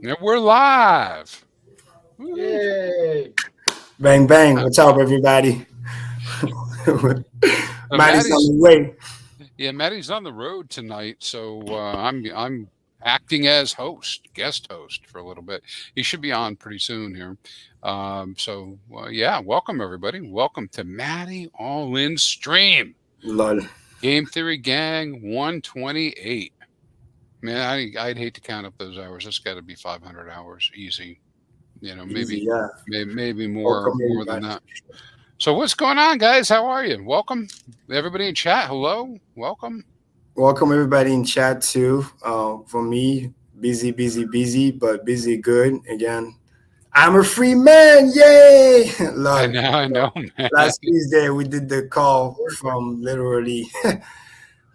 Yeah, we're live. Woo. Yay! Bang, bang. What's up, everybody? Maddie's on Maddie's the way. Maddie's on the road tonight, so I'm acting as guest host for a little bit. He should be on pretty soon here. Welcome everybody. Welcome to Maddie All In Stream. Lol. Game Theory Gang 128. Man, I'd hate to count up those hours. It's got to be 500 hours easy. Easy, Maybe yeah. maybe Welcome, more than everybody. that. So what's going on, guys? How are you? Welcome, everybody in chat. Hello, welcome. Welcome, everybody in chat, too. For me, busy, busy, busy, but busy good. Again, I'm a free man. Yay! Lol. I So, know, man. last Tuesday, we did the call from literally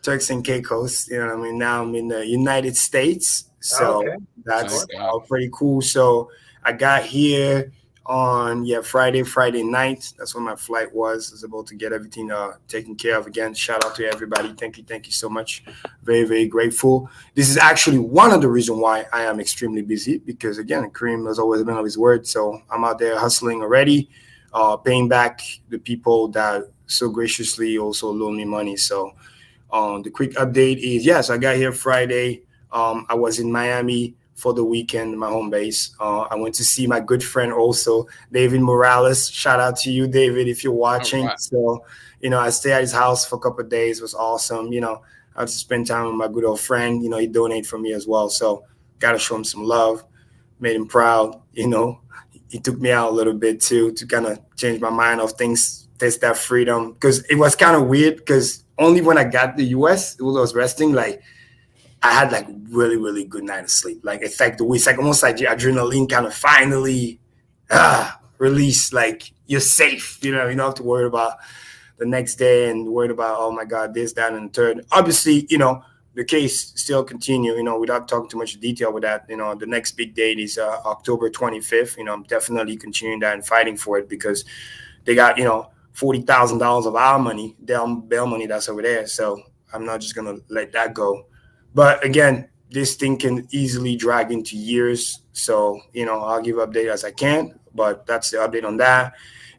Turks and Caicos. You know what I mean? Now I'm in the United States. So Okay. that's Thank God. pretty cool. So I got here on Friday night. That's when my flight was. I was able to get everything taken care of. Again, shout out to everybody. Thank you so much. Very, very grateful. This is actually one of the reasons why I am extremely busy because again, Kareem has always been of his word. So I'm out there hustling already, paying back the people that so graciously also loan me money. So the quick update is yes, I got here Friday. I was in Miami for the weekend, my home base. I went to see my good friend also, David Morales. Shout out to you, David, if you're All watching. right. So, I stayed at his house for a couple of days. It was awesome. I had to spend time with my good old friend. He donated for me as well. So, got to show him some love, made him proud. He took me out a little bit too to kind of change my mind of things, taste that freedom. Because it was kind of weird because only when I got to the US, when I was resting, like, I had like really, really good night of sleep. Like it's like it's like almost like your adrenaline kind of finally release. Like you're safe. You don't have to worry about the next day and worried about, oh my God, this, that, and the third. Obviously, the case still continue, without talking too much detail with that. The next big date is October 25th. I'm definitely continuing that and fighting for it because they got, $40,000 of our money, bail money that's over there. So I'm not just going to let that go. But again, this thing can easily drag into years. So, I'll give update as I can, but that's the update on that.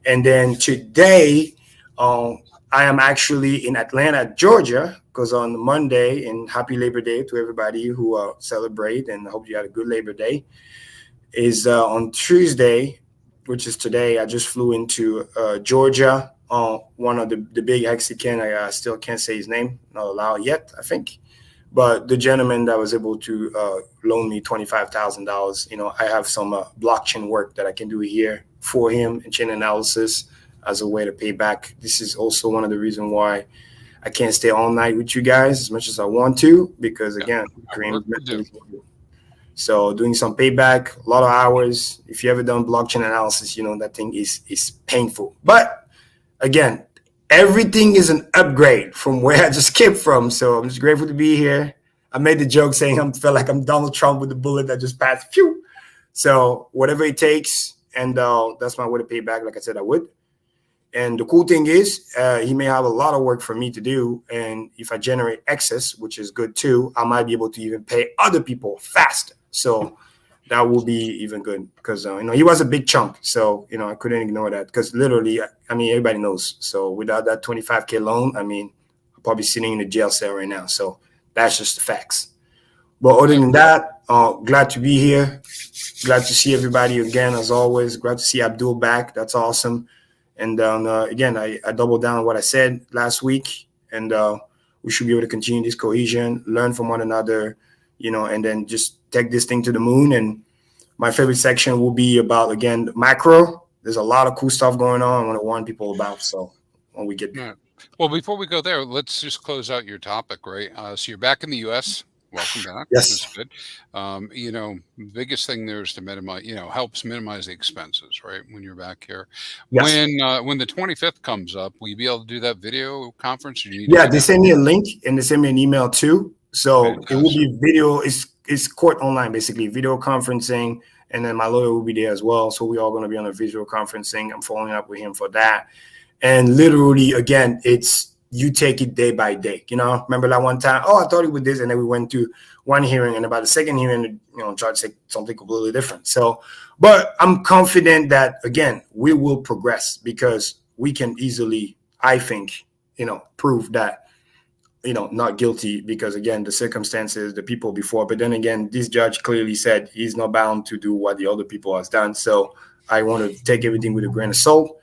And then today, I am actually in Atlanta, Georgia, because on Monday, and happy Labor Day to everybody who celebrate, and I hope you had a good Labor Day, is on Tuesday, which is today. I just flew into Georgia. One of the big Mexican, I still can't say his name, not allowed yet, I think. But the gentleman that was able to loan me $25,000, I have some blockchain work that I can do here for him and chain analysis as a way to pay back. This is also one of the reasons why I can't stay all night with you guys as much as I want to, because again, Work to do. so doing some payback, a lot of hours. If you ever done blockchain analysis, that thing is painful. But again, everything is an upgrade from where I just came from. So I'm just grateful to be here. I made the joke saying I feel like I'm Donald Trump with the bullet that just passed. Phew. So whatever it takes, and that's my way to pay back. Like I said, I would. And the cool thing is, he may have a lot of work for me to do. And if I generate excess, which is good too, I might be able to even pay other people faster. So that will be even good because, he was a big chunk. So, I couldn't ignore that because literally, everybody knows. So without that 25K loan, I'm probably sitting in a jail cell right now. So that's just the facts. But other than that, glad to be here. Glad to see everybody again, as always. Glad to see Abdul back. That's awesome. And again, I doubled down on what I said last week. And we should be able to continue this cohesion, learn from one another, and then just take this thing to the moon. And my favorite section will be about, again, macro. There's a lot of cool stuff going on I want to warn people about. So when we get there. Yeah. Well, before we go there, let's just close out your topic, right? So you're back in the U.S. Welcome back. Yes. That's good. The biggest thing there is to minimize, helps minimize the expenses, right? When you're back here. Yes. When the 25th comes up, will you be able to do that video conference? Or do you need Yeah, to they send me a link and they send me an email too. So it will be video. It's court online, basically video conferencing. And then my lawyer will be there as well. So we're all going to be on a visual conferencing. I'm following up with him for that. And literally, again, it's you take it day by day. Remember that one time, I thought it was this, and then we went to one hearing, and about the second hearing, tried to say something completely different. So, but I'm confident that, again, we will progress because we can easily, I think, prove that, not guilty because, again, the circumstances, the people before. But then again, this judge clearly said he's not bound to do what the other people has done. So I want to take everything with a grain of salt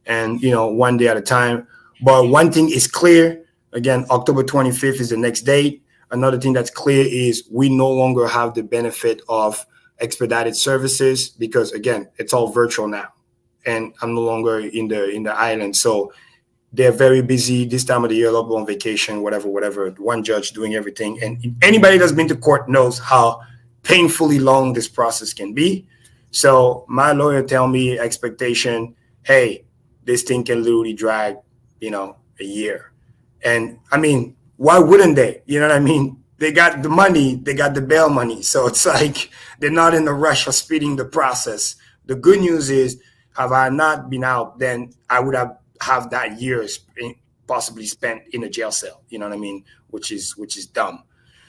and, one day at a time. But one thing is clear. Again, October 25th is the next date. Another thing that's clear is we no longer have the benefit of expedited services because, again, it's all virtual now. And I'm no longer in the island. So they're very busy this time of the year, a lot on vacation, whatever. One judge doing everything. And anybody that's been to court knows how painfully long this process can be. So my lawyer tell me expectation, hey, this thing can literally drag, a year. And I mean, why wouldn't they? You know what I mean? They got the money, they got the bail money. So it's like they're not in a rush of speeding the process. The good news is, have I not been out, then I would have that year possibly spent in a jail cell. You know what I mean? Which is dumb.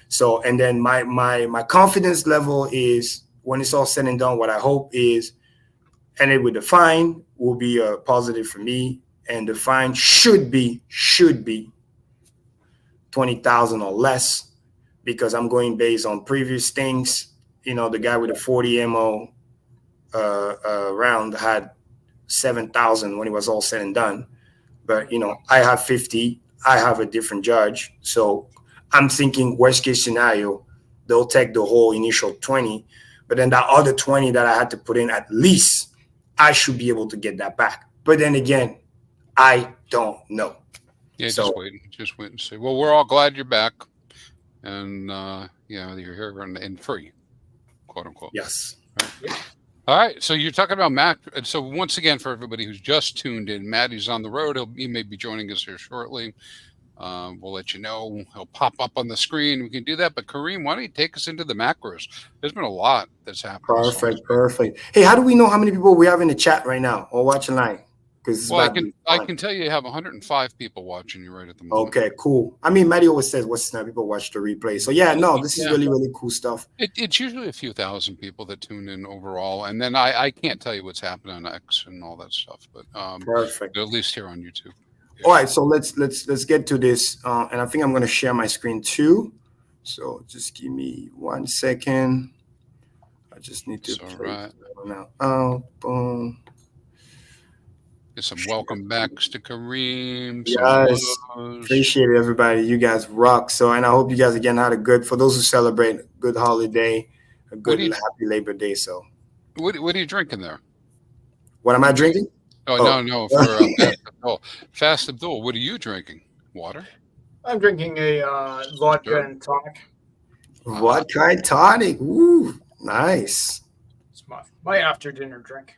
So, and then my confidence level is when it's all said and done, what I hope is, and it with the fine will be a positive for me. And the fine should be 20,000 or less because I'm going based on previous things. The guy with the 40 ammo round had 7,000 when it was all said and done. But, I have 50. I have a different judge. So I'm thinking worst case scenario, they'll take the whole initial 20. But then that other 20 that I had to put in, at least I should be able to get that back. But then again, I don't know. Yeah, just wait and see. Well, we're all glad you're back, and you're here and free, quote unquote. Yes. Right. All right. So you're talking about Mac. And so once again, for everybody who's just tuned in, Matty's on the road. He may be joining us here shortly. We'll let you know. He'll pop up on the screen. We can do that. But Kareem, why don't you take us into the macros? There's been a lot that's happened. Perfect. Hey, how do we know how many people we have in the chat right now or watching live? Well, I can tell you have 105 people watching you right at the moment. Okay, cool. I mean, Matty always says, what's the people watch the replay. So yeah, no, this is really, really cool stuff. It's usually a few thousand people that tune in overall. And then I can't tell you what's happening on X and all that stuff, but perfect. At least here on YouTube. Yeah. All right, so let's get to this. And I think I'm going to share my screen too. So just give me 1 second. I just need to play now. Oh, boom. Some welcome backs to Kareem. Yes, appreciate it, everybody. You guys rock. So, and I hope you guys again had a good, for those who celebrate, good holiday, a good happy Labor Day. So, what are you drinking there? What am I drinking? No. For Fast Abdul, what are you drinking? Water? I'm drinking a vodka and tonic. Vodka and tonic. Ooh, nice. It's my after dinner drink.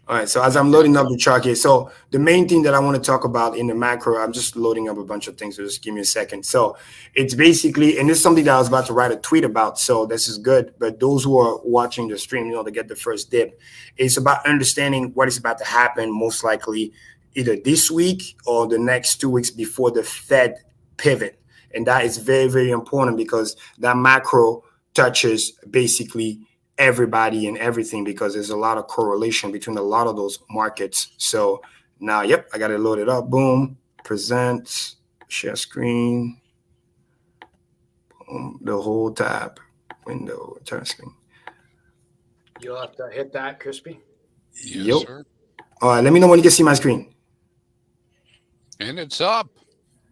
All right, so as I'm loading up the chart here, so the main thing that I want to talk about in the macro, I'm just loading up a bunch of things, so just give me a second. So it's basically, and this is something that I was about to write a tweet about, so this is good, but those who are watching the stream, they get the first dip. It's about understanding what is about to happen, most likely either this week or the next 2 weeks before the Fed pivot. And that is very, very important because that macro touches basically everybody and everything because there's a lot of correlation between a lot of those markets. So now, I got it loaded up. Boom, present, share screen, boom, the whole tab, window, turn screen. You'll have to hit that, Crispy. Yes, sir. All right, let me know when you can see my screen. And it's up.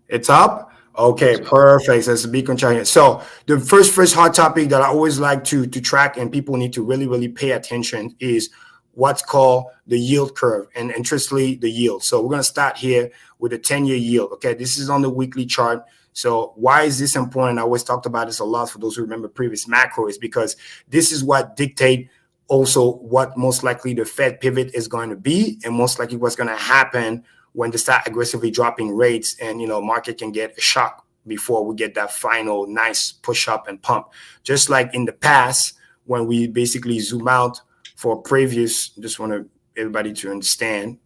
It's up? Okay, perfect. So it's a beacon chart here. So the first hot topic that I always like to track and people need to really, really pay attention is what's called the yield curve and interestingly, the yield. So we're going to start here with the 10-year yield. Okay, this is on the weekly chart. So why is this important? I always talked about this a lot for those who remember previous macro is because this is what dictate also what most likely the Fed pivot is going to be and most likely what's going to happen when they start aggressively dropping rates and, market can get a shock before we get that final nice push up and pump. Just like in the past, when we basically zoom out for previous, just want everybody to understand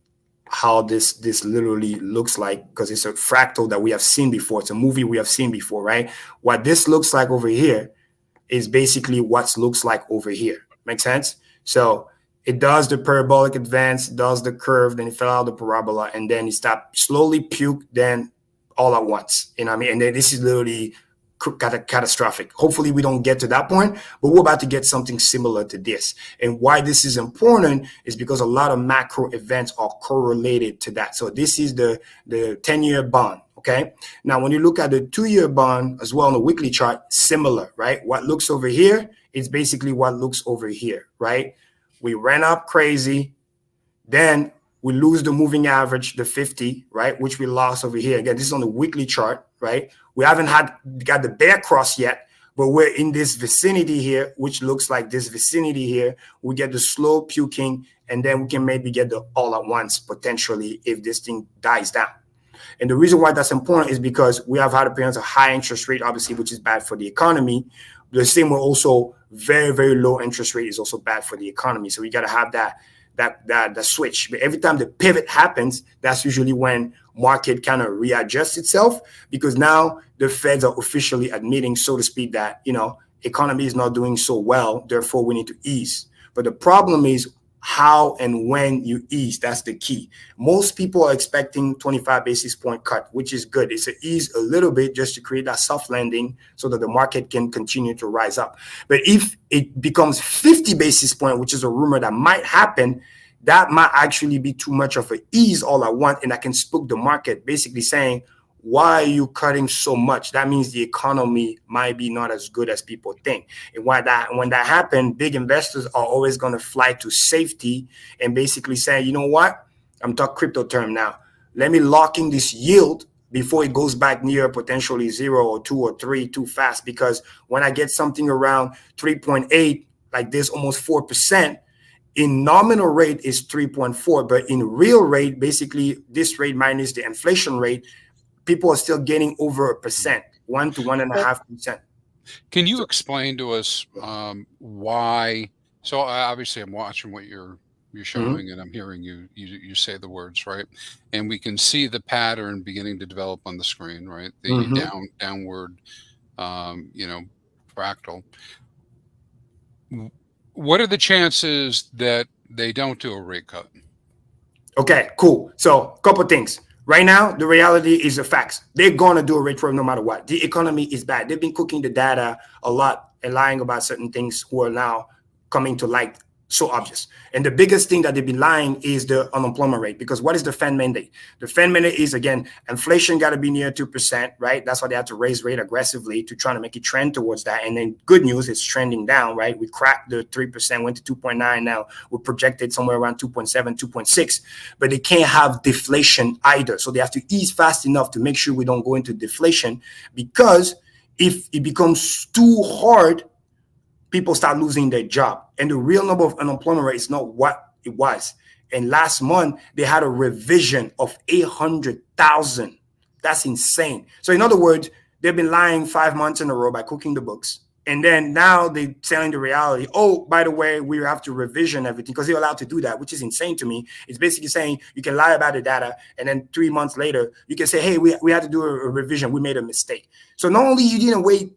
how this literally looks like, because it's a fractal that we have seen before. It's a movie we have seen before, right? What this looks like over here is basically what looks like over here. Make sense? So it does the parabolic advance, does the curve, then it fell out of the parabola, and then it stopped, slowly puke, then all at once. You know what I mean? And then this is literally catastrophic. Hopefully we don't get to that point, but we're about to get something similar to this. And why this is important is because a lot of macro events are correlated to that. So this is the 10-year bond. Okay. Now, when you look at the 2-year bond as well on the weekly chart, similar, right? What looks over here is basically what looks over here, right? We ran up crazy. Then we lose the moving average, the 50, right? Which we lost over here. Again, this is on the weekly chart, right? We haven't got the bear cross yet, but we're in this vicinity here, which looks like this vicinity here. We get the slow puking, and then we can maybe get the all at once potentially if this thing dies down. And the reason why that's important is because we have had appearance of high interest rate, obviously, which is bad for the economy. The same way also very, very low interest rate is also bad for the economy. So we got to have that switch. But every time the pivot happens, that's usually when market kind of readjusts itself, because now the Feds are officially admitting, so to speak, that, economy is not doing so well. Therefore, we need to ease. But the problem is how and when you ease. That's the key. Most people are expecting 25 basis point cut, which is good. It's to ease a little bit just to create that soft landing so that the market can continue to rise up. But if it becomes 50 basis point, which is a rumor that might happen, that might actually be too much of an ease all at once, and that can spook the market, basically saying, why are you cutting so much? That means the economy might be not as good as people think. And when that happens, big investors are always going to fly to safety and basically say, you know what? I'm talking crypto term now. Let me lock in this yield before it goes back near potentially 0 or 2 or 3 too fast. Because when I get something around 3.8, like this, almost 4%, in nominal rate is 3.4, but in real rate, basically this rate minus the inflation rate, people are still getting over 1%, 1 to 1.5%. Can you explain to us why? So obviously, I'm watching what you're showing, and I'm hearing you say the words, right? And we can see the pattern beginning to develop on the screen, right? The downward, fractal. What are the chances that they don't do a rate cut? Okay, cool. So a couple things. Right now, the reality is the facts. They're going to do a rate cut no matter what. The economy is bad. They've been cooking the data a lot and lying about certain things who are now coming to light, so obvious. And the biggest thing that they've been lying is the unemployment rate, because what is the Fed mandate? The Fed mandate is, again, inflation got to be near 2%, right? That's why they have to raise rate aggressively to try to make it trend towards that. And then good news, it's trending down, right? We cracked the 3%, went to 2.9 now. We're projected somewhere around 2.7, 2.6, but they can't have deflation either. So they have to ease fast enough to make sure we don't go into deflation, because if it becomes too hard, people start losing their job. And the real number of unemployment rate is not what it was. And last month, they had a revision of 800,000. That's insane. So in other words, they've been lying 5 months in a row by cooking the books. And then now they're telling the reality, oh, by the way, we have to revision everything, because they're allowed to do that, which is insane to me. It's basically saying you can lie about the data, and then 3 months later, you can say, hey, we had to do a revision. We made a mistake. So not only you didn't wait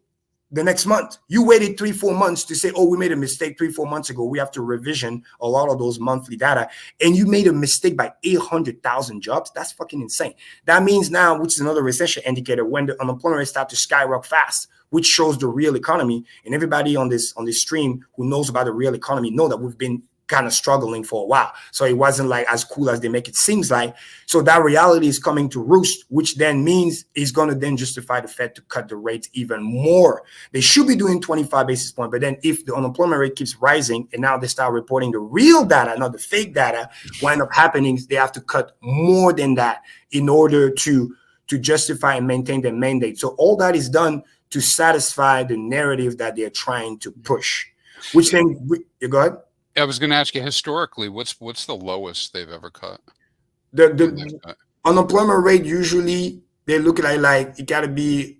the next month, you waited 3-4 months to say, oh, we made a mistake 3-4 months ago. We have to revision a lot of those monthly data. And you made a mistake by 800,000 jobs. That's fucking insane. That means now, which is another recession indicator, when the unemployment rate starts to skyrocket fast, which shows the real economy. And everybody on this stream who knows about the real economy know that we've been kind of struggling for a while. So it wasn't like as cool as they make it seems like. So that reality is coming to roost, which then means is going to then justify the Fed to cut the rates even more. They should be doing 25 basis points, but then if the unemployment rate keeps rising and now they start reporting the real data, not the fake data, what ends up happening is they have to cut more than that in order to justify and maintain their mandate. So all that is done to satisfy the narrative that they're trying to push, which then, you go ahead. I was going to ask you, historically, what's the lowest they've ever cut? The unemployment rate, usually they look at like it got to be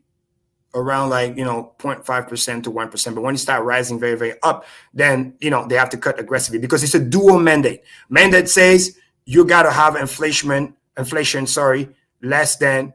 around 0.5% to 1%. But when you start rising very, very up, then they have to cut aggressively, because it's a dual mandate. Mandate says you got to have inflation, less than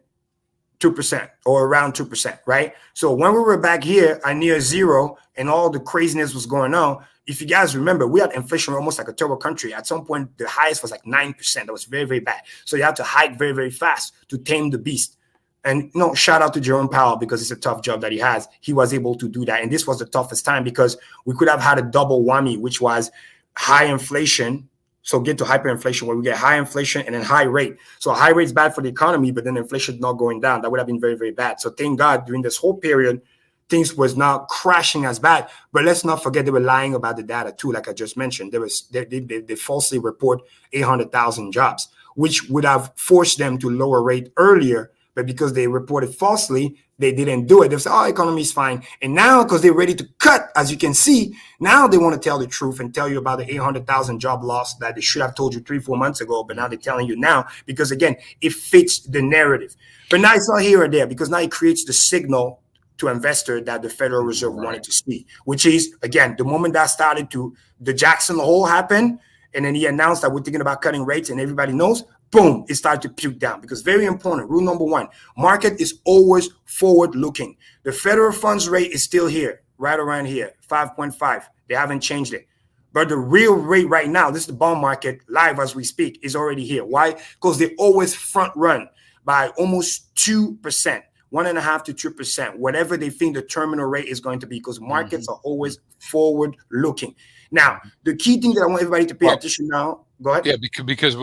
2% or around 2%, right? So when we were back here at near zero and all the craziness was going on, if you guys remember, we had inflation almost like a third world country. At some point, the highest was like 9%. That was very, very bad. So you had to hike very, very fast to tame the beast. And shout out to Jerome Powell, because it's a tough job that he has. He was able to do that. And this was the toughest time because we could have had a double whammy, which was high inflation. So get to hyperinflation where we get high inflation and then high rate. So high rate is bad for the economy, but then inflation not going down. That would have been very, very bad. So thank God during this whole period, things was not crashing as bad. But let's not forget they were lying about the data too. Like I just mentioned, they falsely report 800,000 jobs, which would have forced them to lower rate earlier. But because they reported falsely, they didn't do it. They said, oh, economy is fine. And now, because they're ready to cut, as you can see, now they want to tell the truth and tell you about the 800,000 job loss that they should have told you 3-4 months ago. But now they're telling you now because, again, it fits the narrative. But now it's not here or there because now it creates the signal to investor that the Federal Reserve wanted to see, which is, again, the moment that started to the Jackson Hole happen, and then he announced that we're thinking about cutting rates and everybody knows, boom, it started to puke down. Because very important, rule number one, market is always forward looking. The federal funds rate is still here, right around here, 5.5. They haven't changed it. But the real rate right now, this is the bond market live as we speak, is already here. Why? Because they always front run by almost 2%, 1.5 to 2%, whatever they think the terminal rate is going to be, because markets are always forward looking. Now, the key thing that I want everybody to pay attention now, go ahead. Yeah, because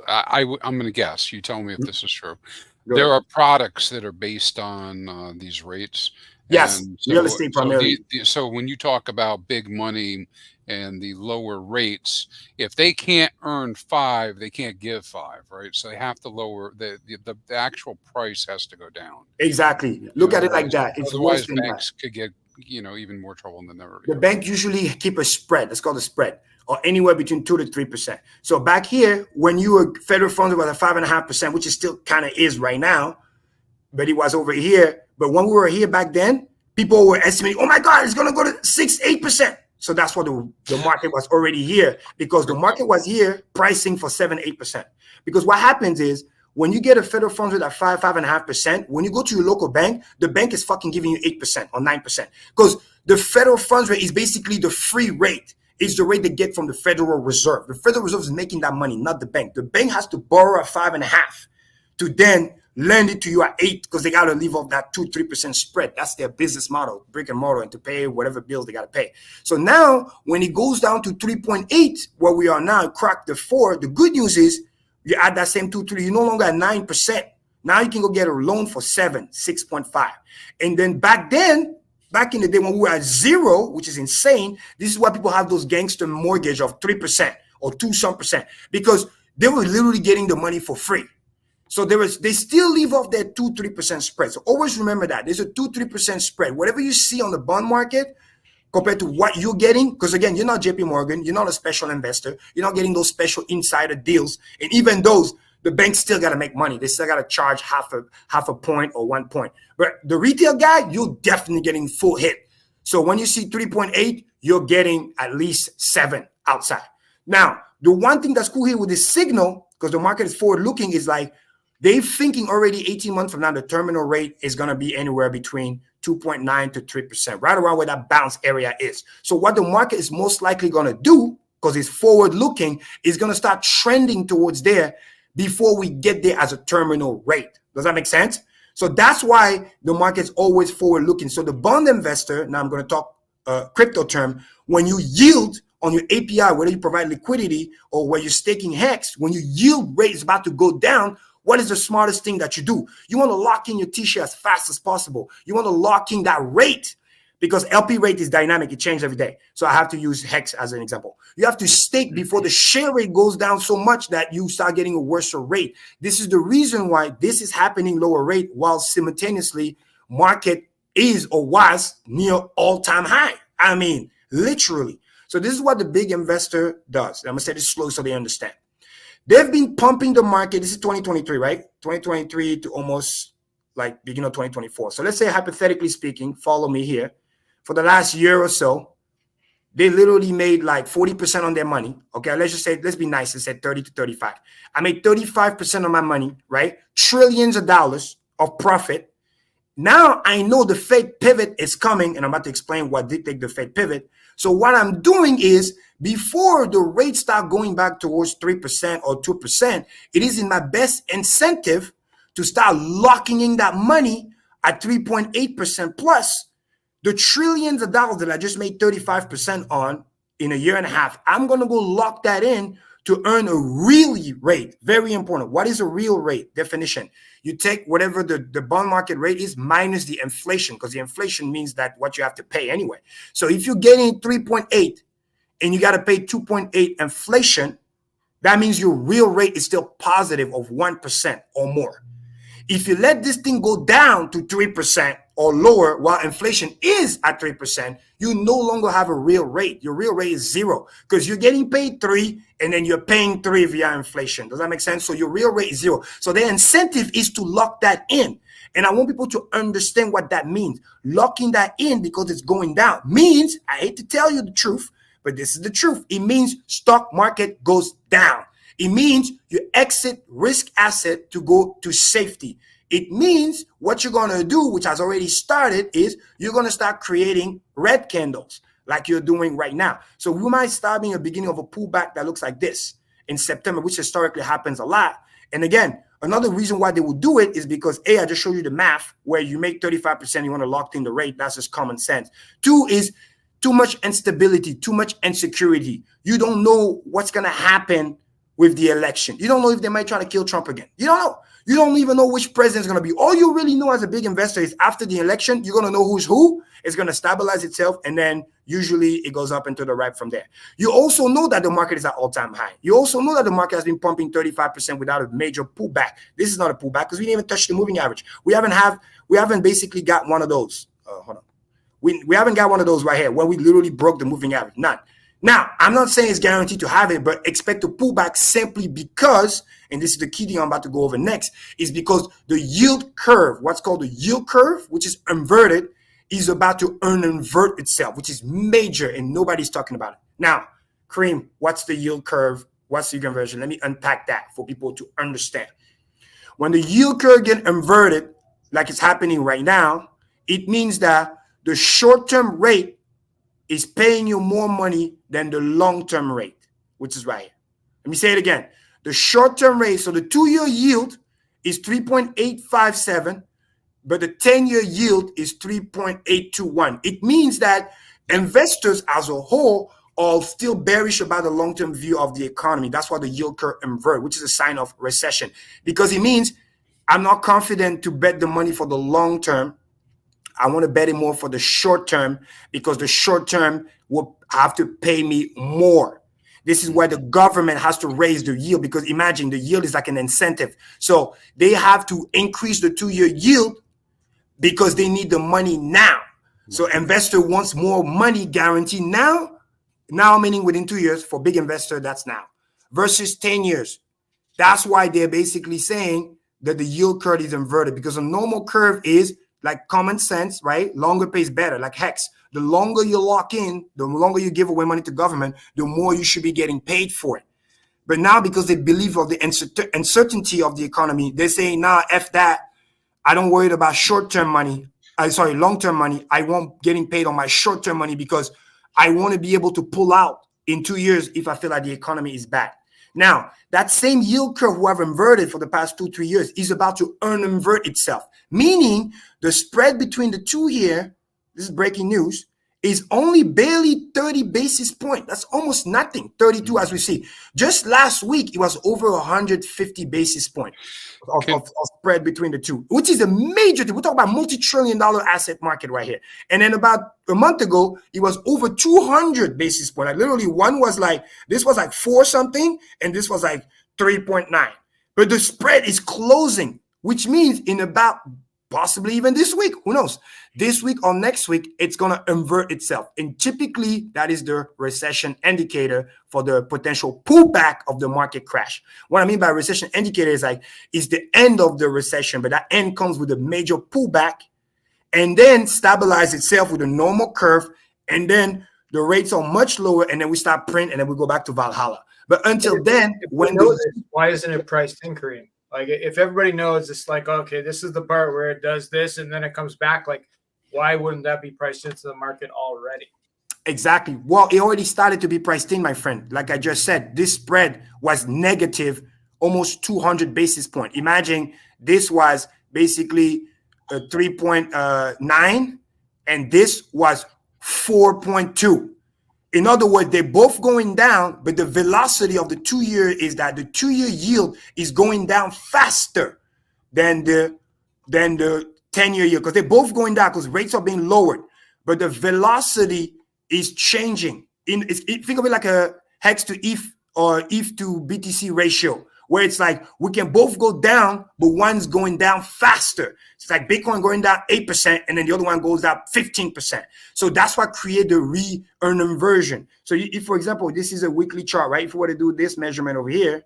I'm going to guess. You tell me if this is true. There are products that are based on these rates. Yes, real estate primarily. So when you talk about big money and the lower rates, if they can't earn 5, they can't give 5, right? So they have to lower the actual price has to go down. Exactly. Look at it like that. It's otherwise banks could get even more trouble than they're already. The bank usually keep a spread. That's called a spread, or anywhere between 2 to 3%. So back here, when you were federal funds was at 5.5%, which is still kind of is right now, but it was over here. But when we were here back then, people were estimating, oh my God, it's going to go to 6-8%. So that's what the market was already here, because the market was here pricing for 7-8%. Because what happens is, when you get a federal funds rate at 5.5%, when you go to your local bank, the bank is fucking giving you 8% or 9%. Because the federal funds rate is basically the free rate. It's the rate they get from the Federal Reserve. The Federal Reserve is making that money, not the bank. The bank has to borrow at 5.5 to then lend it to you at 8, because they got to leave off that 2-3% spread. That's their business model, brick and mortar, and to pay whatever bills they got to pay. So now when it goes down to 3.8, where we are now, crack the 4, the good news is, you add that same 2-3, you're no longer at 9%. Now you can go get a loan for 7, 6.5. And then back in the day when we were at 0, which is insane, this is why people have those gangster mortgage of 3% or 2% because they were literally getting the money for free. So they still leave off their 2-3% spread. So always remember that there's a 2-3% spread. Whatever you see on the bond market compared to what you're getting, because again, you're not JP Morgan, you're not a special investor, you're not getting those special insider deals. And even those, the banks still got to make money. They still got to charge half a point or 1 point. But the retail guy, you're definitely getting full hit. So when you see 3.8, you're getting at least 7 outside. Now, the one thing that's cool here with this signal, because the market is forward looking, is like they're thinking already 18 months from now, the terminal rate is going to be anywhere between 2.9 to 3%, right around where that bounce area is. So what the market is most likely going to do, because it's forward looking, is going to start trending towards there before we get there as a terminal rate. Does that make sense? So that's why the market's always forward looking. So the bond investor, now I'm going to talk crypto term, when you yield on your API, whether you provide liquidity or where you're staking Hex, when your yield rate is about to go down, what is the smartest thing that you do? You want to lock in your T-share as fast as possible. You want to lock in that rate, because LP rate is dynamic. It changes every day. So I have to use Hex as an example. You have to stake before the share rate goes down so much that you start getting a worse rate. This is the reason why this is happening lower rate while simultaneously market is or was near all-time high. I mean, literally. So this is what the big investor does. I'm going to say this slow so they understand. They've been pumping the market. This is 2023, right? 2023 to almost like beginning of 2024. So let's say, hypothetically speaking, follow me here. For the last year or so, They literally made like 40% on their money. Okay, let's be nice and say 30 to 35. I made 35% of my money, right? Trillions of dollars of profit. Now I know the Fed pivot is coming, and I'm about to explain what dictates the Fed pivot. So what I'm doing is, before the rates start going back towards 3% or 2%, it is in my best incentive to start locking in that money at 3.8% plus the trillions of dollars that I just made 35% on in a year and a half. I'm going to go lock that in to earn a real rate. Very important. What is a real rate? Definition. You take whatever the bond market rate is minus the inflation, because the inflation means that what you have to pay anyway. So if you're getting 3.8 and you got to pay 2.8 inflation, that means your real rate is still positive of 1% or more. If you let this thing go down to 3% or lower while inflation is at 3%, you no longer have a real rate. Your real rate is zero because you're getting paid 3 and then you're paying 3 via inflation. Does that make sense? So your real rate is zero. So the incentive is to lock that in. And I want people to understand what that means. Locking that in because it's going down means, I hate to tell you the truth, but this is the truth. It means stock market goes down. It means you exit risk asset to go to safety. It means what you're going to do, which has already started, is you're going to start creating red candles like you're doing right now. So we might start being a beginning of a pullback that looks like this in September, which historically happens a lot. And again, another reason why they will do it is because A, I just showed you the math where you make 35%, you want to lock in the rate. That's just common sense. 2 is too much instability, too much insecurity. You don't know what's going to happen with the election. You don't know if they might try to kill Trump again. You don't know. You don't even know which president is going to be. All you really know as a big investor is after the election, you're going to know who's who. It's going to stabilize itself, and then usually it goes up into the right from there. You also know that the market is at all-time high. You also know that the market has been pumping 35% without a major pullback. This is not a pullback because we didn't even touch the moving average. We haven't basically got one of those. Hold on. We haven't got one of those right here where we literally broke the moving average. None. Now, I'm not saying it's guaranteed to have it, but expect to pull back simply because, and this is the key thing I'm about to go over next, is because the yield curve, what's called the yield curve, which is inverted, is about to invert itself, which is major, and nobody's talking about it. Now, Kareem, what's the yield curve? What's the conversion? Let me unpack that for people to understand. When the yield curve gets inverted, like it's happening right now, it means that the short-term rate is paying you more money than the long-term rate, which is right here. Let me say it again. The short-term rate, so the 2-year yield is 3.857, but the 10-year yield is 3.821. It means that investors as a whole are still bearish about the long-term view of the economy. That's why the yield curve invert, which is a sign of recession, because it means I'm not confident to bet the money for the long term. I want to bet it more for the short term because the short term will have to pay me more. This is where the government has to raise the yield because imagine the yield is like an incentive. So they have to increase the 2-year yield because they need the money now. So investor wants more money guaranteed now meaning within 2 years. For big investor, that's now versus 10 years. That's why they're basically saying that the yield curve is inverted because a normal curve is like common sense, right? Longer pays better, like Hex. The longer you lock in, the longer you give away money to government, the more you should be getting paid for it. But now because they believe of the uncertainty of the economy, they're saying, nah, F that. I don't worry about short-term money. Long-term money. I won't getting paid on my short-term money because I want to be able to pull out in 2 years if I feel like the economy is bad. Now, that same yield curve we have inverted for the past 2-3 years is about to invert itself, meaning the spread between the two here, this is breaking news, is only barely 30 basis points. That's almost nothing, 32 as we see. Just last week, it was over 150 basis points of spread between the two, which is a major thing. We're talking about multi-trillion-dollar asset market right here. And then about a month ago, it was over 200 basis points. Like literally one was like, this was like 4 something, and this was like 3.9. But the spread is closing, which means in about possibly even this week, who knows? This week or next week, it's going to invert itself. And typically, that is the recession indicator for the potential pullback of the market crash. What I mean by recession indicator is like, it's the end of the recession, but that end comes with a major pullback and then stabilize itself with a normal curve. And then the rates are much lower, and then we start print, and then we go back to Valhalla. But until then, when why isn't it priced in Korean? Like, if everybody knows it's like, okay, this is the part where it does this, and then it comes back, like, why wouldn't that be priced into the market already? Exactly. Well, it already started to be priced in, my friend. Like I just said, this spread was negative, almost 200 basis points. Imagine this was basically 3.9, and this was 4.2. In other words, they're both going down, but the velocity of the 2-year is that the 2-year yield is going down faster than the 10-year yield, because they're both going down because rates are being lowered, but the velocity is changing. Think of it like a hex to ETH or ETH to BTC ratio, where it's like we can both go down, but one's going down faster. It's like Bitcoin going down 8%, and then the other one goes down 15%. So that's what created the re-earn inversion. So if, for example, this is a weekly chart, right? If we were to do this measurement over here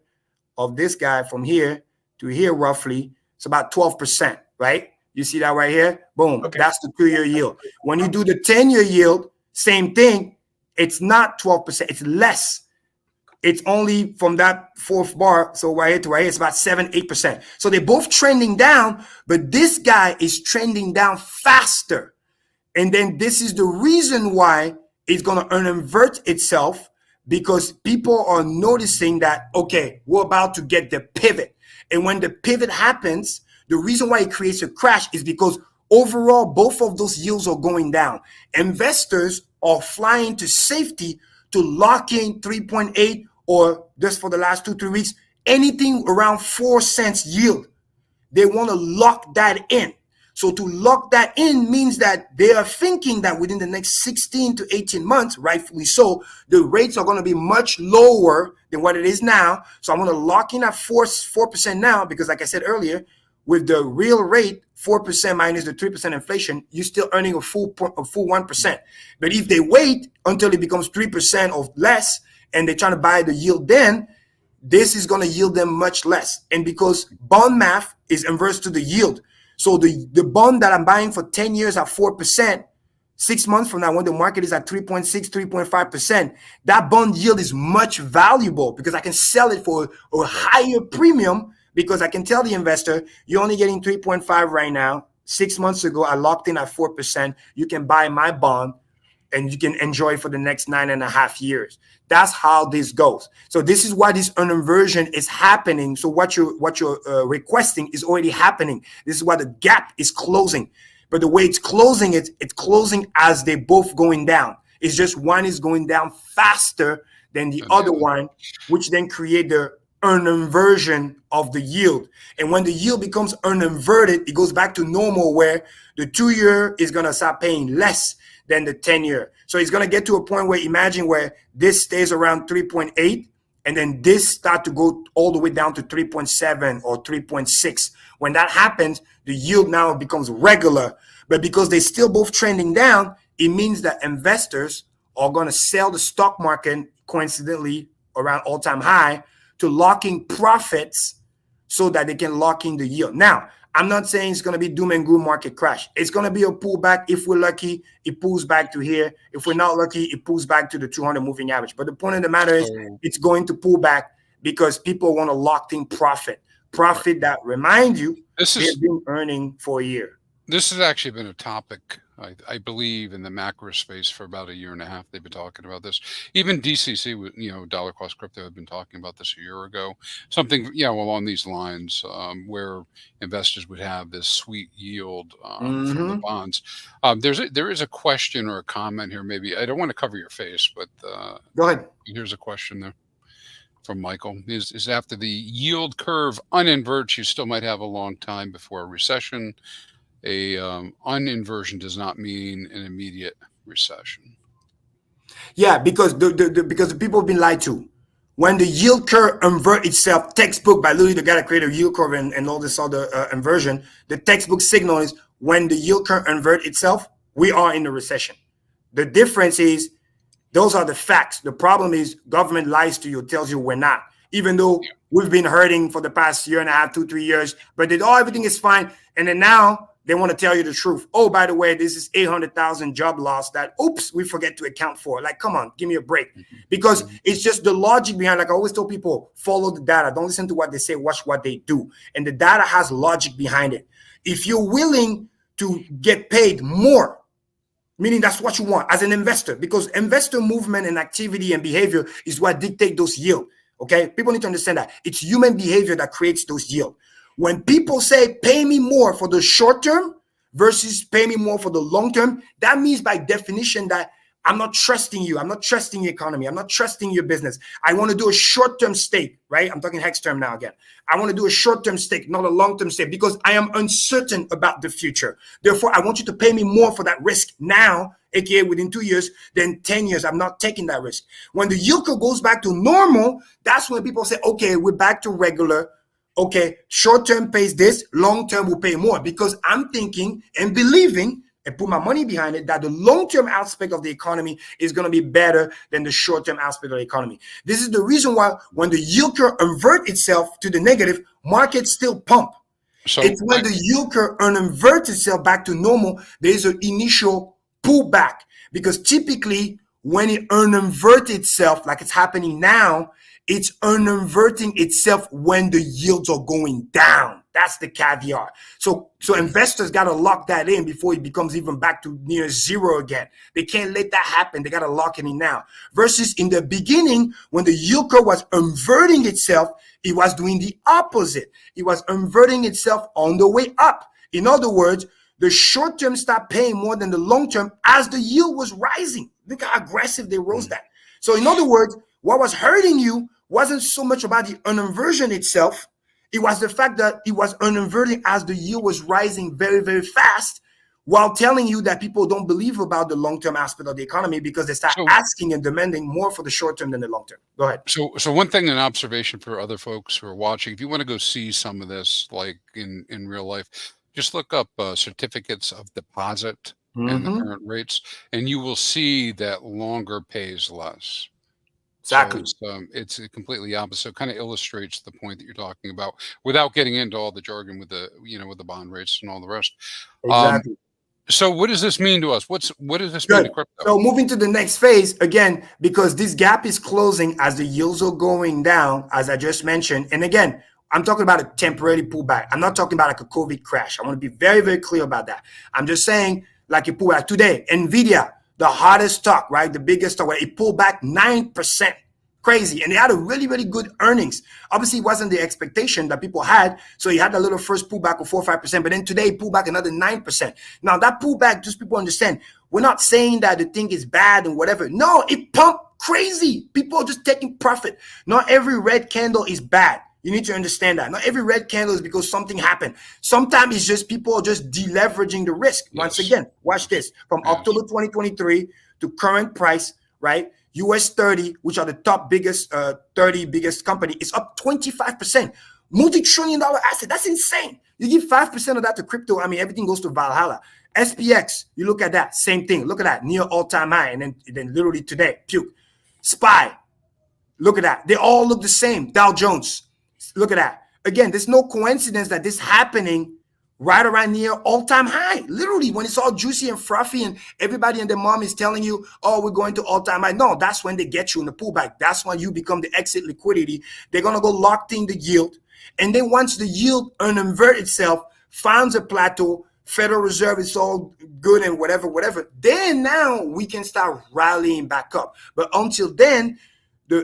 of this guy from here to here, roughly, it's about 12%, right? You see that right here? Boom. Okay. That's the 2-year yield. When you do the 10-year yield, same thing. It's not 12%. It's less. It's only from that fourth bar. So right here to right here, it's about 7-8%. So they're both trending down, but this guy is trending down faster. And then this is the reason why it's going to invert itself, because people are noticing that, okay, we're about to get the pivot. And when the pivot happens, the reason why it creates a crash is because overall, both of those yields are going down. Investors are flying to safety to lock in 3.8, or just for the last 2-3 weeks, anything around 4 cents yield. They want to lock that in. So to lock that in means that they are thinking that within the next 16 to 18 months, rightfully so, the rates are going to be much lower than what it is now. So I'm going to lock in at 4% now, because like I said earlier, with the real rate, 4% minus the 3% inflation, you're still earning a full 1%. But if they wait until it becomes 3% or less, and they're trying to buy the yield, then this is going to yield them much less. And because bond math is inverse to the yield, so the bond that I'm buying for 10 years at 4%, 6 months from now, when the market is at 3.6, 3.5%, that bond yield is much valuable, because I can sell it for a higher premium, because I can tell the investor, you're only getting 3.5 right now. 6 months ago, I locked in at 4%. You can buy my bond, and you can enjoy for the next 9.5 years. That's how this goes. So this is why this earn inversion is happening. So what you're requesting is already happening. This is why the gap is closing. But the way it's closing, it's closing as they're both going down. It's just one is going down faster than the other one, which then create the earn inversion of the yield. And when the yield becomes earn inverted, it goes back to normal, where the 2-year is going to start paying less than the 10-year. So it's going to get to a point where, imagine where this stays around 3.8, and then this start to go all the way down to 3.7 or 3.6. When that happens, the yield now becomes regular. But because they're still both trending down, it means that investors are going to sell the stock market, coincidentally, around all-time high, to lock in profits so that they can lock in the yield. Now, I'm not saying it's going to be doom and gloom market crash. It's going to be a pullback. If we're lucky, it pulls back to here. If we're not lucky, it pulls back to the 200 moving average. But the point of the matter is, it's going to pull back because people want to lock in profit that, remind you, they've been earning for a year. This has actually been a topic, I believe, in the macro space for about 1.5 years. They've been talking about this. Even DCC, dollar cost crypto, had been talking about this a year ago. Something, along these lines, where investors would have this sweet yield from the bonds. There is a question or a comment here. Maybe I don't want to cover your face, but go ahead. Here's a question there from Michael. Is after the yield curve uninverts, you still might have a long time before a recession. A uninversion does not mean an immediate recession. Yeah, because the people have been lied to. When the yield curve invert itself, textbook by literally the guy that created a yield curve and all this other inversion, the textbook signal is when the yield curve invert itself, we are in the recession. The difference is those are the facts. The problem is government lies to you, tells you we're not. Even though we've been hurting for the past 1.5 years, 2-3 years, but everything is fine. And then now they want to tell you the truth. Oh, by the way, this is 800,000 job loss that, oops, we forget to account for. Like, come on, give me a break. Because it's just the logic behind, like I always tell people, follow the data. Don't listen to what they say, watch what they do. And the data has logic behind it. If you're willing to get paid more, meaning that's what you want as an investor, because investor movement and activity and behavior is what dictate those yield. Okay, people need to understand that it's human behavior that creates those yield. When people say pay me more for the short term versus pay me more for the long term, that means by definition that I'm not trusting you. I'm not trusting your economy. I'm not trusting your business. I want to do a short-term stake, right? I'm talking hex term now again. I want to do a short-term stake, not a long-term stake, because I am uncertain about the future. Therefore, I want you to pay me more for that risk now, aka within 2 years, than 10 years. I'm not taking that risk. When the yield curve goes back to normal, that's when people say, okay, we're back to regular. Okay, short-term pays this, long-term will pay more, because I'm thinking and believing and put my money behind it that the long-term aspect of the economy is going to be better than the short-term aspect of the economy. This is the reason why when the yield curve invert itself to the negative, markets still pump. So it's when the yield curve invert itself back to normal, there's an initial pullback, because typically when it invert itself, like it's happening now, it's uninverting itself when the yields are going down. That's the caveat. So investors got to lock that in before it becomes even back to near zero again. They can't let that happen. They got to lock it in now. Versus in the beginning, when the yield curve was inverting itself, it was doing the opposite. It was inverting itself on the way up. In other words, the short term stopped paying more than the long term as the yield was rising. Look how aggressive they rose that. So in other words, what was hurting you wasn't so much about the uninversion itself. It was the fact that it was uninverting as the yield was rising very, very fast, while telling you that people don't believe about the long-term aspect of the economy because they start asking and demanding more for the short term than the long term. Go ahead. So one thing, an observation for other folks who are watching, if you want to go see some of this, like in real life, just look up certificates of deposit and the current rates, and you will see that longer pays less. Exactly. So it's completely opposite. Kind of illustrates the point that you're talking about without getting into all the jargon with the with the bond rates and all the rest. Exactly. So what does this mean to us? What does this mean to crypto? So moving to the next phase again, because this gap is closing as the yields are going down, as I just mentioned. And again, I'm talking about a temporary pullback. I'm not talking about like a COVID crash. I want to be very, very clear about that. I'm just saying like a pullback today. Nvidia, the hottest stock, right? The biggest stock, where it pulled back 9%. Crazy. And they had a really, really good earnings. Obviously, it wasn't the expectation that people had. So he had a little first pullback of 4 or 5%, but then today he pulled back another 9%. Now that pullback, just people understand, we're not saying that the thing is bad and whatever. No, it pumped crazy. People are just taking profit. Not every red candle is bad. You need to understand that. Not every red candle is because something happened. Sometimes it's just people are just deleveraging the risk. Once again, watch this. From October 2023 to current price, right? US 30, which are the top biggest 30 biggest company, is up 25%. Multi-trillion-dollar asset. That's insane. You give 5% of that to crypto, I mean, everything goes to Valhalla. SPX, you look at that, same thing. Look at that, near all-time high, and then literally today, puke. SPY, look at that. They all look the same. Dow Jones, look at that. Again, there's no coincidence that this happening right around near all-time high. Literally, when it's all juicy and fluffy and everybody and their mom is telling you, oh, we're going to all-time high. No, that's when they get you in the pullback. That's when you become the exit liquidity. They're going to go locked in the yield. And then once the yield uninvert itself, finds a plateau, Federal Reserve is all good and whatever, then now we can start rallying back up. But until then,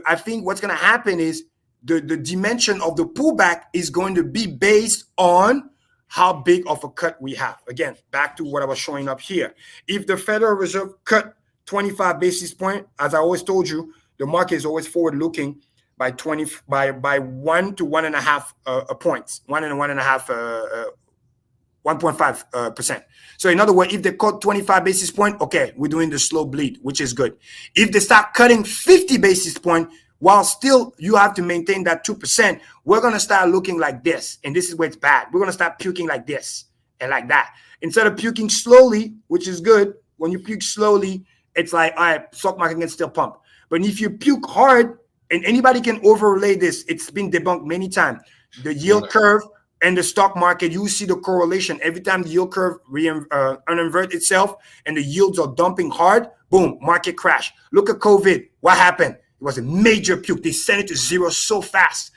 I think what's going to happen is the dimension of the pullback is going to be based on how big of a cut we have. Again, back to what I was showing up here. If the Federal Reserve cut 25 basis points, as I always told you, the market is always forward-looking by 1 to 1.5 points, 1.5%. So in other words, if they cut 25 basis points, okay, we're doing the slow bleed, which is good. If they start cutting 50 basis points, while still you have to maintain that 2%, we're going to start looking like this. And this is where it's bad. We're going to start puking like this and like that. Instead of puking slowly, which is good, when you puke slowly, it's like, all right, stock market can still pump. But if you puke hard, and anybody can overlay this, it's been debunked many times. The yield curve and the stock market, you see the correlation. Every time the yield curve uninvert itself and the yields are dumping hard, boom, market crash. Look at COVID. What happened? It was a major puke. They sent it to zero so fast.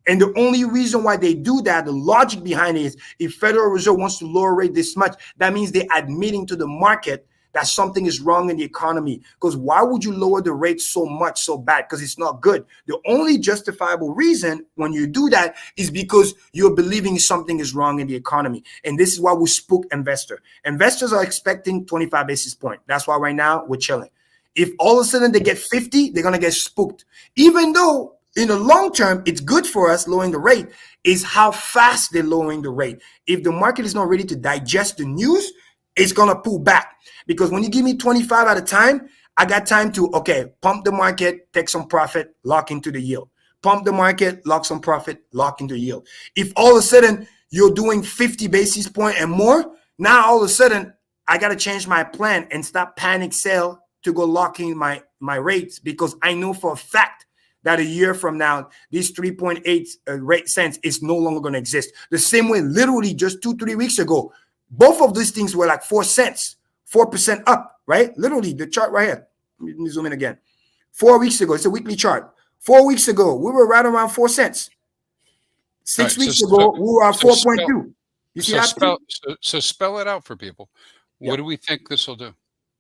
And the only reason why they do that, the logic behind it is if Federal Reserve wants to lower rate this much, that means they're admitting to the market that something is wrong in the economy. Because why would you lower the rate so much, so bad? Because it's not good. The only justifiable reason when you do that is because you're believing something is wrong in the economy. And this is why we spook investor. Investors are expecting 25 basis points. That's why right now we're chilling. If all of a sudden they get 50, they're going to get spooked. Even though in the long term, it's good for us lowering the rate, is how fast they're lowering the rate. If the market is not ready to digest the news, it's going to pull back. Because when you give me 25 at a time, I got time to, okay, pump the market, take some profit, lock into the yield. Pump the market, lock some profit, lock into yield. If all of a sudden you're doing 50 basis point and more, now all of a sudden I got to change my plan and stop panic sell to go lock in my rates, because I know for a fact that a year from now, this 3.8 rate cents is no longer going to exist. The same way, literally just 2-3 weeks ago, both of these things were like 4 cents. 4% up, right? Literally, the chart right here. Let me zoom in again. 4 weeks ago, it's a weekly chart. 4 weeks ago, we were right around 4 cents. 6 weeks ago, we were at 4.2. You see that? So spell it out for people. What do we think this will do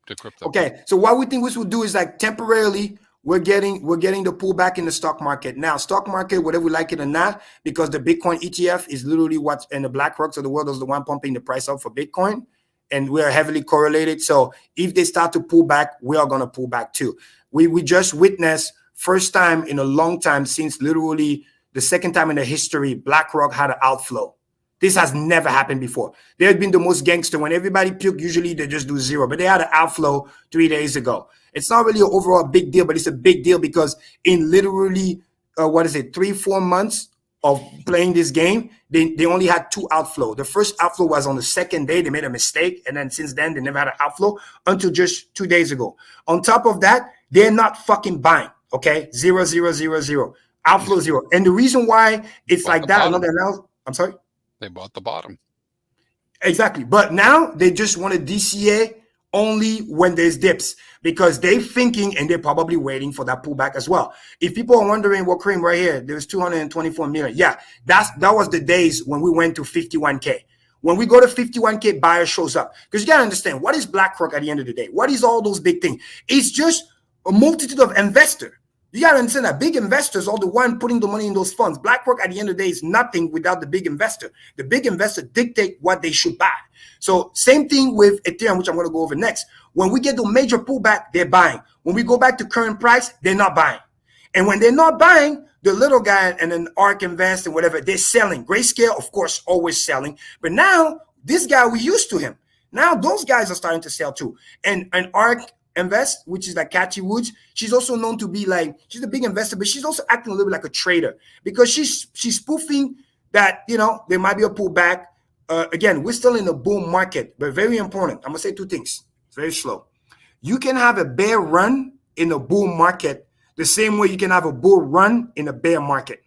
to crypto? Okay, so what we think this will do is like temporarily we're getting the pullback in the stock market. Now, stock market, whether we like it or not, because the Bitcoin ETF is literally what's in the BlackRocks of the world is the one pumping the price up for Bitcoin. And we are heavily correlated. So if they start to pull back, we are going to pull back too. We just witnessed first time in a long time since literally the second time in the history, BlackRock had an outflow. This has never happened before. They had been the most gangster. When everybody puke, usually they just do zero. But they had an outflow 3 days ago. It's not really an overall big deal, but it's a big deal because in literally, 3-4 months of playing this game, they only had 2 outflow. The first outflow was on the second day. They made a mistake. And then since then, they never had an outflow until just 2 days ago. On top of that, they're not fucking buying. Okay. 0, 0, 0, 0. Outflow 0. And the reason why it's like that, I'm sorry? They bought the bottom. Exactly. But now they just want to DCA only when there's dips, because they're thinking and they're probably waiting for that pullback as well. If people are wondering, well, Kareem, right here, there's 224 million. Yeah, that was the days when we went to 51K. When we go to 51K, buyer shows up. Because you got to understand, what is BlackRock at the end of the day? What is all those big things? It's just a multitude of investors. You got to understand that big investors are the one putting the money in those funds. BlackRock at the end of the day is nothing without the big investor. The big investor dictate what they should buy. So same thing with Ethereum, which I'm going to go over next. When we get the major pullback, they're buying. When we go back to current price, they're not buying. And when they're not buying, the little guy and then ARK Invest and whatever, they're selling. Grayscale, of course, always selling. But now this guy, we used to him. Now those guys are starting to sell too. And ARK Invest, which is like Cathy Woods, she's also known to be like, she's a big investor, but she's also acting a little bit like a trader, because she's spoofing that, there might be a pullback. Again, we're still in a boom market, but very important. I'm going to say 2 things. It's very slow. You can have a bear run in a bull market the same way you can have a bull run in a bear market.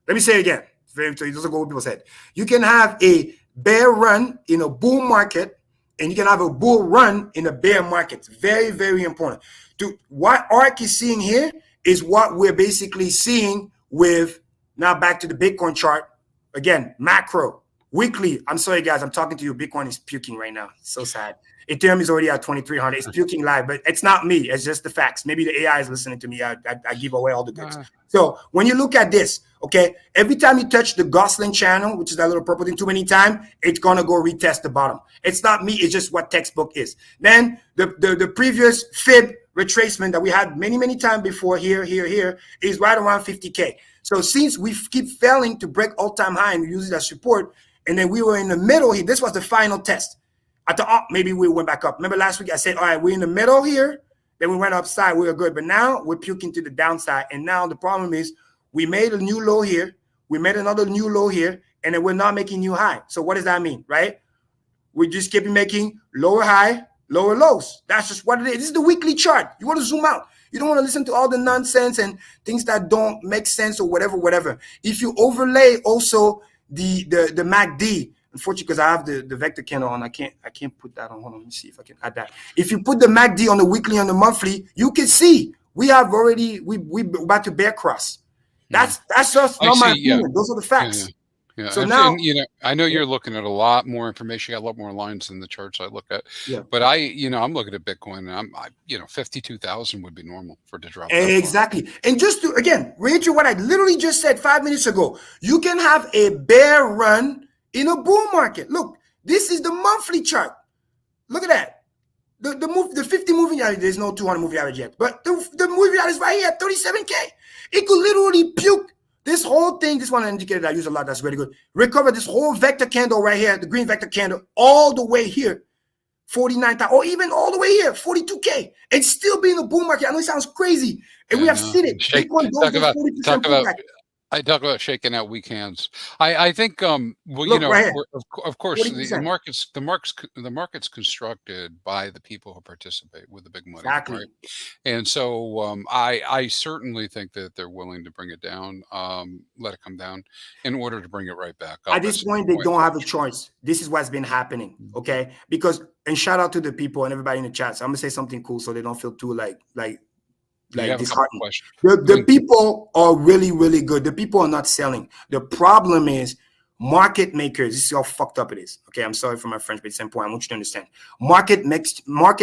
Let me say it again. It's very, so it doesn't go over people's head. You can have a bear run in a bull market, and you can have a bull run in a bear market. Very, very important. What ARK is seeing here is what we're basically seeing with, now back to the Bitcoin chart. Again, macro, weekly. I'm sorry, guys. I'm talking to you. Bitcoin is puking right now. It's so sad. Ethereum is already at 2,300. It's puking live, but it's not me. It's just the facts. Maybe the AI is listening to me. I give away all the goods. So when you look at this, okay, every time you touch the Gosling channel, which is that little purple thing, too many times, it's going to go retest the bottom. It's not me. It's just what textbook is. Then the previous fib retracement that we had many times before here is right around 50K. So since we keep failing to break all-time high and we use it as support, and then we were in the middle here, this was the final test. I thought, maybe we went back up. Remember last week I said, all right, we're in the middle here. Then we went upside. We were good. But now we're puking to the downside. And now the problem is we made a new low here. We made another new low here. And then we're not making new high. So what does that mean, right? We just keep making lower high, lower lows. That's just what it is. This is the weekly chart. You want to zoom out. You don't want to listen to all the nonsense and things that don't make sense or whatever. If you overlay also the MACD. Unfortunately, because I have the vector candle on, I can't put that on. Hold on, let me see if I can add that. If you put the MACD on the weekly, on the monthly, you can see we about to bear cross. That's just not my opinion. Those are the facts. Yeah. So now, I know you're looking at a lot more information. You got a lot more lines in the charts I look at. Yeah. But I'm looking at Bitcoin, and 52,000 would be normal for it to drop. Exactly. And just to again reiterate what I literally just said 5 minutes ago, you can have a bear run in a bull market. Look, this is the monthly chart. Look at that. The 50 moving average. There's no 200 moving average yet, but the moving average is right here at 37K. It could literally puke. This whole thing, this one indicator that I use a lot, that's very good. Recover this whole vector candle right here, the green vector candle, all the way here, 49,000, or even all the way here, 42K, and still be in the bull market. I know it sounds crazy, and we have seen it. Bitcoin goes to 40% pullback. I talk about shaking out weak hands. I think Look, right of course the 40%. market's constructed by the people who participate with the big money. Exactly. Right? And so I certainly think that they're willing to bring it down, let it come down in order to bring it right back up. At this point, they don't have a choice. This is what's been happening. Okay, because and shout out to the people and everybody in the chat. So I'm gonna say something cool so they don't feel too like disheartened. The people are really, really good. The people are not selling. The problem is market makers. This is how fucked up it is. Okay, I'm sorry for my French, but it's important. I want you to understand. Market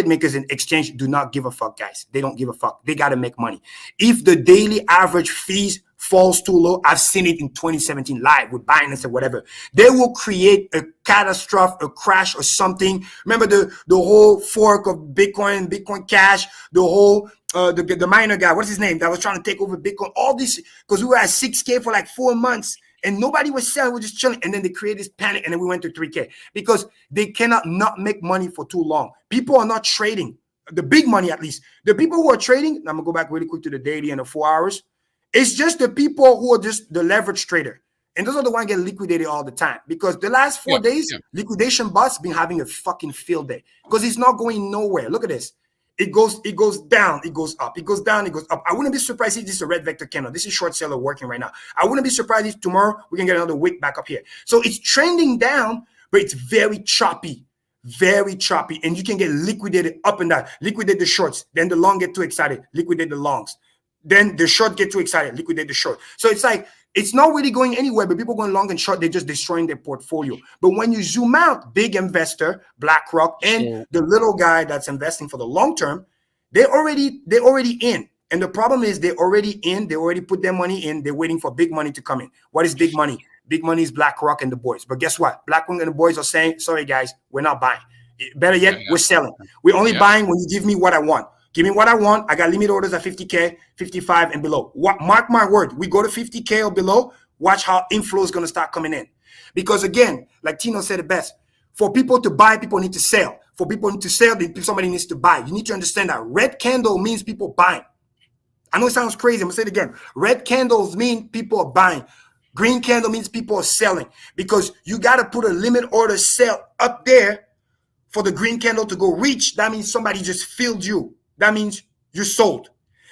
makers in exchange do not give a fuck, guys. They don't give a fuck. They got to make money. If the daily average fees falls too low, I've seen it in 2017 live with Binance or whatever. They will create a catastrophe, a crash or something. Remember the whole fork of Bitcoin Cash, the whole the miner guy, what's his name, that was trying to take over Bitcoin, all this, because we were at 6K for like 4 months and nobody was selling, we were just chilling, and then they created this panic and then we went to 3K because they cannot not make money for too long. People are not trading, the big money at least. The people who are trading, I'm gonna go back really quick to the daily and the 4 hours. It's just the people who are just the leverage trader. And those are the ones get liquidated all the time because the last 4 days, liquidation bots been having a fucking field day because it's not going nowhere. Look at this. It goes down, it goes up, it goes down, it goes up. I wouldn't be surprised if this is a red vector candle. This is short seller working right now. I wouldn't be surprised if tomorrow we can get another wick back up here. So it's trending down, but it's very choppy, and you can get liquidated up and down. Liquidate the shorts, then the long get too excited, liquidate the longs. Then the short get too excited, liquidate the short. So it's like, it's not really going anywhere, but people going long and short, they're just destroying their portfolio. But when you zoom out, big investor, BlackRock, and the little guy that's investing for the long term, they're already in. And the problem is they're already in, they already put their money in, they're waiting for big money to come in. What is big money? Big money is BlackRock and the boys. But guess what? BlackRock and the boys are saying, sorry guys, we're not buying. Better yet, we're selling. We're only buying when you give me what I want. Give me what I want. I got limit orders at 50K, 55 and below. Mark my word. We go to 50K or below, watch how inflow is going to start coming in. Because again, like Tino said it best, for people to buy, people need to sell. For people to sell, somebody needs to buy. You need to understand that red candle means people buying. I know it sounds crazy. I'm going to say it again. Red candles mean people are buying. Green candle means people are selling. Because you got to put a limit order sell up there for the green candle to go reach. That means somebody just filled you. That means you're sold.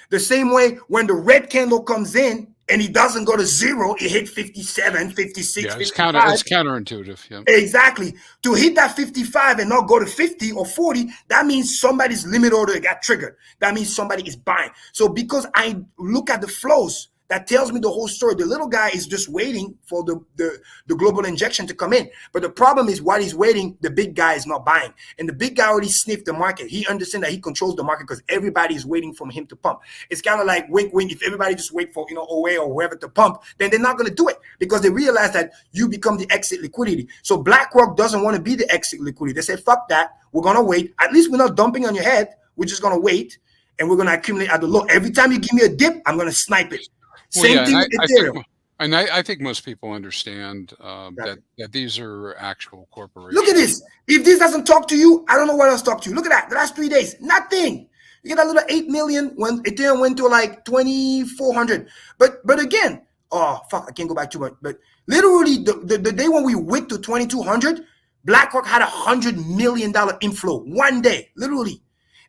The same way when the red candle comes in and it doesn't go to zero, it hit 57, 56, it's 55. It's counterintuitive. Yeah. Exactly. To hit that 55 and not go to 50 or 40, that means somebody's limit order got triggered. That means somebody is buying. So because I look at the flows, that tells me the whole story. The little guy is just waiting for the global injection to come in. But the problem is while he's waiting, the big guy is not buying. And the big guy already sniffed the market. He understands that he controls the market because everybody is waiting for him to pump. It's kind of like wink, wink. If everybody just wait for, OA or wherever to pump, then they're not going to do it because they realize that you become the exit liquidity. So BlackRock doesn't want to be the exit liquidity. They say, fuck that. We're going to wait. At least we're not dumping on your head. We're just going to wait and we're going to accumulate at the low. Every time you give me a dip, I'm going to snipe it. Same thing with Ethereum. I think most people understand that these are actual corporations. Look at this. If this doesn't talk to you, I don't know what else talk to you. Look at that. The last 3 days, nothing. You get a little 8 million when Ethereum went to like 2,400. But again, oh fuck, I can't go back too much. But literally the day when we went to 2,200, BlackRock had $100 million inflow 1 day, literally.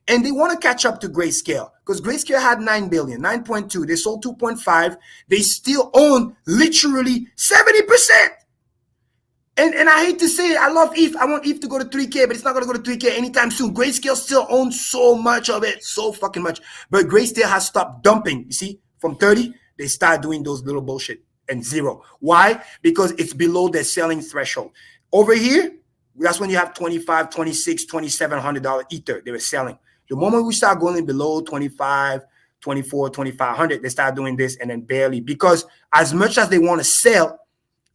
And they want to catch up to Grayscale because Grayscale had 9 billion, 9.2. They sold 2.5. They still own literally 70%. And I hate to say it, I love ETH. I want ETH to go to 3K, but it's not going to go to 3K anytime soon. Grayscale still owns so much of it, so fucking much. But Grayscale has stopped dumping. You see, from 30, they start doing those little bullshit and 0. Why? Because it's below their selling threshold. Over here, that's when you have $25, $26, $2,700 Ether they were selling. The moment we start going below 25, 24, 2,500, they start doing this and then barely. Because as much as they want to sell,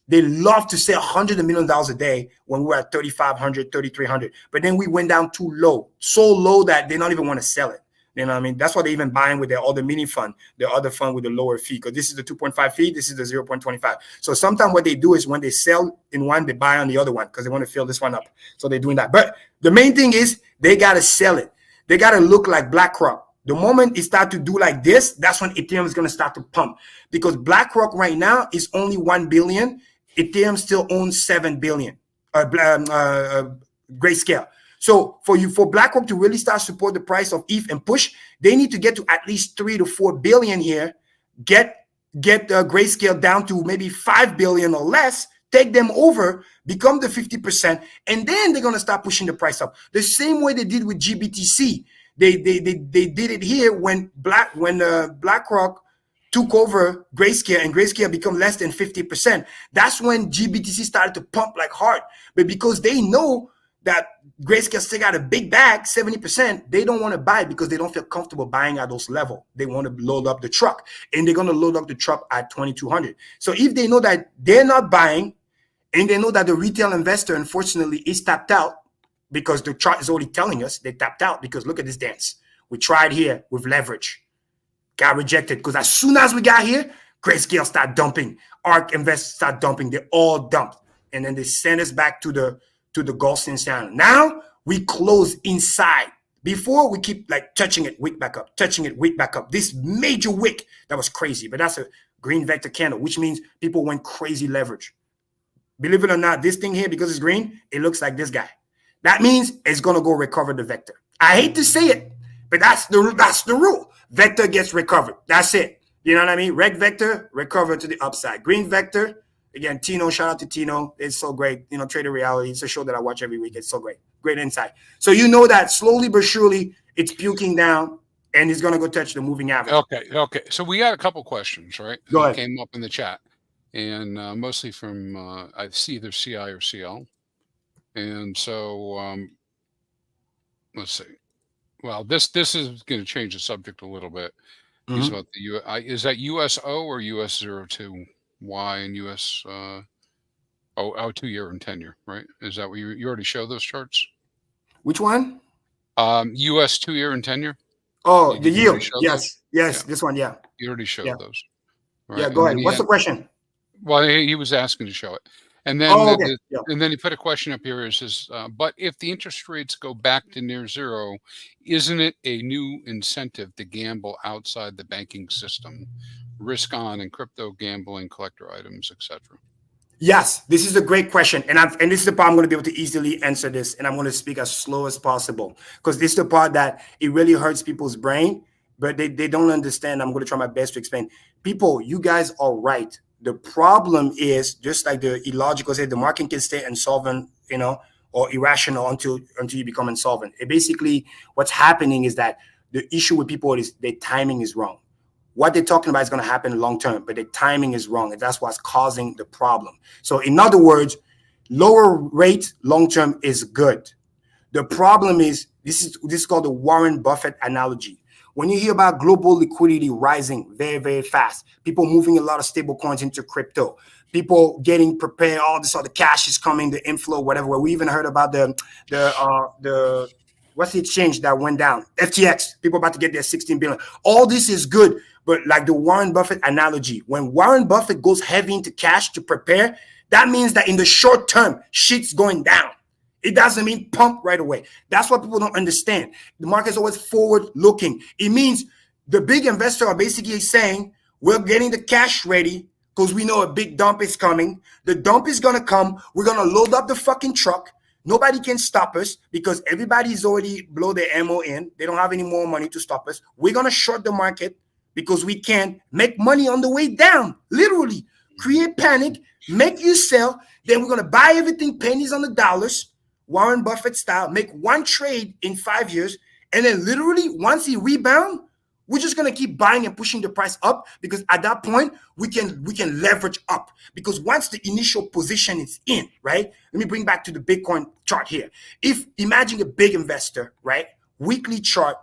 they love to sell hundreds of millions of dollars a day when we're at 3,500, 3,300. But then we went down too low, so low that they don't even want to sell it. You know what I mean? That's why they're even buying with their other mini fund, their other fund with the lower fee. Because this is the 2.5 fee, this is the 0.25. So sometimes what they do is when they sell in one, they buy on the other one because they want to fill this one up. So they're doing that. But the main thing is they got to sell it. They got to look like BlackRock. The moment it starts to do like this, that's when Ethereum is going to start to pump. Because BlackRock right now is only 1 billion. Ethereum still owns 7 billion. Grayscale. So for BlackRock to really start support the price of ETH and push, they need to get to at least 3 to 4 billion here. Get Grayscale down to maybe 5 billion or less. Take them over, become the 50%, and then they're gonna start pushing the price up. The same way they did with GBTC. They did it here when BlackRock took over Grayscale and Grayscale become less than 50%. That's when GBTC started to pump like hard. But because they know that Grayscale still got a big bag, 70%, they don't want to buy because they don't feel comfortable buying at those levels. They want to load up the truck, and they're going to load up the truck at 2,200. So if they know that they're not buying, and they know that the retail investor, unfortunately, is tapped out because the chart is already telling us they tapped out because look at this dance. We tried here with leverage. Got rejected because as soon as we got here, Grayscale start dumping. ARK investors start dumping. They all dumped. And then they send us back to the Goldstein channel. Now we close inside. Before we keep like touching it, wick back up, touching it, wick back up. This major wick, that was crazy. But that's a green vector candle, which means people went crazy leverage. Believe it or not, this thing here, because it's green, it looks like this guy. That means it's going to go recover the vector. I hate to say it, but that's the rule. Vector gets recovered. That's it. You know what I mean? Red vector, recover to the upside. Green vector, again, Tino, shout out to Tino. It's so great. You know, Trader Reality. It's a show that I watch every week. It's so great. Great insight. So you know that slowly but surely it's puking down and it's going to go touch the moving average. Okay. So we got a couple questions, right? Go ahead. Came up in the chat. And mostly from, I see either CI or CL. And so let's see. Well, this is going to change the subject a little bit. He's about the is that USO or US02? Y and US 2-year and 10-year, right? Is that what you already show those charts? Which one? US 2-year and 10-year. Oh, the yield. Yes, yeah. This one. Yeah. You already showed those. Right? Yeah, go ahead. What's the question? Well, he was asking to show it. And then, and then he put a question up here. It says, but if the interest rates go back to near zero, isn't it a new incentive to gamble outside the banking system, risk on in crypto, gambling, collector items, etc.? Yes, this is a great question. And this is the part I'm going to be able to easily answer this. And I'm going to speak as slow as possible because this is the part that it really hurts people's brain, but they don't understand. I'm going to try my best to explain. People, you guys are right. The problem is just like the illogical say the market can stay insolvent, you know, or irrational until you become insolvent. It basically what's happening is that the issue with people is their timing is wrong. What they're talking about is going to happen long term, but the timing is wrong, and that's what's causing the problem. So in other words, lower rate long term is good. The problem is this is called the Warren Buffett analogy. When you hear about global liquidity rising very, very fast, people moving a lot of stable coins into crypto, people getting prepared, all this other cash is coming, the inflow, whatever. We even heard about the what's the exchange that went down? FTX, people about to get their 16 billion. All this is good, but like the Warren Buffett analogy, when Warren Buffett goes heavy into cash to prepare, that means that in the short term, shit's going down. It doesn't mean pump right away. That's what people don't understand. The market is always forward looking. It means the big investors are basically saying, we're getting the cash ready because we know a big dump is coming. The dump is going to come. We're going to load up the fucking truck. Nobody can stop us because everybody's already blow their ammo in. They don't have any more money to stop us. We're going to short the market because we can make money on the way down. Literally create panic, make you sell. Then we're going to buy everything pennies on the dollars, Warren Buffett style, make one trade in 5 years. And then literally once he rebound, we're just going to keep buying and pushing the price up, because at that point we can leverage up, because once the initial position is in, right? Let me bring back to the Bitcoin chart here. If imagine a big investor, right? Weekly chart,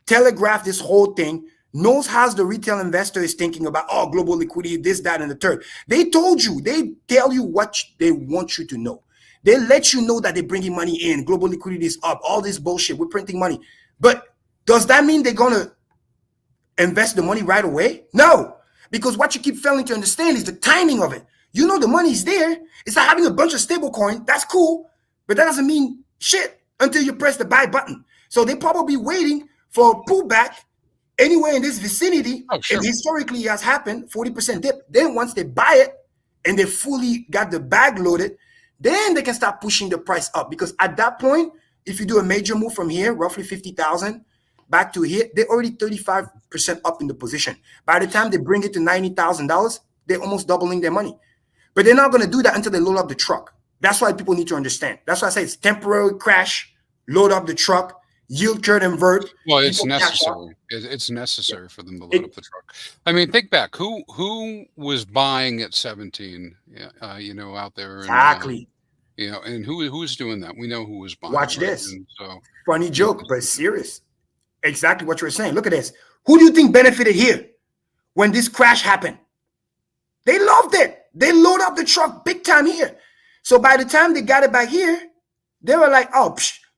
telegraph this whole thing, knows how the retail investor is thinking about, oh, global liquidity, this, that, and the third. They told you, they tell you what they want you to know. They let you know that they're bringing money in, global liquidity is up, all this bullshit, we're printing money. But does that mean they're going to invest the money right away? No, because what you keep failing to understand is the timing of it. You know the money's there. It's like having a bunch of stable coin. That's cool, but that doesn't mean shit until you press the buy button. So they're probably waiting for a pullback anywhere in this vicinity. Oh, sure. And historically it has happened, 40% dip. Then once they buy it and they fully got the bag loaded, then they can start pushing the price up, because at that point, if you do a major move from here, roughly 50,000 back to here, they're already 35% up in the position. By the time they bring it to $90,000, they're almost doubling their money. But they're not going to do that until they load up the truck. That's why people need to understand. That's why I say it's temporary crash, load up the truck, yield curve invert. Well, it's necessary. It's necessary for them to load up the truck. I mean, think back. Who was buying at 17? Out there. Exactly. And who was doing that? We know who was buying. Watch this. And so funny joke, but serious. Exactly what you're saying. Look at this. Who do you think benefited here when this crash happened? They loved it. They load up the truck big time here. So by the time they got it back here, they were like, "Oh,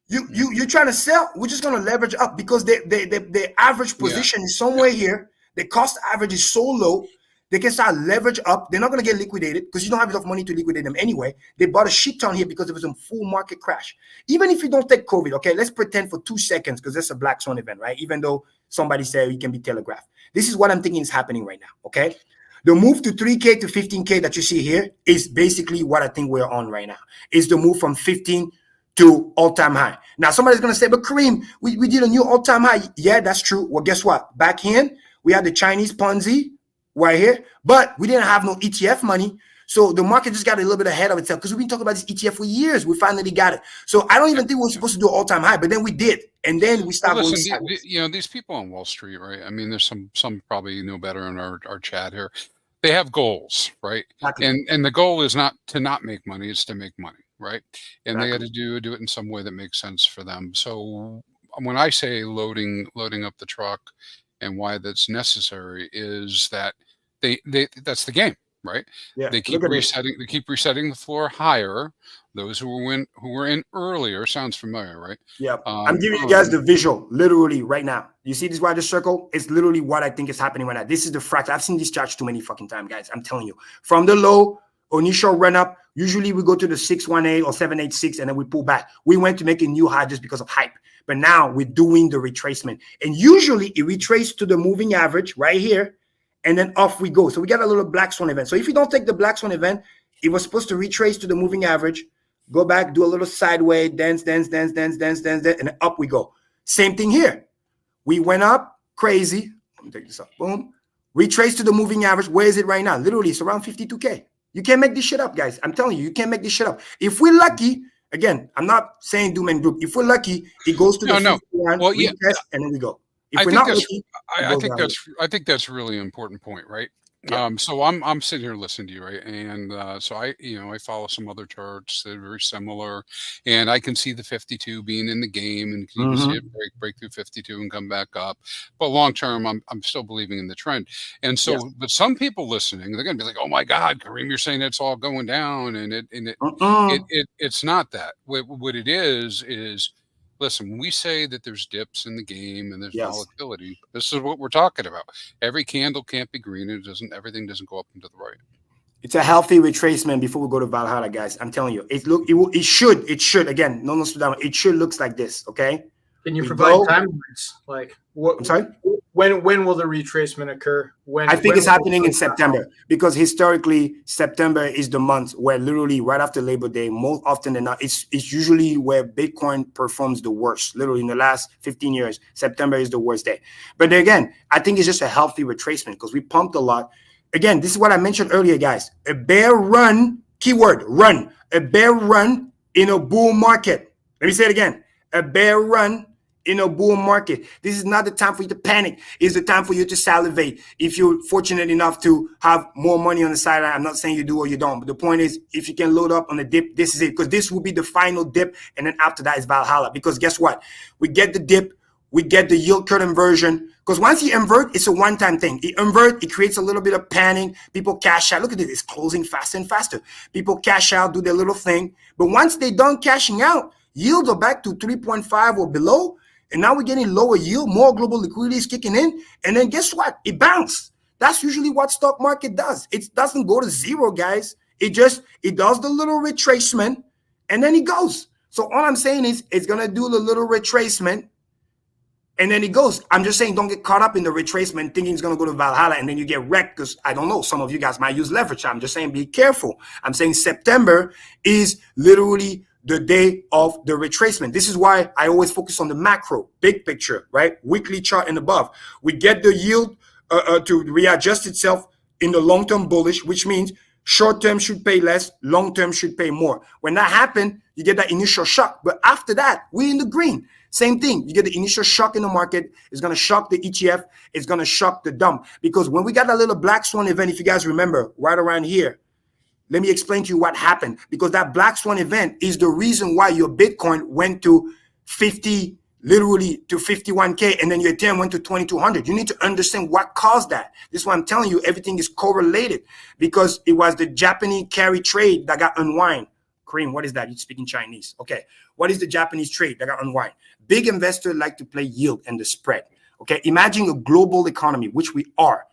you're trying to sell? We're just going to leverage up," because their average position is somewhere here. The cost average is so low. They can start leverage up. They're not going to get liquidated because you don't have enough money to liquidate them anyway. They bought a shit ton here because it was a full market crash. Even if you don't take COVID, okay, let's pretend for 2 seconds, because that's a black swan event, right? Even though somebody said it can be telegraphed. This is what I'm thinking is happening right now, okay? The move to 3K to 15K that you see here is basically what I think we're on right now. It's the move from 15 to all-time high. Now, somebody's going to say, but Kareem, we did a new all-time high. Yeah, that's true. Well, guess what? Back here, we had the Chinese Ponzi right here, but we didn't have no ETF money. So the market just got a little bit ahead of itself, because we've been talking about this ETF for years. We finally got it. So I don't even think we're supposed to do all-time high, but then we did. And then we stopped. Well, listen, these people on Wall Street, right? I mean, there's some probably know better in our chat here. They have goals, right? Exactly. And the goal is not to not make money, it's to make money, right? And they got to do it in some way that makes sense for them. So when I say loading up the truck, and why that's necessary is that that's the game, right? Yeah, they keep resetting the floor higher. Those who were in earlier, sounds familiar, right? Yeah. I'm giving you guys the visual literally right now. You see this wider circle? It's literally what I think is happening right now. This is the fractal. I've seen this charts too many fucking times, guys. I'm telling you. From the low, initial run up, usually we go to the 618 or 786 and then we pull back. We went to make a new high just because of hype. But now we're doing the retracement. And usually it retraces to the moving average right here. And then off we go. So we got a little black swan event. So if you don't take the black swan event, it was supposed to retrace to the moving average, go back, do a little sideways, dance, and then up we go. Same thing here. We went up crazy. Let me take this up. Boom. Retrace to the moving average. Where is it right now? Literally, it's around 52K. You can't make this shit up, guys. I'm telling you, you can't make this shit up. If we're lucky, again, I'm not saying doom and gloom. If we're lucky, it goes to the 51, well, yeah, test, and then we go. If we're not lucky, I think that's a really important point, right? Yeah. So I'm sitting here listening to you, right? And so I follow some other charts that are very similar, and I can see the 52 being in the game, and you can see it break through 52 and come back up. But long term, I'm still believing in the trend. And so, but some people listening, they're going to be like, "Oh my God, Kareem, you're saying it's all going down," and it's not that. What it is. Listen, when we say that there's dips in the game and there's volatility, this is what we're talking about. Every candle can't be green. Everything doesn't go up and to the right. It's a healthy retracement before we go to Valhalla, guys. I'm telling you, it should again, no, it should looks like this. Okay. Can you provide timelines? Like what? I'm sorry. When will the retracement occur? I think it's happening in September, because historically September is the month where literally right after Labor Day, more often than not, it's usually where Bitcoin performs the worst. Literally in the last 15 years, September is the worst day. But again, I think it's just a healthy retracement because we pumped a lot. Again, this is what I mentioned earlier, guys. A bear run Keyword, run. A bear run in a bull market. Let me say it again. A bear run in a bull market. This is not the time for you to panic. It's the time for you to salivate. If you're fortunate enough to have more money on the sideline, I'm not saying you do or you don't, but the point is, if you can load up on the dip, this is it, because this will be the final dip, and then after that is Valhalla. Because guess what? We get the dip, we get the yield curve inversion, because once you invert, it's a one-time thing. It invert, it creates a little bit of panic. People cash out. Look at this, it's closing faster and faster. People cash out, do their little thing, but once they're done cashing out, yields are back to 3.5 or below. And now we're getting lower yield, more global liquidity is kicking in. And then guess what? It bounced. That's usually what stock market does. It doesn't go to zero, guys. It does the little retracement and then it goes. So all I'm saying is it's going to do the little retracement and then it goes. I'm just saying don't get caught up in the retracement thinking it's going to go to Valhalla and then you get wrecked because I don't know. Some of you guys might use leverage. I'm just saying be careful. I'm saying September is literally the day of the retracement. This is why I always focus on the macro, big picture, right? Weekly chart and above. We get the yield to readjust itself in the long-term bullish, which means short-term should pay less, long-term should pay more. When that happens, you get that initial shock. But after that, we're in the green. Same thing. You get the initial shock in the market. It's going to shock the ETF. It's going to shock the dump. Because when we got that little black swan event, if you guys remember, right around here, let me explain to you what happened, because that black swan event is the reason why your Bitcoin went to 50, literally to 51K, and then your Ethereum went to 2,200. You need to understand what caused that. This is why I'm telling you, everything is correlated, because it was the Japanese carry trade that got unwind. Kareem, what is that? You're speaking Chinese. Okay. What is the Japanese trade that got unwind? Big investors like to play yield and the spread. Okay. Imagine a global economy, which we are.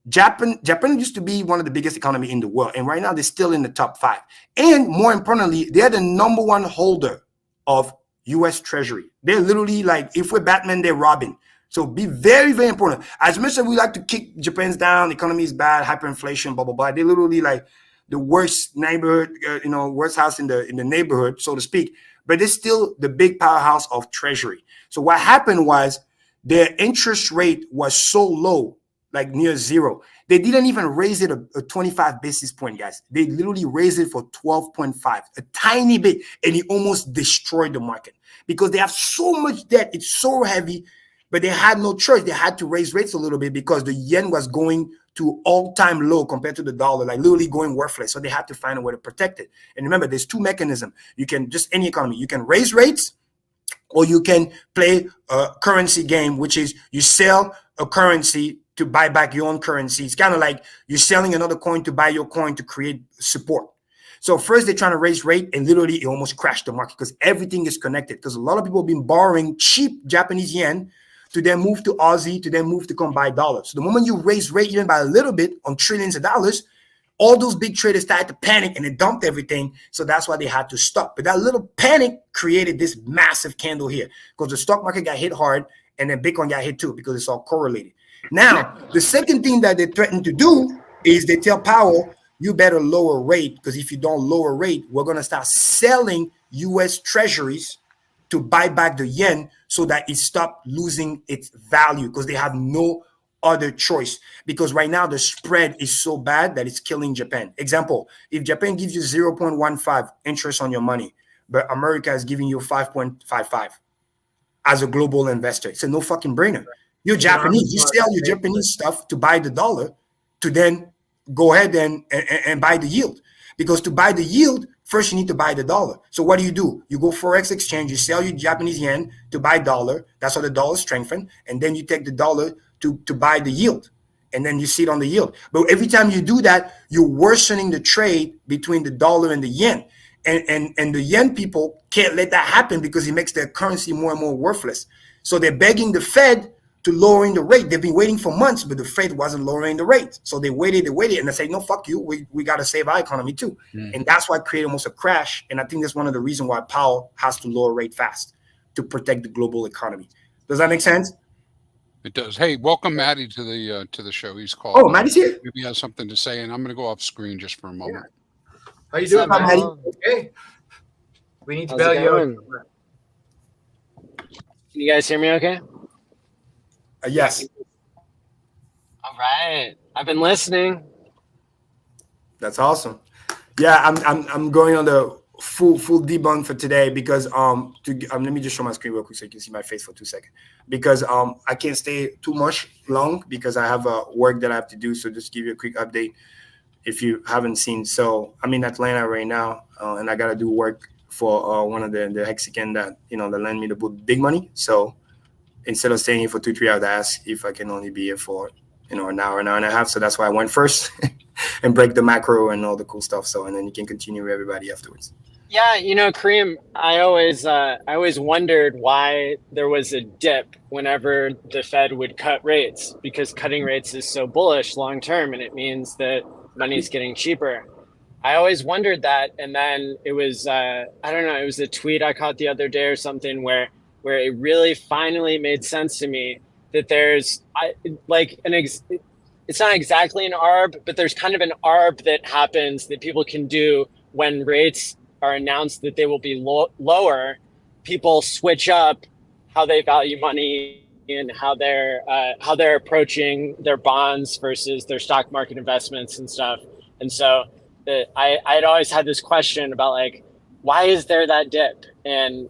Japan used to be one of the biggest economy in the world, and right now they're still in the top 5. And more importantly, they're the number 1 holder of U.S. Treasury. They're literally like, if we're Batman, they're Robin. So be very, very important. As much as we like to kick Japan's down, the economy is bad, hyperinflation, blah blah blah. They're literally like the worst neighborhood, worst house in the neighborhood, so to speak. But it's still the big powerhouse of Treasury. So what happened was their interest rate was so low, like near zero. They didn't even raise it a 25 basis point, guys. They literally raised it for 12.5, a tiny bit, and it almost destroyed the market because they have so much debt. It's so heavy, but they had no choice. They had to raise rates a little bit because the yen was going to all-time low compared to the dollar, like literally going worthless. So they had to find a way to protect it. And remember, there's 2 mechanisms. You can just any economy. You can raise rates, or you can play a currency game, which is you sell a currency to buy back your own currency. It's kind of like you're selling another coin to buy your coin to create support. So first they're trying to raise rate, and literally it almost crashed the market because everything is connected. Because a lot of people have been borrowing cheap Japanese yen to then move to Aussie, to then move to come buy dollars. So the moment you raise rate even by a little bit on trillions of dollars, all those big traders started to panic and they dumped everything. So that's why they had to stop. But that little panic created this massive candle here because the stock market got hit hard and then Bitcoin got hit too because it's all correlated. Now, the second thing that they threaten to do is they tell Powell, you better lower rate, because if you don't lower rate, we're going to start selling U.S. treasuries to buy back the yen so that it stop losing its value, because they have no other choice. Because right now the spread is so bad that it's killing Japan. Example, if Japan gives you 0.15 interest on your money, but America is giving you 5.55 as a global investor, it's a no fucking brainer. You're Japanese. You sell your Japanese stuff to buy the dollar to then go ahead and buy the yield. Because to buy the yield, first you need to buy the dollar. So what do? You go Forex exchange, you sell your Japanese yen to buy dollar. That's how the dollar strengthens. And then you take the dollar to buy the yield. And then you sit on the yield. But every time you do that, you're worsening the trade between the dollar and the yen. And the yen people can't let that happen because it makes their currency more and more worthless. So they're begging the Fed to lowering the rate. They've been waiting for months, but the Fed wasn't lowering the rate. So they waited, and they say, no, fuck you. We got to save our economy too. And that's why it created almost a crash. And I think that's one of the reasons why Powell has to lower rate fast to protect the global economy. Does that make sense? It does. Hey, welcome Maddie to the show. He's called. Oh, Maddie's here. Maybe he has something to say, and I'm going to go off screen just for a moment. Yeah. How you doing, Maddie? Okay. We need to bail you out. Can you guys hear me okay? Yes. All right. I've been listening. That's awesome. Yeah, I'm going on the full debunk for today because let me just show my screen real quick so you can see my face for 2 seconds, because I can't stay too much long because I have work that I have to do. So just give you a quick update if you haven't seen. So I'm in Atlanta right now, and I gotta do work for one of the Mexican that that lend me the big money. So instead of staying here for 2-3 hours, I asked if I can only be here for an hour and a half. So that's why I went first and break the macro and all the cool stuff. So and then you can continue with everybody afterwards. Yeah, Kareem, I always wondered why there was a dip whenever the Fed would cut rates, because cutting rates is so bullish long term, and it means that money's getting cheaper. I always wondered that, and then it was I don't know, it was a tweet I caught the other day or something where it really finally made sense to me that there's it's not exactly an arb, but there's kind of an arb that happens that people can do when rates are announced that they will be lower. People switch up how they value money and how they're approaching their bonds versus their stock market investments and stuff. And so I'd always had this question about like, why is there that dip? And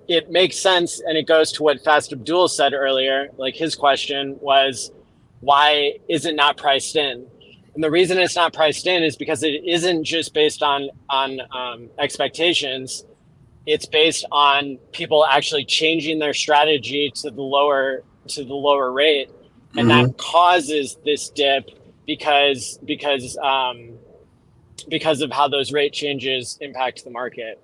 it makes sense, and it goes to what Fast Abdul said earlier. Like, his question was, why is it not priced in? And the reason it's not priced in is because it isn't just based on expectations. It's based on people actually changing their strategy to the lower rate, and that causes this dip because of how those rate changes impact the market.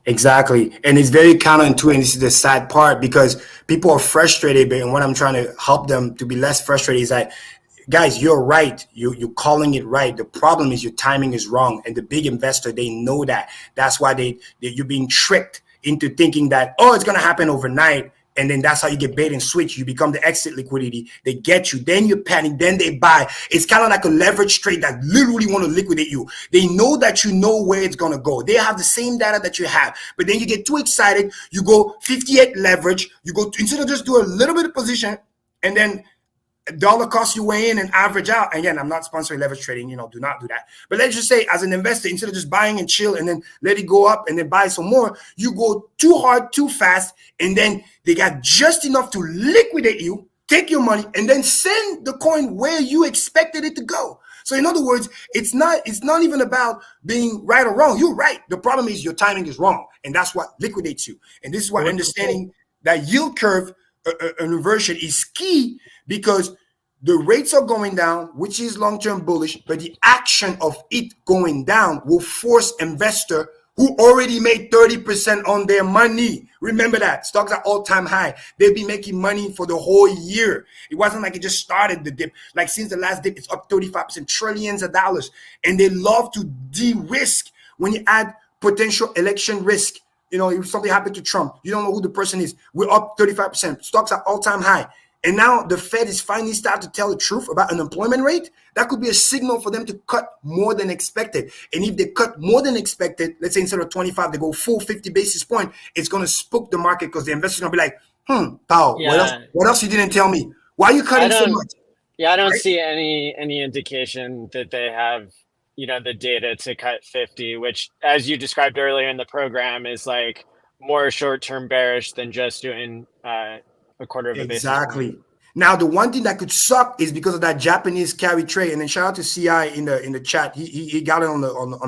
Exactly. And it's very counterintuitive. And this is the sad part, because people are frustrated, and what I'm trying to help them to be less frustrated is that, guys, you're right. You're calling it right. The problem is your timing is wrong. And the big investor, they know that. That's why you're being tricked into thinking that, it's going to happen overnight. And then that's how you get bait and switch. You become the exit liquidity. They get you. Then you panic. Then they buy. It's kind of like a leverage trade that literally want to liquidate you. They know that you know where it's going to go. They have the same data that you have. But then you get too excited. You go 58 leverage. You go instead of just do a little bit of position, and then dollar costs you way in and average out. Again, I'm not sponsoring leverage trading. Do not do that. But let's just say, as an investor, instead of just buying and chill and then let it go up and then buy some more, you go too hard, too fast, and then they got just enough to liquidate you, take your money, and then send the coin where you expected it to go. So in other words, it's not even about being right or wrong. You're right. The problem is your timing is wrong, and that's what liquidates you. And this is why understanding that yield curve an inversion is key, because the rates are going down, which is long-term bullish, but the action of it going down will force investor who already made 30% on their money. Remember that. Stocks are all-time high. They've been making money for the whole year. It wasn't like it just started the dip. Like, since the last dip, it's up 35%, trillions of dollars. And they love to de-risk when you add potential election risk. If something happened to Trump, you don't know who the person is. We're up 35%. Stocks are all-time high. And now the Fed is finally starting to tell the truth about unemployment rate. That could be a signal for them to cut more than expected. And if they cut more than expected, let's say instead of 25, they go full 50 basis point, it's going to spook the market, because the investors are going to be like, Powell, what else you didn't tell me? Why are you cutting so much? Yeah, I don't see any indication that they have the data to cut 50, which, as you described earlier in the program, is like more short-term bearish than just doing a quarter of a basis point. Exactly. Now, the one thing that could suck is because of that Japanese carry trade. And then shout out to CI in the chat. He got it on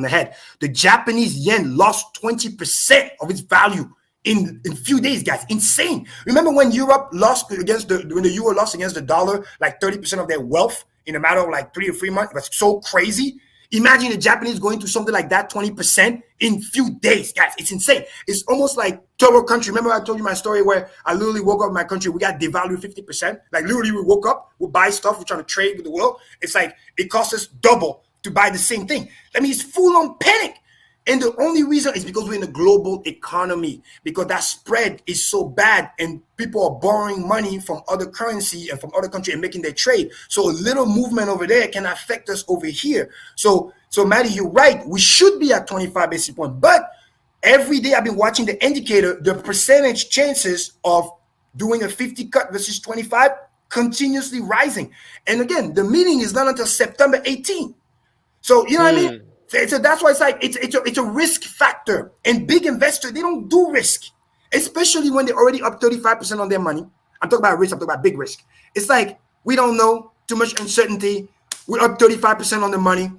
the head. The Japanese yen lost 20% of its value in a few days, guys. Insane. Remember when Europe lost when the euro lost against the dollar, like 30% of their wealth in a matter of like 3 or 4 months? It was so crazy. Imagine the Japanese going through something like that, 20% in few days, guys. It's insane. It's almost like third world country. Remember I told you my story where I literally woke up in my country, we got devalued 50%. Like, literally, we woke up, we buy stuff, we're trying to trade with the world. It's like it costs us double to buy the same thing. That means full on panic. And the only reason is because we're in a global economy, because that spread is so bad and people are borrowing money from other currency and from other countries and making their trade. So a little movement over there can affect us over here. So Maddie, you're right. We should be at 25 basis points. But every day I've been watching the indicator, the percentage chances of doing a 50 cut versus 25 continuously rising. And again, the meeting is not until September 18th. So, you know what I mean? So that's why it's like it's a risk factor. And big investors, they don't do risk, especially when they're already up 35% on their money. I'm talking about risk. I'm talking about big risk. It's like we don't know, too much uncertainty. We're up 35% on the money.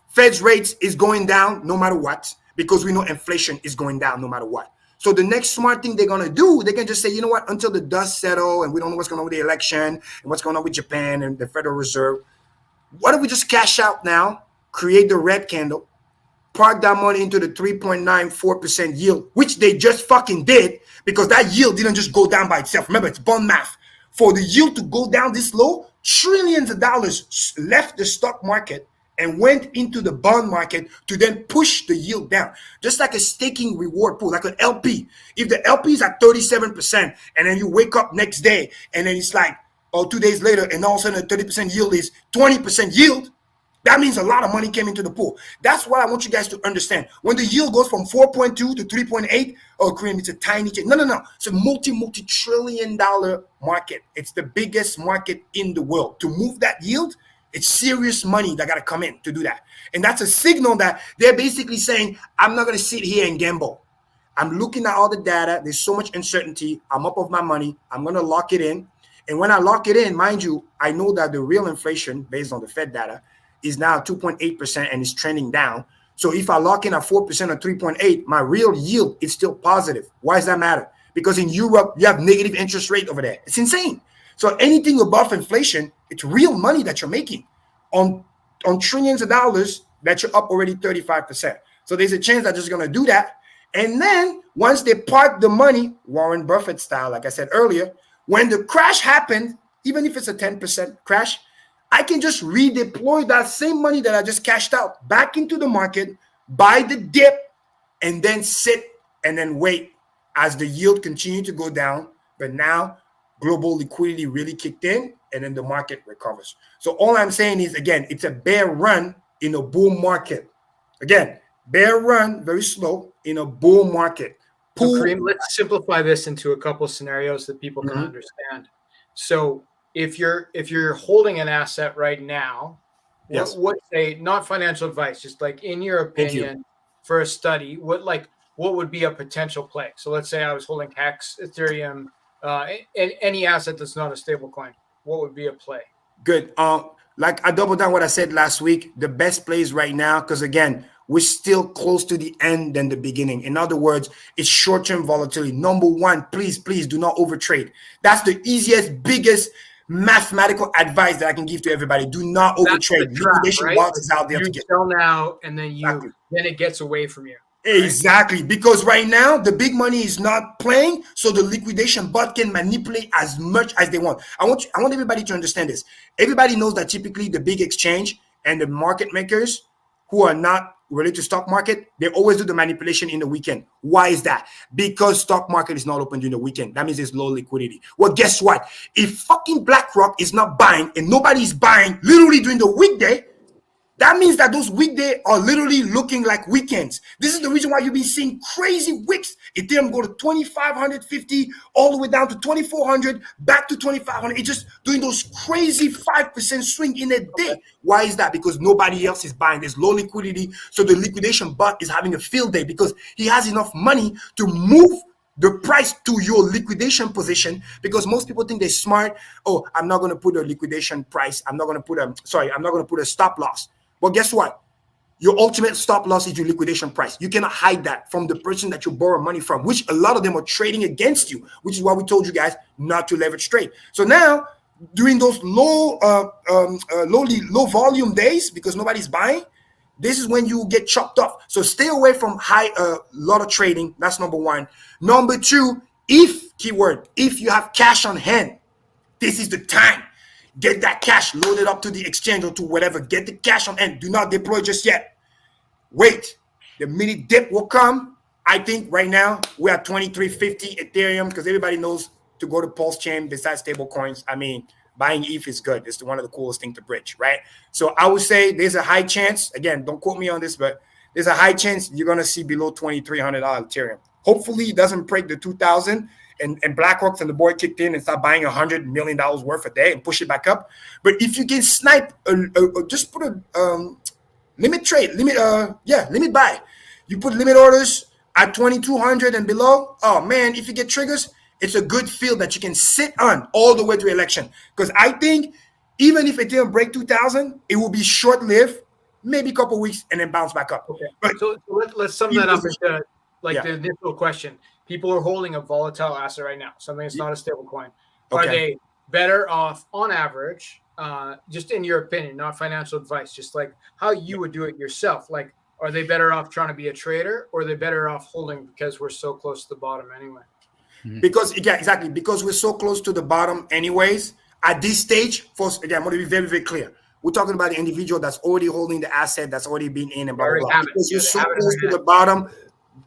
Fed's rates is going down no matter what, because we know inflation is going down no matter what. So the next smart thing they're going to do, they can just say, you know what, until the dust settle and we don't know what's going on with the election and what's going on with Japan and the Federal Reserve, why don't we just cash out now, create the red candle, park that money into the 3.94% yield, which they just fucking did, because that yield didn't just go down by itself. Remember, it's bond math. For the yield to go down this low, trillions of dollars left the stock market and went into the bond market to then push the yield down. Just like a staking reward pool, like an LP. If the LP is at 37% and then you wake up next day and then it's like, 2 days later, and all of a sudden the 30% yield is 20% yield, that means a lot of money came into the pool. That's what I want you guys to understand. When the yield goes from 4.2 to 3.8, oh, Korean, it's a tiny change. No. It's a multi-trillion dollar market. It's the biggest market in the world. To move that yield, it's serious money that got to come in to do that. And that's a signal that they're basically saying, I'm not going to sit here and gamble. I'm looking at all the data. There's so much uncertainty. I'm up of my money. I'm going to lock it in. And when I lock it in, mind you, I know that the real inflation, based on the Fed data, is now 2.8% and is trending down. So if I lock in at 4% or 3.8, my real yield is still positive. Why does that matter? Because in Europe, you have negative interest rate over there. It's insane. So anything above inflation, it's real money that you're making on trillions of dollars that you're up already 35%. So there's a chance that they're just going to do that. And then once they park the money, Warren Buffett style, like I said earlier, when the crash happened, even if it's a 10% crash, I can just redeploy that same money that I just cashed out back into the market, buy the dip, and then sit and then wait as the yield continue to go down. But now global liquidity really kicked in, and then the market recovers. So all I'm saying is, again, it's a bear run in a bull market. Again, bear run, very slow in a bull market. So Kareem, let's simplify this into a couple of scenarios that people can understand. So if you're holding an asset right now, yes, what say, not financial advice, just like in your opinion for a study, what would be a potential play? So let's say I was holding Hex, Ethereum, any asset that's not a stable coin, what would be a play? Good. Like I doubled down what I said last week, the best plays right now, because again, we're still close to the end than the beginning. In other words, it's short-term volatility. Number one, please do not overtrade. That's the easiest, biggest mathematical advice that I can give to everybody. Do not overtrade. Liquidation bonds is out there you to get. Sell now, and then then it gets away from you. Right? Exactly, because right now the big money is not playing, so the liquidation bot can manipulate as much as they want. I want everybody to understand this. Everybody knows that typically the big exchange and the market makers who are not related to stock market, they always do the manipulation in the weekend. Why is that? Because stock market is not open during the weekend. That means there's low liquidity. Well, guess what? If fucking BlackRock is not buying and nobody's buying literally during the weekday, that means that those weekdays are literally looking like weekends. This is the reason why you've been seeing crazy wicks. Ethereum go to 2,550 all the way down to 2,400, back to 2,500. It's just doing those crazy 5% swing in a day. Why is that? Because nobody else is buying. There's low liquidity. So the liquidation bot is having a field day because he has enough money to move the price to your liquidation position, because most people think they're smart. Oh, I'm not going to put a liquidation price. I'm not going to put a stop loss. Well, guess what? Your ultimate stop loss is your liquidation price. You cannot hide that from the person that you borrow money from, which a lot of them are trading against you, which is why we told you guys not to leverage trade. So now, during those low volume days, because nobody's buying, this is when you get chopped off. So stay away from lot of trading. That's number one. Number two, if you have cash on hand, this is the time. Get that cash loaded up to the exchange or to whatever. Get the cash on hand. Do not deploy just yet. Wait. The mini dip will come. I think right now we're at 2350 Ethereum, because everybody knows to go to PulseChain besides stable coins. I mean, buying ETH is good. It's one of the coolest things to bridge, right? So I would say there's a high chance. Again, don't quote me on this, but there's a high chance you're going to see below $2,300 Ethereum. Hopefully it doesn't break the 2,000. And BlackRock and the board kicked in and start buying $100 million worth a day and push it back up. But if you can snipe, just put a limit trade, limit buy. You put limit orders at 2,200 and below. Oh man, if you get triggers, it's a good field that you can sit on all the way to election. Because I think even if it didn't break 2,000, it will be short-lived, maybe a couple weeks, and then bounce back up. Okay. But So let's sum that up into like the initial question. People are holding a volatile asset right now, something that's not a stable coin. Are they better off on average, just in your opinion, not financial advice, just like how you would do it yourself? Like, are they better off trying to be a trader, or are they better off holding because we're so close to the bottom anyway? Because exactly, because we're so close to the bottom anyways, at this stage, first, again, I'm going to be very, very clear. We're talking about the individual that's already holding the asset, that's already been in and blah, blah, blah. Because you're so close to the bottom,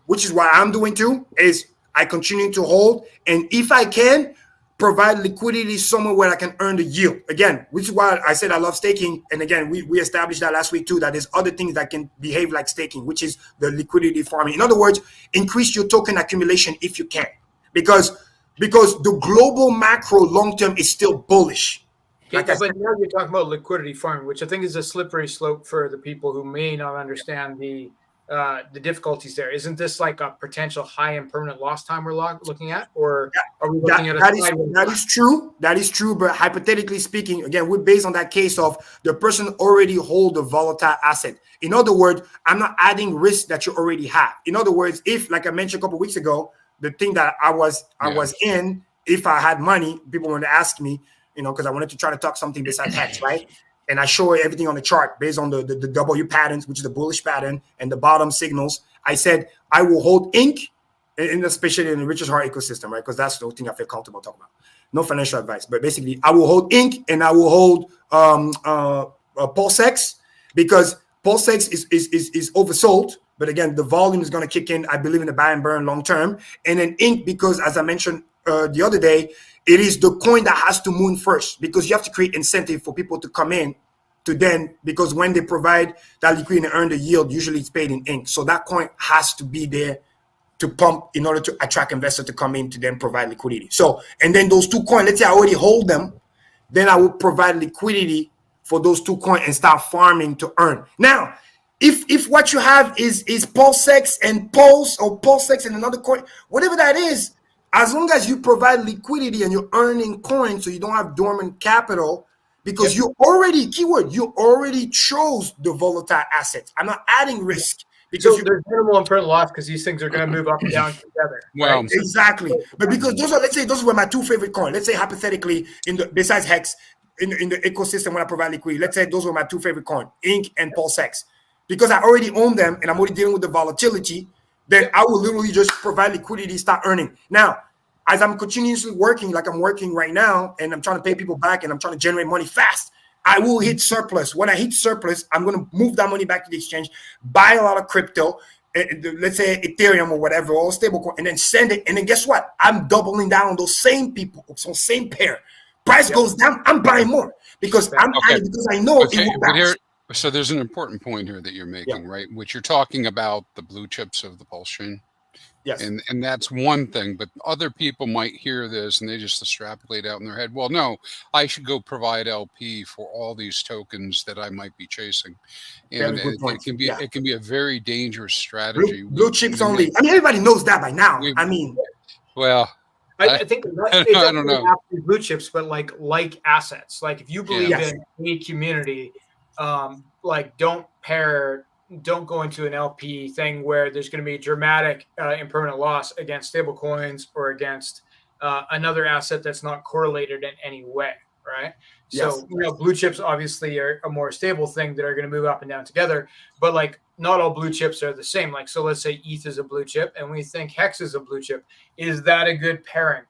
which is what I'm doing too, is I continue to hold. And if I can, provide liquidity somewhere where I can earn the yield. Again, which is why I said I love staking. And again, we established that last week too, that there's other things that can behave like staking, which is the liquidity farming. In other words, increase your token accumulation if you can. Because the global macro long-term is still bullish. But now you're talking about liquidity farming, which I think is a slippery slope for the people who may not understand the difficulties there. Isn't this like a potential high and permanent loss time we're looking at, or are we looking at that is true? That is true, but hypothetically speaking, again, we're based on that case of the person already hold a volatile asset. In other words, I'm not adding risk that you already have. In other words, if, like I mentioned a couple of weeks ago, the thing that I was in, if I had money, people wanted to ask me, because I wanted to try to talk something besides Hex, right? And I show everything on the chart based on the W patterns, which is the bullish pattern, and the bottom signals. I said I will hold Inc. Especially in the Richard Heart ecosystem, right? Because that's the thing I feel comfortable talking about. No financial advice, but basically I will hold Inc. and I will hold PulseX, because PulseX is oversold. But again, the volume is going to kick in. I believe in the buy and burn long term. And then Inc. because, as I mentioned the other day, it is the coin that has to moon first, because you have to create incentive for people to come in to then, because when they provide that liquidity and earn the yield, usually it's paid in Inc. So that coin has to be there to pump in order to attract investors to come in to then provide liquidity. So, and then those two coins, let's say I already hold them, then I will provide liquidity for those two coins and start farming to earn. Now, if what you have is PulseX and Pulse, or PulseX and another coin, whatever that is, as long as you provide liquidity and you're earning coins, so you don't have dormant capital, because you already chose the volatile assets. I'm not adding risk. Because there's minimal and permanent loss, because these things are going to move up and down together. Well, right? Exactly. But because those were my two favorite coins. Let's say hypothetically, besides Hex, in the ecosystem when I provide liquidity, let's say those were my two favorite coins, Inc. and PulseX. Because I already own them and I'm already dealing with the volatility, then I will literally just provide liquidity, start earning. Now, as I'm continuously working, like I'm working right now, and I'm trying to pay people back and I'm trying to generate money fast, I will hit surplus. When I hit surplus, I'm going to move that money back to the exchange, buy a lot of crypto, let's say Ethereum or whatever, or stablecoin, and then send it. And then guess what? I'm doubling down on those same people, so same pair. Price goes down, I'm buying more because because I know it will bounce. So there's an important point here that you're making, right? Which you're talking about the blue chips of the PulseChain. Yes. And that's one thing, but other people might hear this and they just extrapolate out in their head, well, no, I should go provide LP for all these tokens that I might be chasing. And it can be a very dangerous strategy. Blue chips only. I mean, everybody knows that by now. I think I don't know blue chips, but like assets. Like if you believe in a community, don't go into an LP thing where there's going to be dramatic impermanent loss against stable coins or against another asset that's not correlated in any way, right? Yes. So blue chips obviously are a more stable thing that are going to move up and down together, but not all blue chips are the same. So let's say ETH is a blue chip and we think Hex is a blue chip. Is that a good pairing?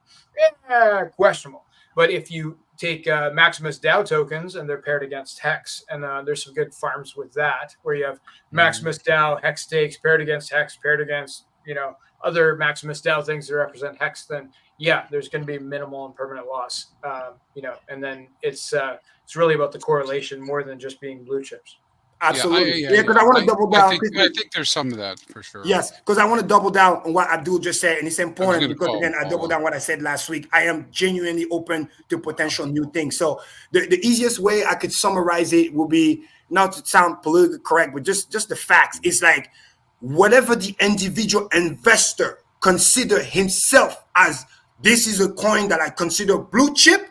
Questionable. But if you take Maximus DAO tokens and they're paired against Hex, and there's some good farms with that, where you have Maximus DAO, Hex stakes paired against Hex, paired against other Maximus DAO things that represent Hex, then there's going to be minimal and permanent loss. And then it's really about the correlation more than just being blue chips. Absolutely. Yeah, because I want to double down. I think there's some of that for sure. Yes, because I want to double down on what Abdul just said, and it's important because again, I double down what I said last week. I am genuinely open to potential new things. So the easiest way I could summarize it will be, not to sound politically correct, but just the facts. It's like whatever the individual investor consider himself as, this is a coin that I consider blue chip.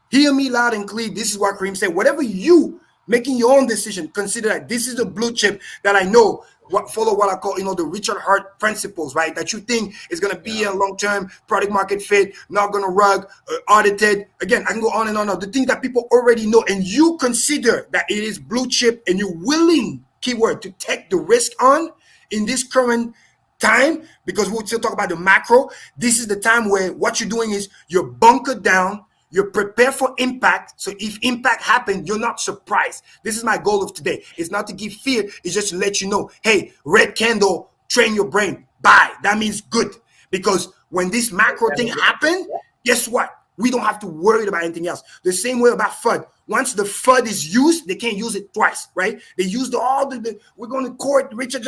Hear me loud and clear. This is what Kareem said. Whatever you making your own decision, consider that this is a blue chip that I know follow what I call, the Richard Hart principles, right? That you think is going to be a long-term product market fit, not going to rug, audited. Again, I can go on and on. The things that people already know, and you consider that it is blue chip, and you're willing, keyword, to take the risk on in this current time, because we'll still talk about the macro. This is the time where what you're doing is you're bunkered down. You're prepared for impact. So if impact happens, you're not surprised. This is my goal of today. It's not to give fear. It's just to let you know, hey, red candle, train your brain. Buy. That means good. Because when this macro thing happens, guess what? We don't have to worry about anything else. The same way about FUD. Once the FUD is used, they can't use it twice, right? They used all we're going to court, Richard.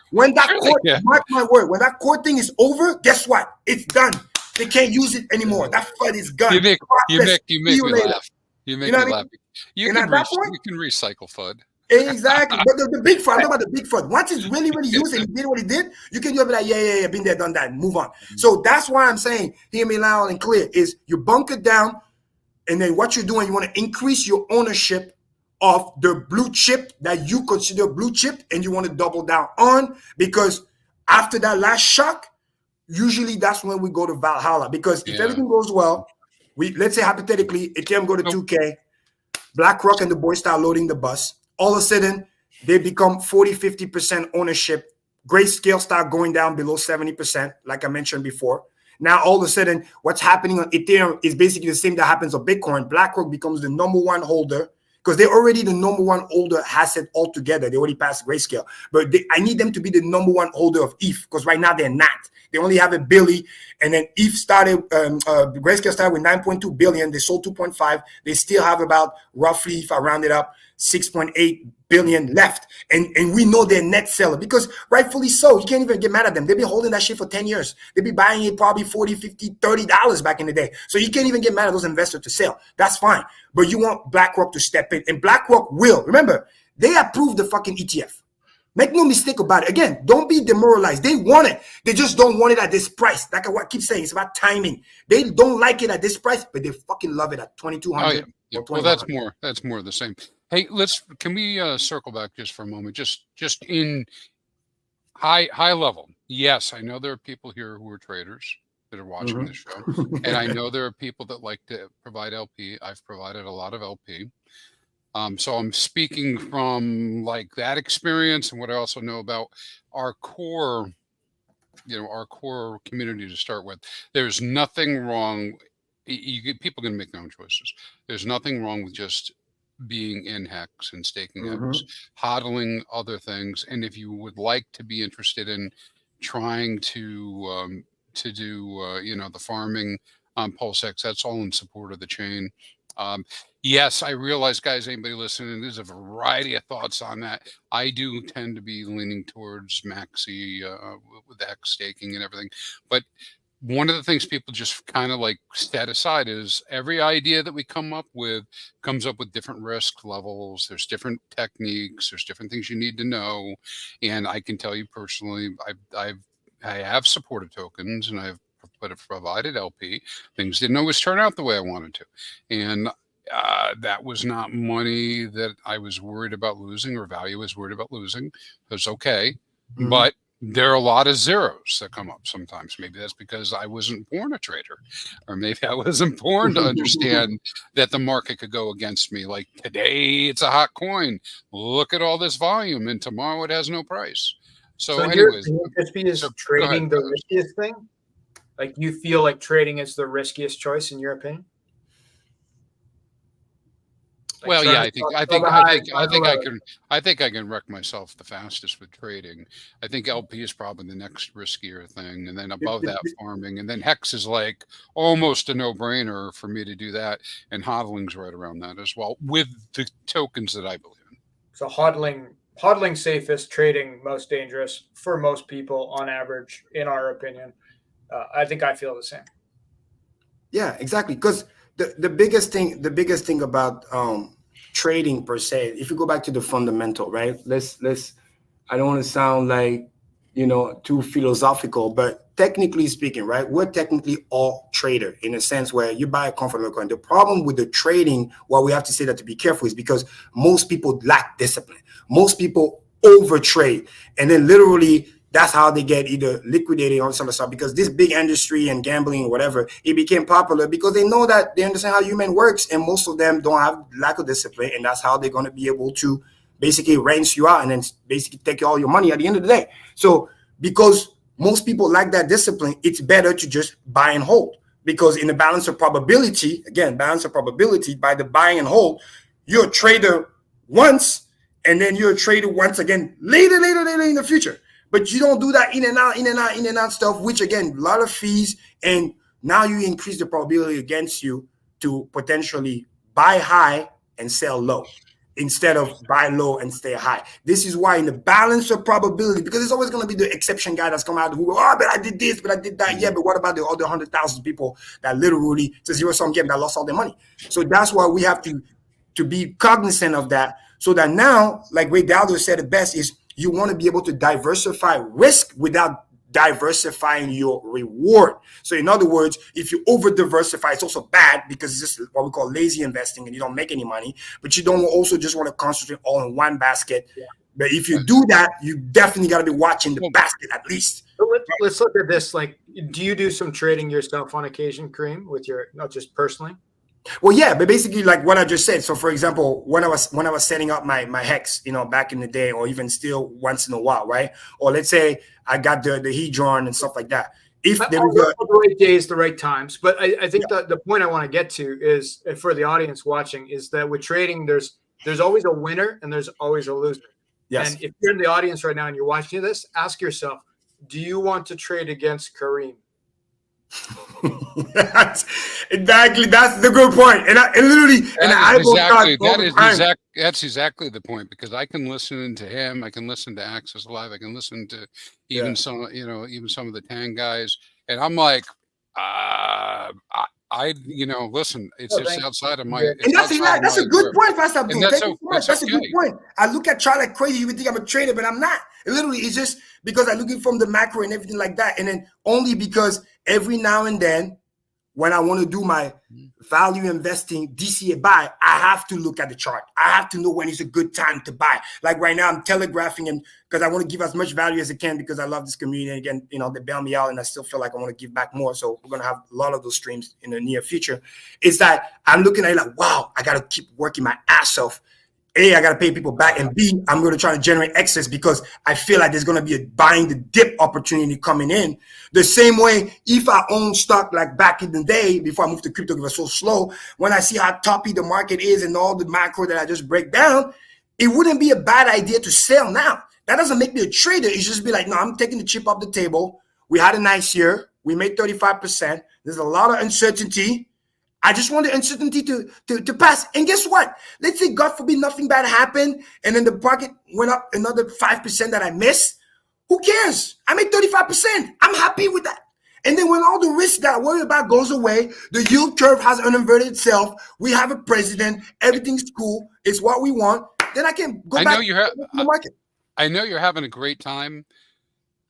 When that court, mark my word, when that court thing is over, guess what? It's done. They can't use it anymore. That FUD is gone. You make me laugh. You make me laugh. You can recycle FUD. Exactly. But the big FUD, I'm talking about the big FUD. Once it's really, really used and he did what he did, you can just be like, yeah, been there, done that, move on. So that's why I'm saying, hear me loud and clear, is you bunker down, and then what you're doing, you want to increase your ownership of the blue chip that you consider blue chip, and you want to double down on, because after that last shock, usually that's when we go to Valhalla, because if everything goes well, let's say hypothetically, Ethereum go to 2K, BlackRock and the boys start loading the bus. All of a sudden, they become 40-50% ownership. Grayscale start going down below 70%, like I mentioned before. Now, all of a sudden, what's happening on Ethereum is basically the same that happens on Bitcoin. BlackRock becomes the number one holder, because they're already the number one holder asset altogether. They already passed Grayscale. But I need them to be the number one holder of ETH, because right now they're not. They only have $1 billion. And then ETH started, Grayscale started with 9.2 billion. They sold 2.5. They still have about roughly, if I round it up, 6.8 billion left. And we know they're net seller, because rightfully so. You can't even get mad at them. They've been holding that shit for 10 years. They've been buying it probably $40, $50, $30 back in the day. So you can't even get mad at those investors to sell. That's fine. But you want BlackRock to step in. And BlackRock will. Remember, they approved the fucking ETF. Make no mistake about it. Again, don't be demoralized. They want it. They just don't want it at this price. Like I keep saying, it's about timing. They don't like it at this price, but they fucking love it at 2,200. Oh, yeah. Well, that's more of the same. Hey, can we circle back just for a moment? Just in high level. Yes, I know there are people here who are traders that are watching this show. And I know there are people that like to provide LP. I've provided a lot of LP. So I'm speaking from like that experience and what I also know about our core, our core community to start with. There's nothing wrong. People can make their own choices. There's nothing wrong with just being in Hex and staking Hex, hodling other things. And if you would like to be interested in trying to do, the farming on PulseX, that's all in support of the chain. Yes, I realize, guys, anybody listening, there's a variety of thoughts on that. I do tend to be leaning towards Maxi with the Hex staking and everything. But one of the things people just kind of like set aside is every idea that we come up with comes up with different risk levels. There's different techniques. There's different things you need to know. And I can tell you personally, I have supported tokens and I've provided LP. Things didn't always turn out the way I wanted to. And that was not money that I was worried about losing or value was worried about losing. It's okay. But there are a lot of zeros that come up sometimes. Maybe that's because I wasn't born a trader, or maybe I wasn't born to understand that the market could go against me. Like today, it's a hot coin. Look at all this volume, and tomorrow it has no price. So anyways, is trading the riskiest thing? Like you feel like trading is the riskiest choice in your opinion? Like well, yeah, I think I can wreck myself the fastest with trading. I think LP is probably the next riskier thing, and then above that, farming, and then Hex is like almost a no-brainer for me to do that, and hodling's right around that as well with the tokens that I believe in. So hodling hodling safest, trading most dangerous for most people on average, in our opinion. I think I feel the same. Yeah, exactly. Because the biggest thing about trading per se, if you go back to the fundamental, right? I don't want to sound like, too philosophical, but technically speaking, right? We're technically all trader in a sense where you buy a comfortable coin. The problem with the trading, why we have to say that to be careful, is because most people lack discipline. Most people over trade, and then literally that's how they get either liquidated or some stuff. Because this big industry and gambling or whatever, it became popular because they know that they understand how human works, and most of them don't have lack of discipline, and that's how they're going to be able to basically rinse you out and then basically take all your money at the end of the day. So because most people lack that discipline, it's better to just buy and hold. Because in the balance of probability, again, balance of probability, by the buying and hold, you're a trader once, and then you're a trader once again later in the future. But you don't do that in and out stuff, which again, a lot of fees, and now you increase the probability against you to potentially buy high and sell low, instead of buy low and stay high. This is why in the balance of probability, because it's always going to be the exception guy that's come out who, but I did this, but I did that. Yeah, but what about the other 100,000 people that literally, it's a zero-sum game, that lost all their money? So that's why we have to be cognizant of that, so that now, like Ray Dalio said it best, is you want to be able to diversify risk without diversifying your reward. So in other words, if you over diversify, it's also bad, because it's just what we call lazy investing, and you don't make any money. But you don't also just want to concentrate all in one basket. Yeah. But if you do that, you definitely got to be watching the basket at least. So let's look at this. Like, do you do some trading yourself on occasion, Kareem, with your, not just personally? Well, yeah, but basically, like what I just said. So, for example, when I was setting up my hex, back in the day, or even still once in a while, right? Or let's say I got the hedron and stuff like that. If there was the right days, the right times. But I think the point I want to get to is, for the audience watching, is that with trading, there's always a winner and there's always a loser. Yes. And if you're in the audience right now and you're watching this, ask yourself, do you want to trade against Kareem? Exactly, that's the good point. That's exactly the point, because I can listen to him, I can listen to Access Live, I can listen to even some of the Tang guys, and I'm like, listen, it's just outside of my. And that's a good point, Pastor Abdul. That's a good point. I look at chart like crazy. You would think I'm a trader, but I'm not. Literally, it's just because I'm looking from the macro and everything like that, and then only because every now and then, when I want to do my value investing DCA buy, I have to look at the chart. I have to know when is a good time to buy. Like right now, I'm telegraphing him because I want to give as much value as I can, because I love this community. And again, they bail me out, and I still feel like I want to give back more. So we're going to have a lot of those streams in the near future. It's that I'm looking at it like, wow, I got to keep working my ass off. A, I got to pay people back, and B, I'm going to try to generate excess, because I feel like there's going to be a buying the dip opportunity coming in. The same way, if I own stock like back in the day, before I moved to crypto, it was so slow, when I see how toppy the market is and all the macro that I just break down, it wouldn't be a bad idea to sell now. That doesn't make me a trader. It's just be like, no, I'm taking the chip off the table. We had a nice year. We made 35%. There's a lot of uncertainty. I just want the uncertainty to pass. And guess what? Let's say, God forbid, nothing bad happened, and then the market went up another 5% that I missed. Who cares? I made 35%. I'm happy with that. And then when all the risk that I worry about goes away, the yield curve has uninverted itself. We have a president. Everything's cool. It's what we want. Then I can go back to the market. I know you're having a great time,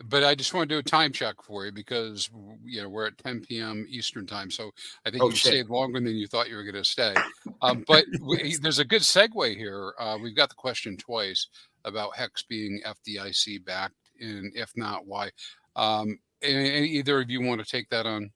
but I just want to do a time check for you, because we're at 10 p.m. Eastern time, so I think you stayed longer than you thought you were going to stay. But there's a good segue here. We've got the question twice about Hex being FDIC backed, and if not, why? And either of you want to take that on?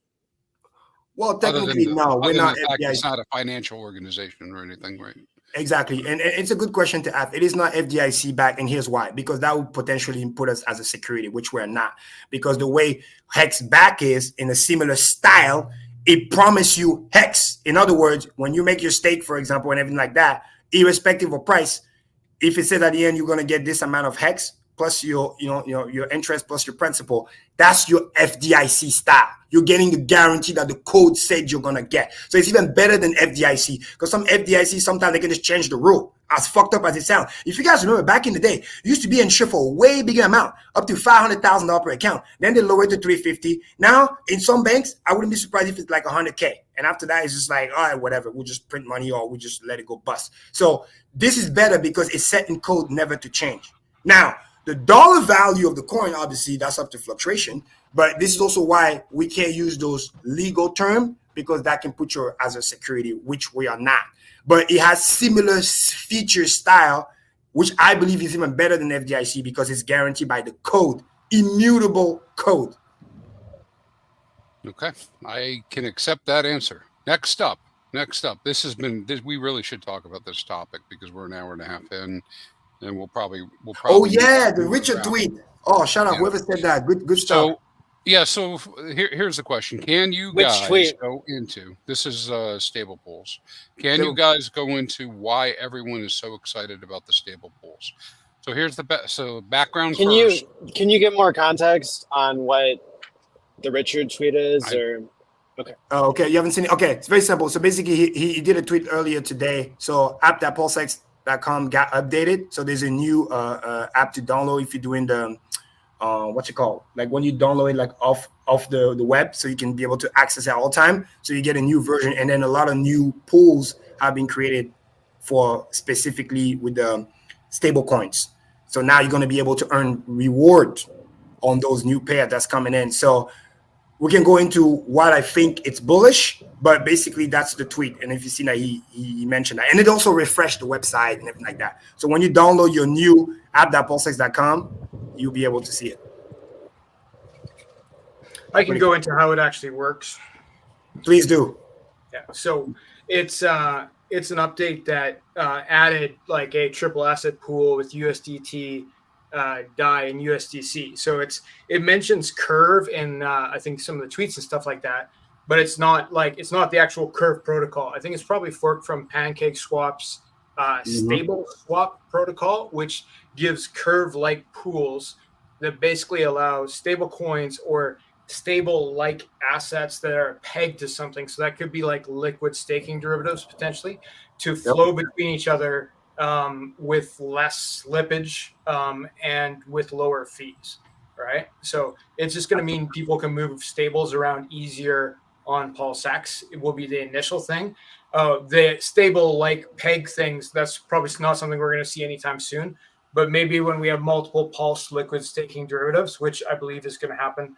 Well, technically, no, we're not FDIC. It's not a financial organization or anything, right? Exactly. And it's a good question to ask. It is not FDIC back, and here's why. Because that would potentially put us as a security, which we're not. Because the way Hex back is in a similar style, it promises you Hex. In other words, when you make your stake, for example, and everything like that, irrespective of price, if it says at the end you're going to get this amount of Hex plus your interest plus your principal, that's your FDIC style. You're getting the guarantee that the code said you're going to get. So it's even better than FDIC, because some FDIC, sometimes they can just change the rule. as fucked up as it sounds. If you guys remember back in the day, you used to be insured for a way bigger amount, up to $500,000 per account. Then they lowered it to $350. Now, in some banks, I wouldn't be surprised if it's like $100K. And after that, it's just like, all right, whatever. We'll just print money or we'll just let it go bust. So this is better because it's set in code never to change. Now, the dollar value of the coin, obviously, that's up to fluctuation. But this is also why we can't use those legal terms, because that can put you as a security, which we are not. But it has similar feature style, which I believe is even better than FDIC because it's guaranteed by the code, immutable code. Okay, I can accept that answer. Next up. This has been. We really should talk about this topic because we're an hour and a half in, and we'll probably. Oh yeah, the Richard tweet. Oh, shut up! Whoever said that, good stuff. So, yeah. So here's the question: can you guys go into this? Is stable pools? Can you guys go into why everyone is so excited about the stable pools? So here's the background. Can you get more context on what the Richard tweet is? Okay. Oh, okay. You haven't seen it. Okay, it's very simple. So basically, he did a tweet earlier today. So app.pulsex.com got updated. So there's a new app to download if you're doing the what's it called? Like when you download it like off the web, so you can be able to access it all the time. So you get a new version, and then a lot of new pools have been created for specifically with the stable coins. So now you're going to be able to earn reward on those new pair that's coming in. So we can go into what I think it's bullish, but basically that's the tweet. And if you see that he mentioned that, and it also refreshed the website and everything like that. So when you download your new app.pulsex.com, you'll be able to see it. I can go into how it actually works. Please do. Yeah. So it's an update that added like a triple asset pool with USDT, DAI, and USDC. So it mentions Curve and I think some of the tweets and stuff like that, but it's not the actual Curve protocol. I think it's probably forked from PancakeSwap's stable swap protocol, which gives Curve-like pools that basically allow stable coins or stable-like assets that are pegged to something. So that could be like liquid staking derivatives potentially to flow between each other with less slippage and with lower fees, right? So it's just going to mean people can move stables around easier on PulseX. It will be the initial thing. The stable like peg things, that's probably not something we're going to see anytime soon, but maybe when we have multiple Pulse liquid staking derivatives, which I believe is going to happen,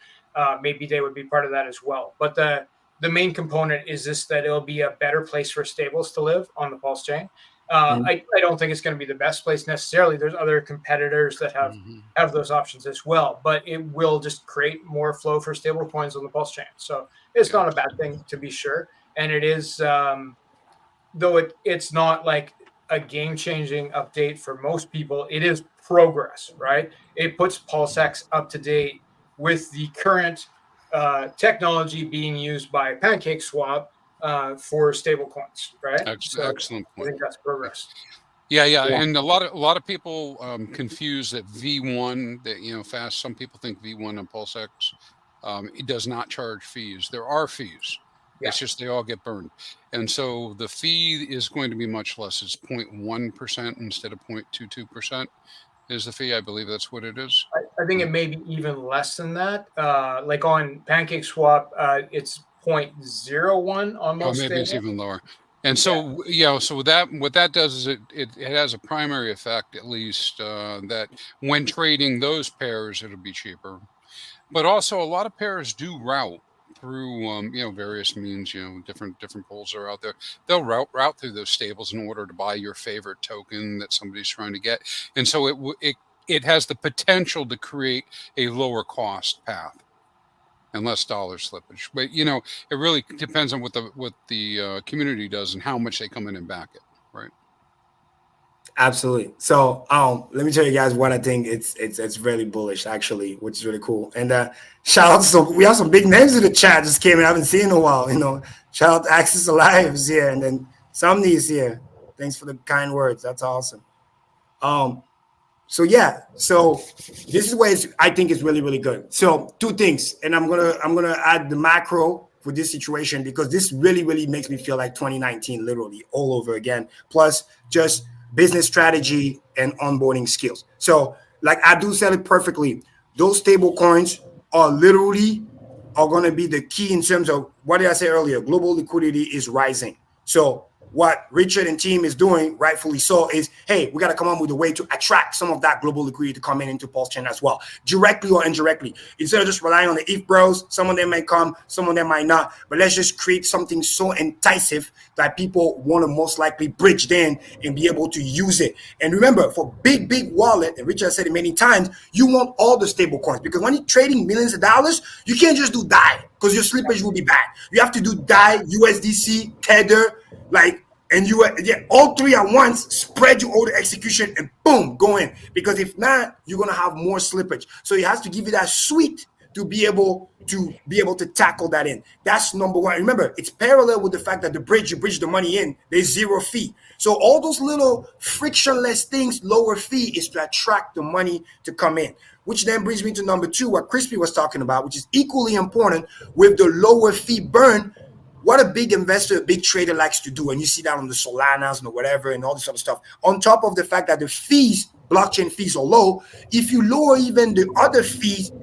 maybe they would be part of that as well. But the main component is that it'll be a better place for stables to live on the PulseChain. I don't think it's going to be the best place necessarily. There's other competitors that have those options as well, but it will just create more flow for stable coins on the PulseChain. So it's not a bad thing to be sure. And it is, though it's not like a game-changing update for most people, it is progress, right? It puts PulseX up to date with the current technology being used by PancakeSwap for stable coins, right? Excellent point. I think that's progress. Yeah, and a lot of people confuse that V1 that fast. Some people think V1 and PulseX it does not charge fees. There are fees. Yeah. It's just they all get burned, and so the fee is going to be much less. It's 0.1% instead of 0.22% is the fee. I believe that's what it is. I think it may be even less than that. Like on PancakeSwap, it's 0.01 almost. Maybe it's even lower. And so, so what that does is it has a primary effect, at least, that when trading those pairs, it'll be cheaper. But also, a lot of pairs do route through, various means. Different pools are out there. They'll route through those stables in order to buy your favorite token that somebody's trying to get. And so it has the potential to create a lower cost path and less dollar slippage. But it really depends on what the community does and how much they come in and back it, right? Absolutely. So let me tell you guys what I think it's really bullish actually, which is really cool. And shout out to we have some big names in the chat just came in. I haven't seen in a while. Shout out to Access Alive is here, and then Somni is here. Thanks for the kind words. That's awesome. So this is where I think it's really, really good. So two things, and I'm gonna add the macro for this situation because this really, really makes me feel like 2019, literally all over again. Plus, just business strategy, and onboarding skills. So, like Abdul said it perfectly, those stable coins are going to be the key in terms of what did I say earlier? Global liquidity is rising. So what Richard and team is doing, rightfully so, is, hey, we got to come up with a way to attract some of that global liquidity to come into PulseChain as well, directly or indirectly. Instead of just relying on the ETH bros, some of them may come, some of them might not, but let's just create something so enticing that people want to most likely bridge in and be able to use it. And remember, for big wallet, and Richard said it many times, you want all the stable coins, because when you're trading millions of dollars, you can't just do DAI, because your slippage will be bad. You have to do DAI, USDC, Tether, and all three at once, spread your order execution and boom, go in. Because if not, you're gonna have more slippage. So it has to give you that suite to be able to tackle that in. That's number one. Remember, it's parallel with the fact that you bridge the money in, there's zero fee. So all those little frictionless things, lower fee, is to attract the money to come in. Which then brings me to number two, what Crispy was talking about, which is equally important with the lower fee burn. What a big investor, a big trader likes to do, and you see that on the Solanas and whatever and all this other stuff, on top of the fact that the fees, blockchain fees, are low, if you lower even the other fees,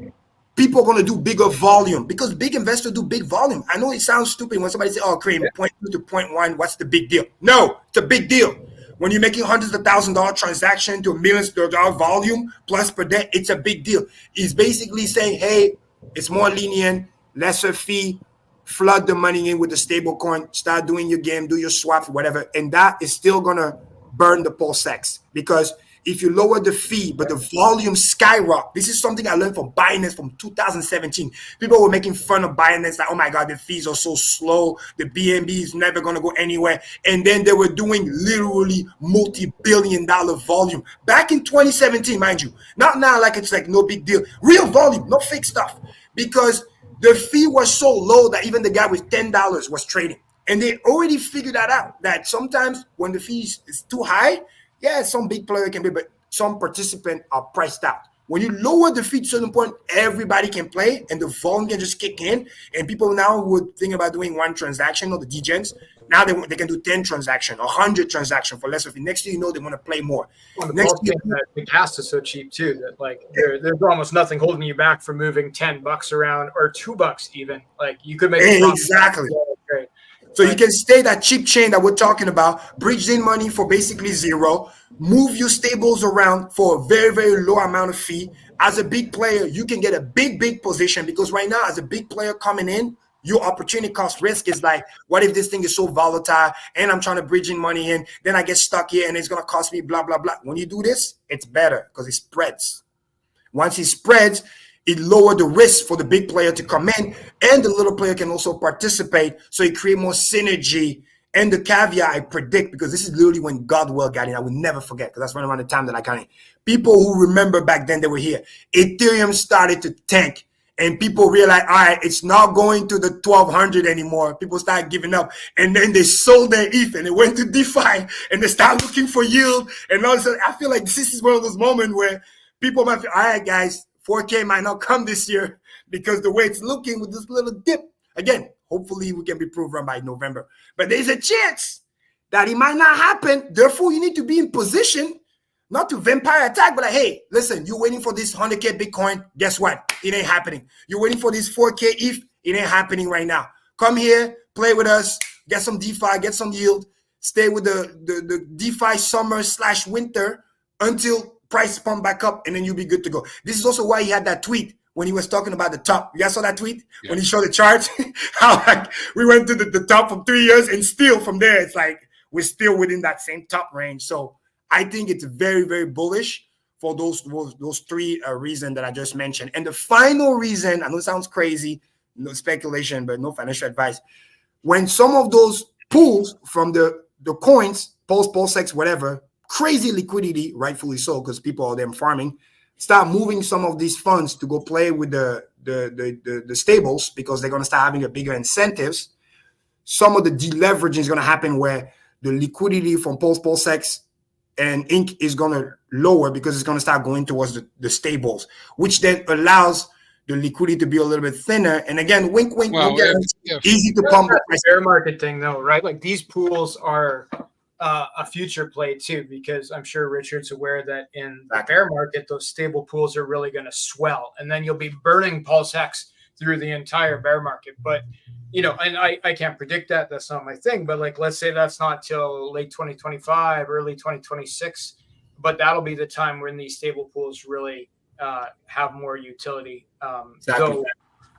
people are going to do bigger volume, because big investors do big volume. I know it sounds stupid when somebody says, oh, Kareem, 0.2 to 0.1, what's the big deal? No, it's a big deal. When you're making hundreds of $1,000 transaction to millions of dollar volume plus per day, it's a big deal. It's basically saying, hey, it's more lenient, lesser fee, flood the money in with the stable coin, start doing your game, do your swap, whatever. And that is still going to burn the PulseX, because if you lower the fee, but the volume skyrocket. This is something I learned from Binance from 2017. People were making fun of Binance, like, oh my God, the fees are so slow. The BNB is never going to go anywhere. And then they were doing literally multi-billion-dollar volume back in 2017, mind you. Not now, like it's like no big deal. Real volume, no fake stuff. Because the fee was so low that even the guy with $10 was trading. And they already figured that out, that sometimes when the fee is too high, yeah, some big player can be, but some participants are priced out. When you lower the fee to a certain point, everybody can play and the volume can just kick in. And people now would think about doing one transaction or the degens. Now they can do 10 transactions, 100 transactions for less of it. Next thing you know, they want to play more. The gas is so cheap too that like there's almost nothing holding you back from moving $10 around or $2 even. Like you could make exactly. So you can stay that cheap chain that we're talking about, bridge in money for basically zero, move your stables around for a very, very low amount of fee. As a big player, you can get a big position, because right now, as a big player coming in, your opportunity cost risk is like, what if this thing is so volatile and I'm trying to bridge in money in, then I get stuck here and it's going to cost me blah, blah, blah. When you do this, it's better because it spreads. Once it spreads, it lowered the risk for the big player to come in, and the little player can also participate. So it creates more synergy. And the caveat I predict, because this is literally when Godwell got in, I will never forget, because that's around the time that I got in. People who remember back then, they were here. Ethereum started to tank, and people realized, all right, it's not going to the 1200 anymore. People started giving up, and then they sold their ETH and they went to DeFi and they started looking for yield. And all of a sudden, I feel like this is one of those moments where people might feel, all right, guys, 4K might not come this year because the way it's looking with this little dip. Again, hopefully we can be proven by November. But there's a chance that it might not happen. Therefore, you need to be in position not to vampire attack, but like, hey, listen, you're waiting for this 100K Bitcoin. Guess what? It ain't happening. You're waiting for this 4K ETH. It ain't happening right now. Come here, play with us, get some DeFi, get some yield, stay with the DeFi summer/winter until price pump back up, and then you'll be good to go. This is also why he had that tweet when he was talking about the top. You guys saw that tweet? Yeah. When he showed the chart, how like we went to the top for 3 years, and still from there, it's like we're still within that same top range. So I think it's very, very bullish for those three reasons that I just mentioned. And the final reason, I know it sounds crazy, no speculation, but no financial advice. When some of those pools from the coins, PulseX, whatever, crazy liquidity, rightfully so, because people are them farming, start moving some of these funds to go play with the stables, because they're going to start having a bigger incentives. Some of the deleveraging is going to happen where the liquidity from PulseX and Inc. is going to lower, because it's going to start going towards the stables, which then allows the liquidity to be a little bit thinner. And again, wink, well, easy to pump. The bear market thing, though, right? Like these pools are a future play too, because I'm sure Richard's aware that in the bear market, those stable pools are really going to swell, and then you'll be burning Pulse Hex through the entire bear market. But and I can't predict that. That's not my thing. But like, let's say that's not till late 2025, early 2026. But that'll be the time when these stable pools really have more utility. Though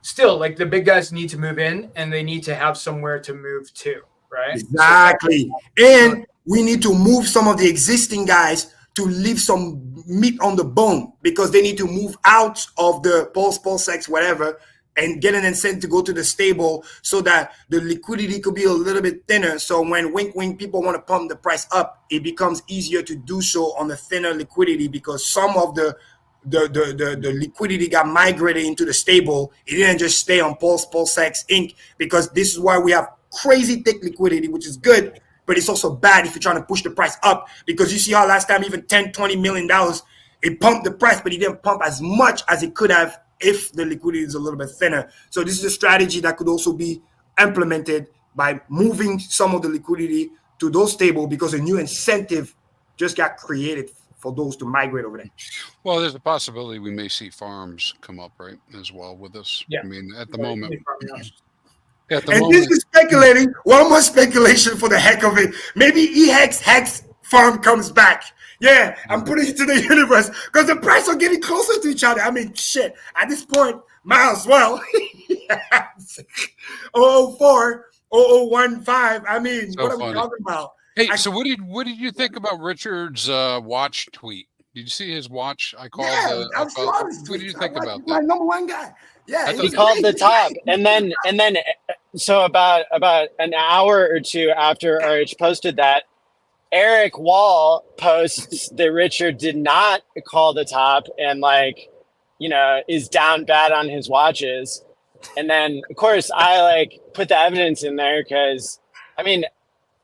still, like, the big guys need to move in, and they need to have somewhere to move to, right? Exactly. And we need to move some of the existing guys to leave some meat on the bone, because they need to move out of the PulseX, whatever, and get an incentive to go to the stable so that the liquidity could be a little bit thinner. So when wink, people want to pump the price up, it becomes easier to do so on the thinner liquidity, because some of the liquidity got migrated into the stable. It didn't just stay on PulseX Inc., because this is why we have crazy thick liquidity, which is good, but it's also bad if you're trying to push the price up, because you see how last time even $10-20 million, it pumped the price, but it didn't pump as much as it could have if the liquidity is a little bit thinner. So this is a strategy that could also be implemented by moving some of the liquidity to those stable, because a new incentive just got created for those to migrate over there. Well, there's a possibility we may see farms come up, right, as well with this. Yeah. I mean, at the moment. And this is speculating. One more speculation for the heck of it. Maybe Hex farm comes back. Yeah, I'm putting it to the universe, because the prices are getting closer to each other. I mean, shit, at this point, might as well. 004, 0015. I mean, So what are funny. we talking about? Hey, so what did you think about Richard's watch tweet? Did you see his watch? What did you think about that? My number one guy. Yeah, he called the top, and then so about an hour or two after RH posted that, Eric Wall posts that Richard did not call the top and is down bad on his watches. And then of course I put the evidence in there, because I mean,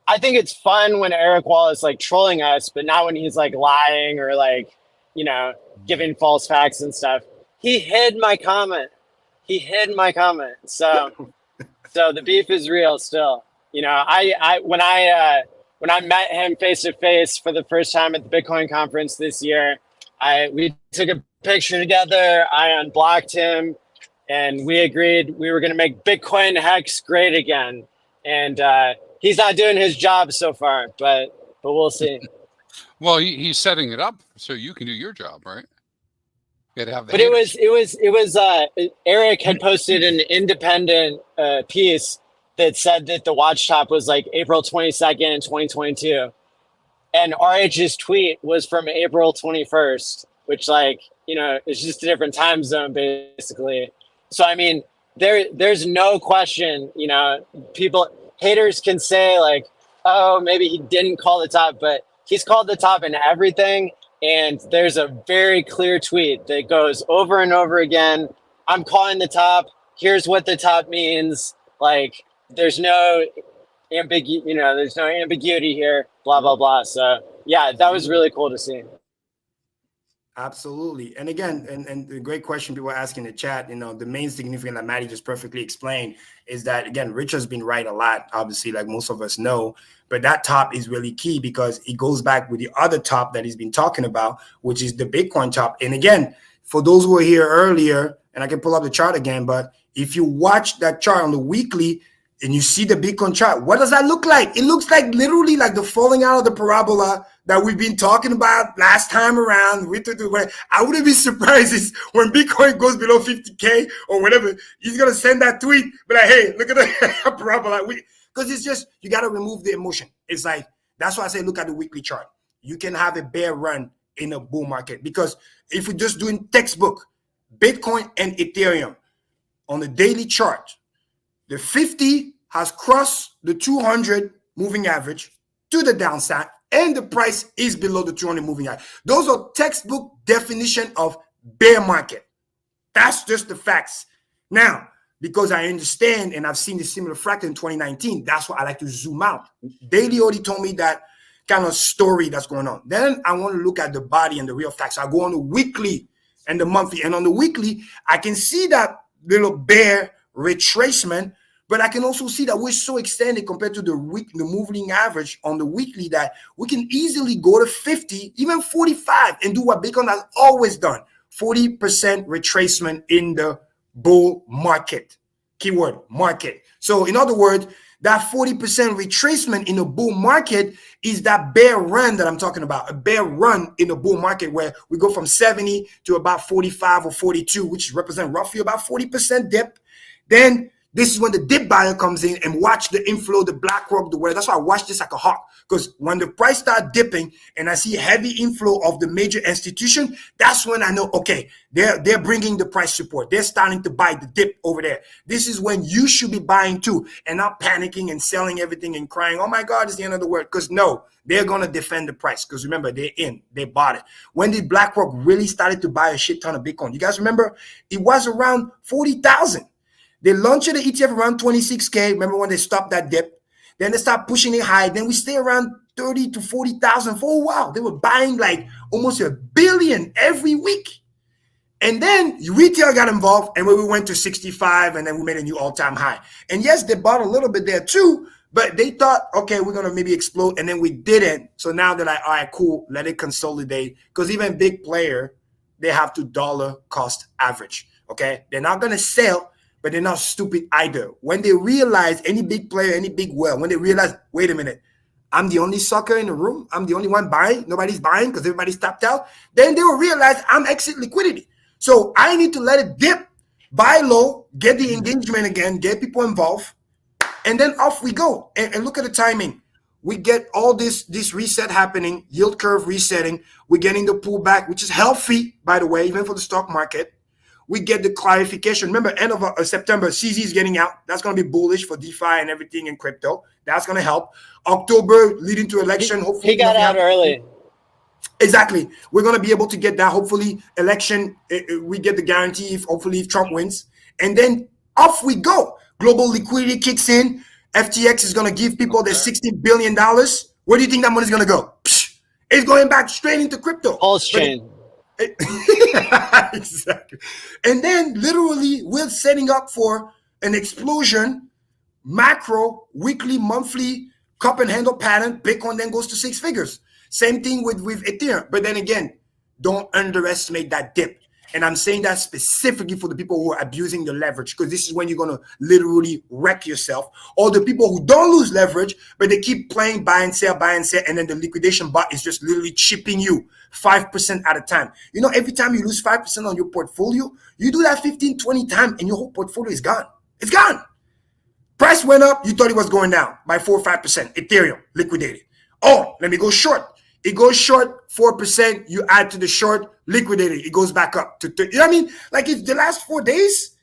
I think it's fun when Eric Wall is trolling us, but not when he's lying or giving false facts and stuff. He hid my comment. So the beef is real still. When I met him face to face for the first time at the Bitcoin conference this year, we took a picture together. I unblocked him, and we agreed we were going to make Bitcoin Hex great again. And he's not doing his job so far, but we'll see. Well, he's setting it up so you can do your job, right? You gotta have the but haters. it was Eric had posted an independent piece that said that the watch top was April 22nd, 2022. And RH's tweet was from April 21st, which it's just a different time zone basically. So I mean, there's no question, haters can say oh, maybe he didn't call the top, but he's called the top in everything. And there's a very clear tweet that goes over and over again. I'm calling the top. Here's what the top means. There's no there's no ambiguity here, blah, blah, blah. So yeah, that was really cool to see. Absolutely. And again, and the great question people are asking in the chat, the main significance that Maddie just perfectly explained is that, again, Richard's been right a lot, obviously, like most of us know, but that top is really key, because it goes back with the other top that he's been talking about, which is the Bitcoin top. And again, for those who were here earlier, and I can pull up the chart again, but if you watch that chart on the weekly, and you see the Bitcoin chart, what does that look like? It looks like literally like the falling out of the parabola that we've been talking about last time around. I wouldn't be surprised when Bitcoin goes below 50K or whatever, he's going to send that tweet, but hey, look at the parabola. Because it's just, you got to remove the emotion. It's that's why I say look at the weekly chart. You can have a bear run in a bull market, because if we're just doing textbook, Bitcoin and Ethereum on the daily chart, the 50 has crossed the 200 moving average to the downside, and the price is below the 200 moving average. Those are textbook definition of bear market. That's just the facts. Now, because I understand, and I've seen the similar fractal in 2019, that's why I like to zoom out. Daily already told me that kind of story that's going on. Then I want to look at the body and the real facts. I go on the weekly and the monthly. And on the weekly, I can see that little bear retracement, But I can also see that we're so extended compared to the moving average on the weekly that we can easily go to 50, even 45, and do what Bitcoin has always done. 40% retracement in the bull market. Keyword, market. So in other words, that 40% retracement in a bull market is that bear run that I'm talking about, a bear run in a bull market where we go from 70 to about 45 or 42, which represent roughly about 40% dip. Then this is when the dip buyer comes in and watch the inflow, the BlackRock, the where. That's why I watch this like a hawk. Because when the price start dipping and I see heavy inflow of the major institution, that's when I know, okay, they're bringing the price support. They're starting to buy the dip over there. This is when you should be buying too and not panicking and selling everything and crying, oh my God, it's the end of the world. Because no, they're going to defend the price. Because remember, they bought it. When did BlackRock really started to buy a shit ton of Bitcoin? You guys remember? It was around 40,000. They launched the ETF around 26K. Remember when they stopped that dip? Then they start pushing it high. Then we stay around 30 to 40,000 for a while. They were buying like almost $1 billion every week. And then retail got involved, and when we went to 65, and then we made a new all-time high. And yes, they bought a little bit there too, but they thought, okay, we're going to maybe explode, and then we didn't. So now they're like, all right, cool, let it consolidate. Because even big player, they have to dollar cost average, okay? They're not going to sell, but they're not stupid either. When they realize, any big player, any big whale, when they realize, wait a minute, I'm the only sucker in the room, I'm the only one buying, nobody's buying because everybody's tapped out, then they will realize I'm exit liquidity. So I need to let it dip, buy low, get the engagement again, get people involved, and then off we go. And look at the timing. We get all this reset happening, yield curve resetting. We're getting the pullback, which is healthy, by the way, even for the stock market. We get the clarification. Remember, end of September, CZ is getting out. That's going to be bullish for DeFi and everything in crypto. That's going to help. October, leading to election. Hopefully, he got out early. Exactly. We're going to be able to get that. Hopefully, election, we get the guarantee hopefully if Trump wins. And then off we go. Global liquidity kicks in. FTX is going to give people their $60 billion. Where do you think that money is going to go? Psh, it's going back straight into crypto. PulseChain. Exactly. And then literally we're setting up for an explosion, macro, weekly, monthly, cup and handle pattern. Bitcoin then goes to 6 figures. Same thing with Ethereum. But then again, don't underestimate that dip. And I'm saying that specifically for the people who are abusing the leverage, because this is when you're going to literally wreck yourself. Or the people who don't lose leverage, but they keep playing buy and sell, and then the liquidation bot is just literally chipping you 5% at a time. You know, every time you lose 5% on your portfolio, you do that 15, 20 times, and your whole portfolio is gone. It's gone. Price went up, you thought it was going down by 4 or 5%. Ethereum, liquidated. Oh, let me go short. It goes short 4%. You add to the short, liquidated. It goes back up to 30. You know what I mean? Like if the last 4 days,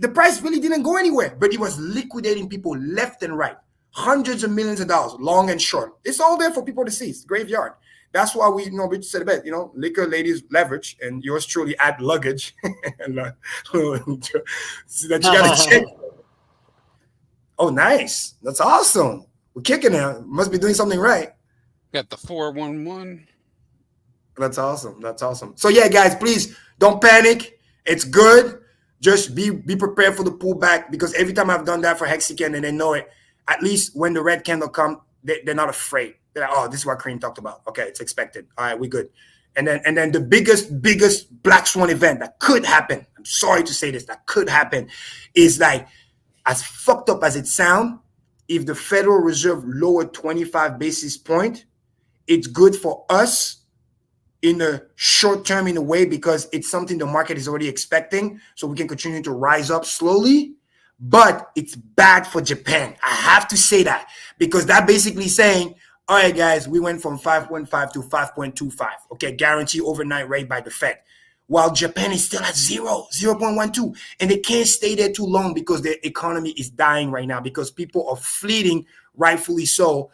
the price really didn't go anywhere, but it was liquidating people left and right. Hundreds of millions of dollars, long and short. It's all there for people to see. It's the graveyard. That's why we, Rich said about, liquor, ladies, leverage, and yours truly add luggage. And, so that you got to check. Oh, nice. That's awesome. We're kicking it. Must be doing something right. Got the 411. That's awesome. That's awesome. So yeah, guys, please don't panic. It's good. Just be prepared for the pullback, because every time I've done that for Hexagon and they know it, at least when the red candle comes, they're not afraid. They're like, oh, this is what Kareem talked about. Okay, it's expected. All right, we're good. And then the biggest black swan event that could happen, I'm sorry to say this, that could happen, is like, as fucked up as it sounds, if the Federal Reserve lowered 25 basis points, it's good for us in the short term in a way, because it's something the market is already expecting. So we can continue to rise up slowly, but it's bad for Japan. I have to say that, because that basically saying, all right, guys, we went from 5.5 to 5.25. Okay, guarantee overnight rate by the Fed. While Japan is still at 0.12. And they can't stay there too long because their economy is dying right now, because people are fleeing, rightfully so.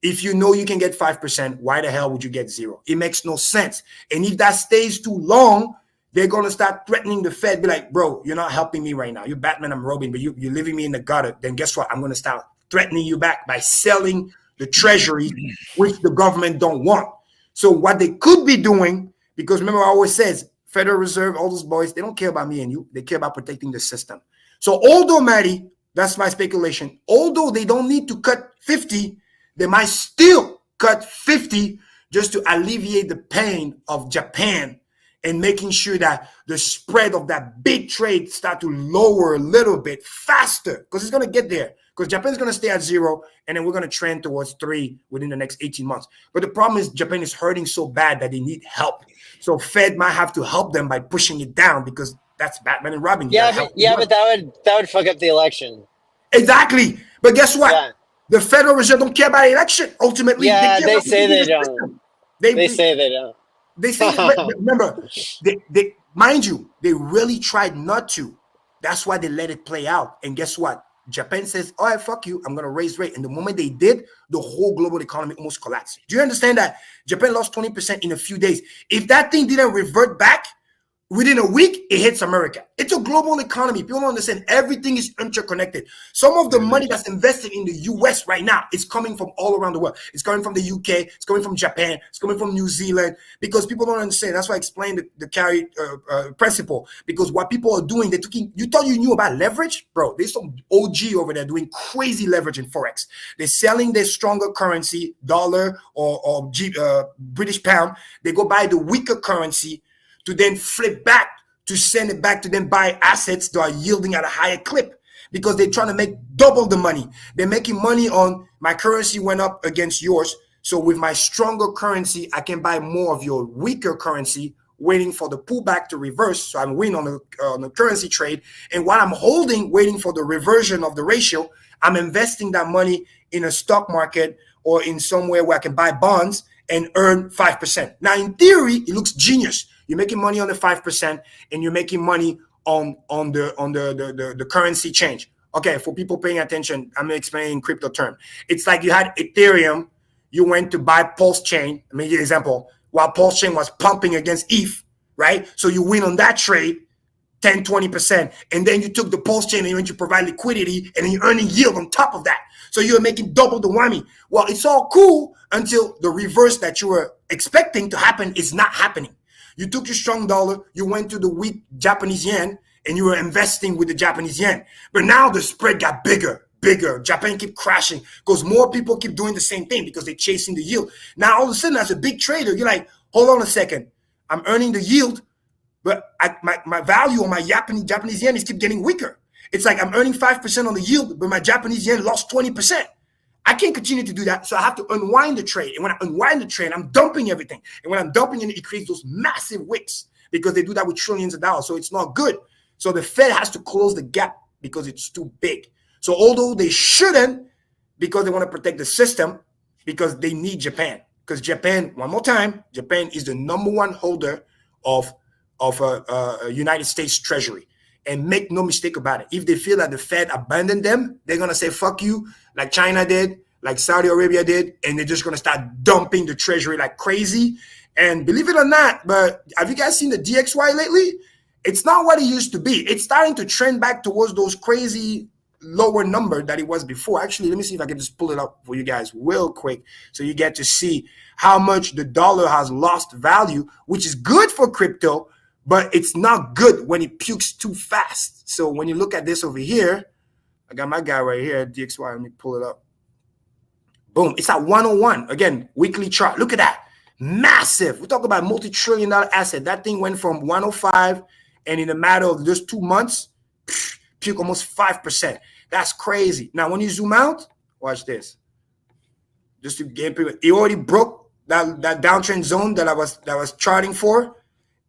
If you know you can get 5%, why the hell would you get 0? It makes no sense. And if that stays too long, they're going to start threatening the Fed. Be like, bro, you're not helping me right now. You're Batman, I'm Robin, but you're leaving me in the gutter. Then guess what? I'm going to start threatening you back by selling the treasury, which the government don't want. So what they could be doing, because remember I always says, Federal Reserve, all those boys, they don't care about me and you. They care about protecting the system. So although, Maddie, That's my speculation. Although they don't need to cut 50, they might still cut 50 just to alleviate the pain of Japan and making sure that the spread of that big trade start to lower a little bit faster, because it's going to get there. Because Japan's going to stay at 0, and then we're going to trend towards 3 within the next 18 months. But the problem is Japan is hurting so bad that they need help. So Fed might have to help them by pushing it down, because that's Batman and Robin. But that would fuck up the election. Exactly. But guess what? Yeah. The Federal Reserve don't care about the election. Ultimately, they say they don't. They say they don't. They say, remember, they mind you, they really tried not to. That's why they let it play out. And guess what? Japan says, all right, fuck you, I'm going to raise rate. And the moment they did, the whole global economy almost collapsed. Do you understand that? Japan lost 20% in a few days. If that thing didn't revert back, within a week, it hits America. It's a global economy. People don't understand. Everything is interconnected. Some of the money that's invested in the U.S. right now is coming from all around the world. It's coming from the U.K. It's coming from Japan. It's coming from New Zealand, because people don't understand. That's why I explained the carry principle. Because what people are doing, they're taking. You thought you knew about leverage? Bro, there's some OG over there doing crazy leverage in Forex. They're selling their stronger currency, dollar or British pound. They go buy the weaker currency to then flip back, to send it back to them buy assets that are yielding at a higher clip, because they're trying to make double the money. They're making money on my currency went up against yours. So with my stronger currency, I can buy more of your weaker currency, waiting for the pullback to reverse. So I'm winning on the currency trade. And while I'm holding, waiting for the reversion of the ratio, I'm investing that money in a stock market or in somewhere where I can buy bonds and earn 5%. Now, in theory, it looks genius. You're making money on the 5%, and you're making money on the currency change. Okay, for people paying attention, I'm explaining crypto term. It's like you had Ethereum, you went to buy PulseChain. Let me give you an example. While PulseChain was pumping against ETH, right? So you win on that trade 10, 20%. And then you took the PulseChain and you went to provide liquidity, and then you're earning yield on top of that. So you're making double the whammy. Well, it's all cool until the reverse that you were expecting to happen is not happening. You took your strong dollar, you went to the weak Japanese yen, and you were investing with the Japanese yen. But now the spread got bigger. Japan keep crashing because more people keep doing the same thing because they're chasing the yield. Now, all of a sudden, as a big trader, you're like, hold on a second. I'm earning the yield, but my value on my Japanese yen is keep getting weaker. It's like I'm earning 5% on the yield, but my Japanese yen lost 20%. I can't continue to do that, so I have to unwind the trade. And when I unwind the trade, I'm dumping everything. And when I'm dumping it, it creates those massive wicks because they do that with trillions of dollars. So it's not good. So the Fed has to close the gap because it's too big. So although they shouldn't, because they want to protect the system, because they need Japan. Because Japan, one more time, Japan is the number one holder of United States Treasury. And make no mistake about it. If they feel that the Fed abandoned them, they're going to say, fuck you, like China did, like Saudi Arabia did, and they're just going to start dumping the Treasury like crazy. And believe it or not, but have you guys seen the DXY lately? It's not what it used to be. It's starting to trend back towards those crazy lower number that it was before. Actually, let me see if I can just pull it up for you guys real quick so you get to see how much the dollar has lost value, which is good for crypto, but it's not good when it pukes too fast. So when you look at this over here, I got my guy right here, DXY. Let me pull it up. Boom. It's at 101. Again, weekly chart. Look at that. Massive. We're talking about multi-trillion-dollar asset. That thing went from 105, and in a matter of just 2 months, puke almost 5%. That's crazy. Now, when you zoom out, watch this. Just to get people, it already broke that downtrend zone that I was charting for.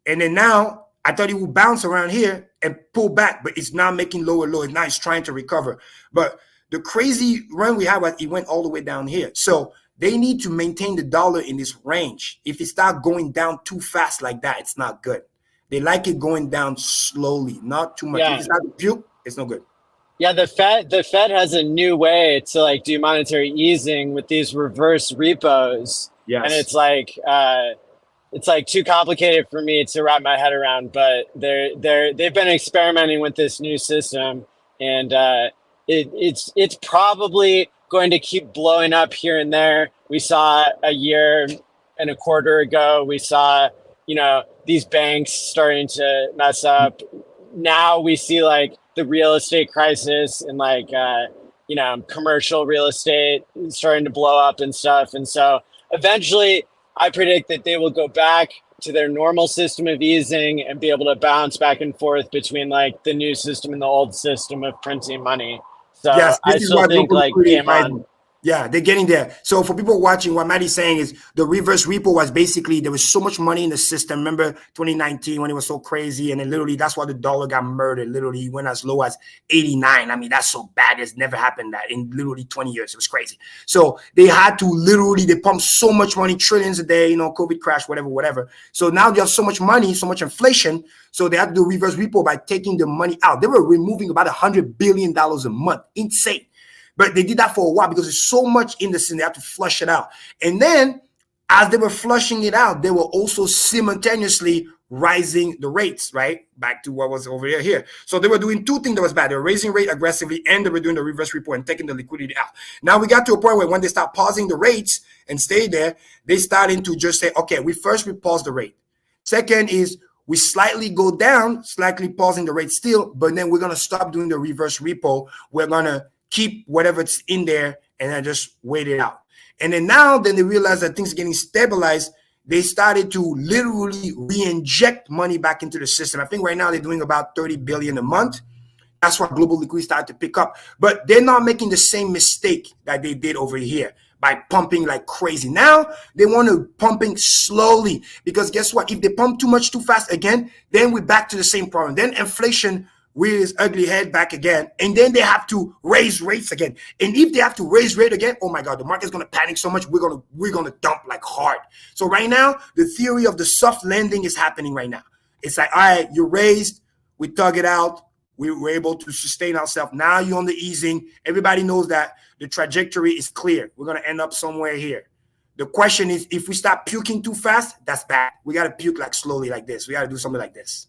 And then now I thought it would bounce around here and pull back, but it's not making lower low. Now it's trying to recover. But the crazy run we had was it went all the way down here. So they need to maintain the dollar in this range. If it starts going down too fast like that, it's not good. They like it going down slowly, not too much. Yeah. If it's not puke, it's no good. Yeah, the Fed has a new way to like do monetary easing with these reverse repos. Yes. And it's like too complicated for me to wrap my head around, but they've been experimenting with this new system, and it's probably going to keep blowing up here and there. We saw a year and a quarter ago, we saw, these banks starting to mess up. Now we see like the real estate crisis and like commercial real estate starting to blow up and stuff. And so eventually I predict that they will go back to their normal system of easing and be able to bounce back and forth between like the new system and the old system of printing money. So yes, I still think like game on. Yeah, they're getting there. So for people watching, what Maddie's saying is the reverse repo was basically, there was so much money in the system. Remember 2019 when it was so crazy, and then literally that's why the dollar got murdered. Literally went as low as 89. I mean, that's so bad. It's never happened that in literally 20 years. It was crazy. So they had to literally, they pumped so much money, trillions a day, COVID crash, whatever. So now they have so much money, so much inflation. So they had to do reverse repo by taking the money out. They were removing about $100 billion a month. Insane. But they did that for a while because there's so much in the system, they have to flush it out. And then as they were flushing it out, they were also simultaneously rising the rates, right? Back to what was over here. So they were doing two things that was bad. They were raising rate aggressively, and they were doing the reverse repo and taking the liquidity out. Now we got to a point where when they start pausing the rates and stay there, they starting to just say, okay, we pause the rate. Second is we slightly go down, slightly pausing the rate still, but then we're going to stop doing the reverse repo. We're going to keep whatever's in there and then just wait it out. And then now, then they realize that things are getting stabilized. They started to literally re-inject money back into the system. I think right now they're doing about 30 billion a month. That's why global liquidity started to pick up. But they're not making the same mistake that they did over here by pumping like crazy. Now they want to pumping slowly, because guess what? If they pump too much too fast again, then we're back to the same problem. Then inflation rears its ugly head back again, and then they have to raise rates again. And if they have to raise rate again, oh my God, the market's gonna panic so much, we're gonna dump like hard. So right now, the theory of the soft landing is happening right now. It's like, all right, you raised, we tug it out, we were able to sustain ourselves. Now you're on the easing. Everybody knows that the trajectory is clear. We're gonna end up somewhere here. The question is, if we start puking too fast, that's bad. We gotta puke like slowly like this. We gotta do something like this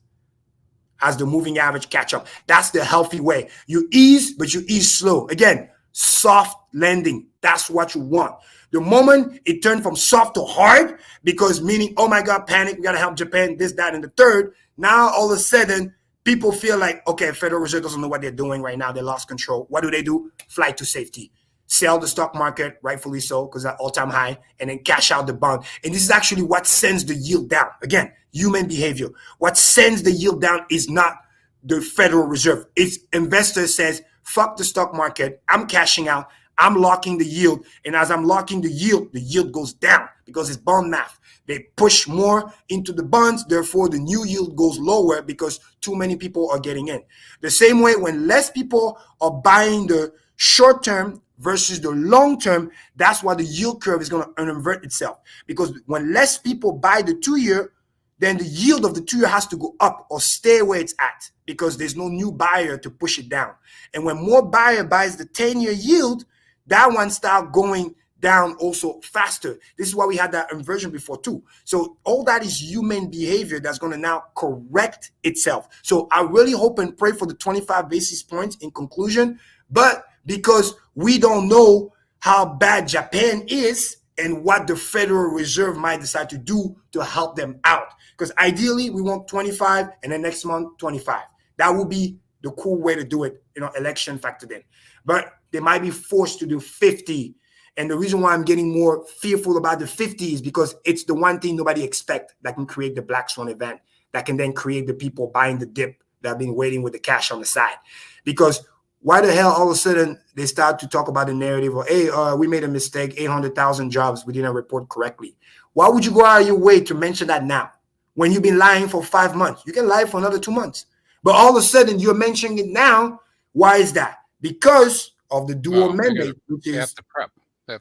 as the moving average catch up. That's the healthy way. You ease, but you ease slow. Again, soft landing. That's what you want. The moment it turned from soft to hard, because meaning, oh my God, panic, we got to help Japan, this, that, and the third. Now, all of a sudden, people feel like, okay, Federal Reserve doesn't know what they're doing right now. They lost control. What do? Flight to safety. Sell the stock market, rightfully so, because at all-time high, and then cash out the bond. And this is actually what sends the yield down. Again, human behavior. What sends the yield down is not the Federal Reserve. It's investors says, fuck the stock market. I'm cashing out. I'm locking the yield. And as I'm locking the yield goes down because it's bond math. They push more into the bonds. Therefore, the new yield goes lower because too many people are getting in. The same way when less people are buying the short term versus the long term, that's why the yield curve is going to invert itself. Because when less people buy the 2-year, then the yield of the 2-year has to go up or stay where it's at because there's no new buyer to push it down. And when more buyer buys the 10-year yield, that one start going down also faster. This is why we had that inversion before too. So all that is human behavior that's going to now correct itself. So I really hope and pray for the 25 basis points in conclusion, but because we don't know how bad Japan is and what the Federal Reserve might decide to do to help them out. Because ideally, we want 25 and then next month, 25. That would be the cool way to do it, election factored in. But they might be forced to do 50. And the reason why I'm getting more fearful about the 50 is because it's the one thing nobody expects that can create the black swan event, that can then create the people buying the dip that have been waiting with the cash on the side. Because why the hell all of a sudden they start to talk about the narrative of, hey, we made a mistake, 800,000 jobs, we didn't report correctly. Why would you go out of your way to mention that now when you've been lying for 5 months? You can lie for another 2 months. But all of a sudden you're mentioning it now. Why is that? Because of the dual mandate. They have to prep.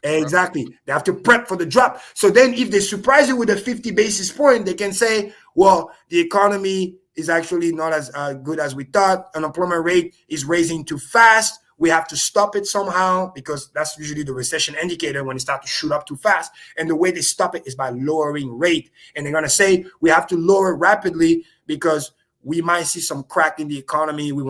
Exactly. They have to prep for the drop. So then if they surprise you with a 50 basis point, they can say, well, the economy is actually not as good as we thought. Unemployment rate is raising too fast. We have to stop it somehow because that's usually the recession indicator when it starts to shoot up too fast. And the way they stop it is by lowering rate. And they're going to say we have to lower it rapidly because we might see some crack in the economy. We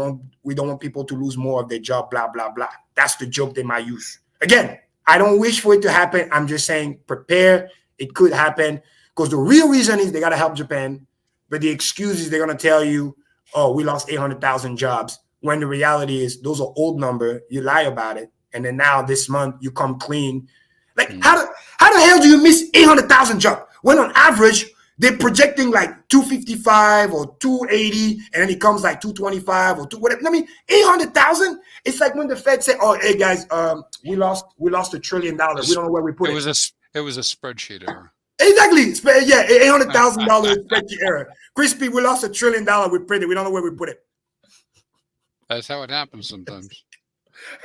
don't want people to lose more of their job, blah, blah, blah. That's the joke they might use. Again, I don't wish for it to happen. I'm just saying prepare. It could happen because the real reason is they got to help Japan. But the excuse is they're going to tell you, oh, we lost 800,000 jobs. when the reality is those are old number. You lie about it, and then now this month you come clean. Like how the hell do you miss 800,000 jump when on average they're projecting like 255 or 280, and then it comes like 225 or whatever. I mean, 800,000. It's like when the Fed said, "Oh, hey guys, we lost $1 trillion. We don't know where we put it." It was a spreadsheet error. Exactly. Yeah, $800,000 spreadsheet error. Crispy, we lost $1 trillion. We printed. We don't know where we put it. That's how it happens sometimes.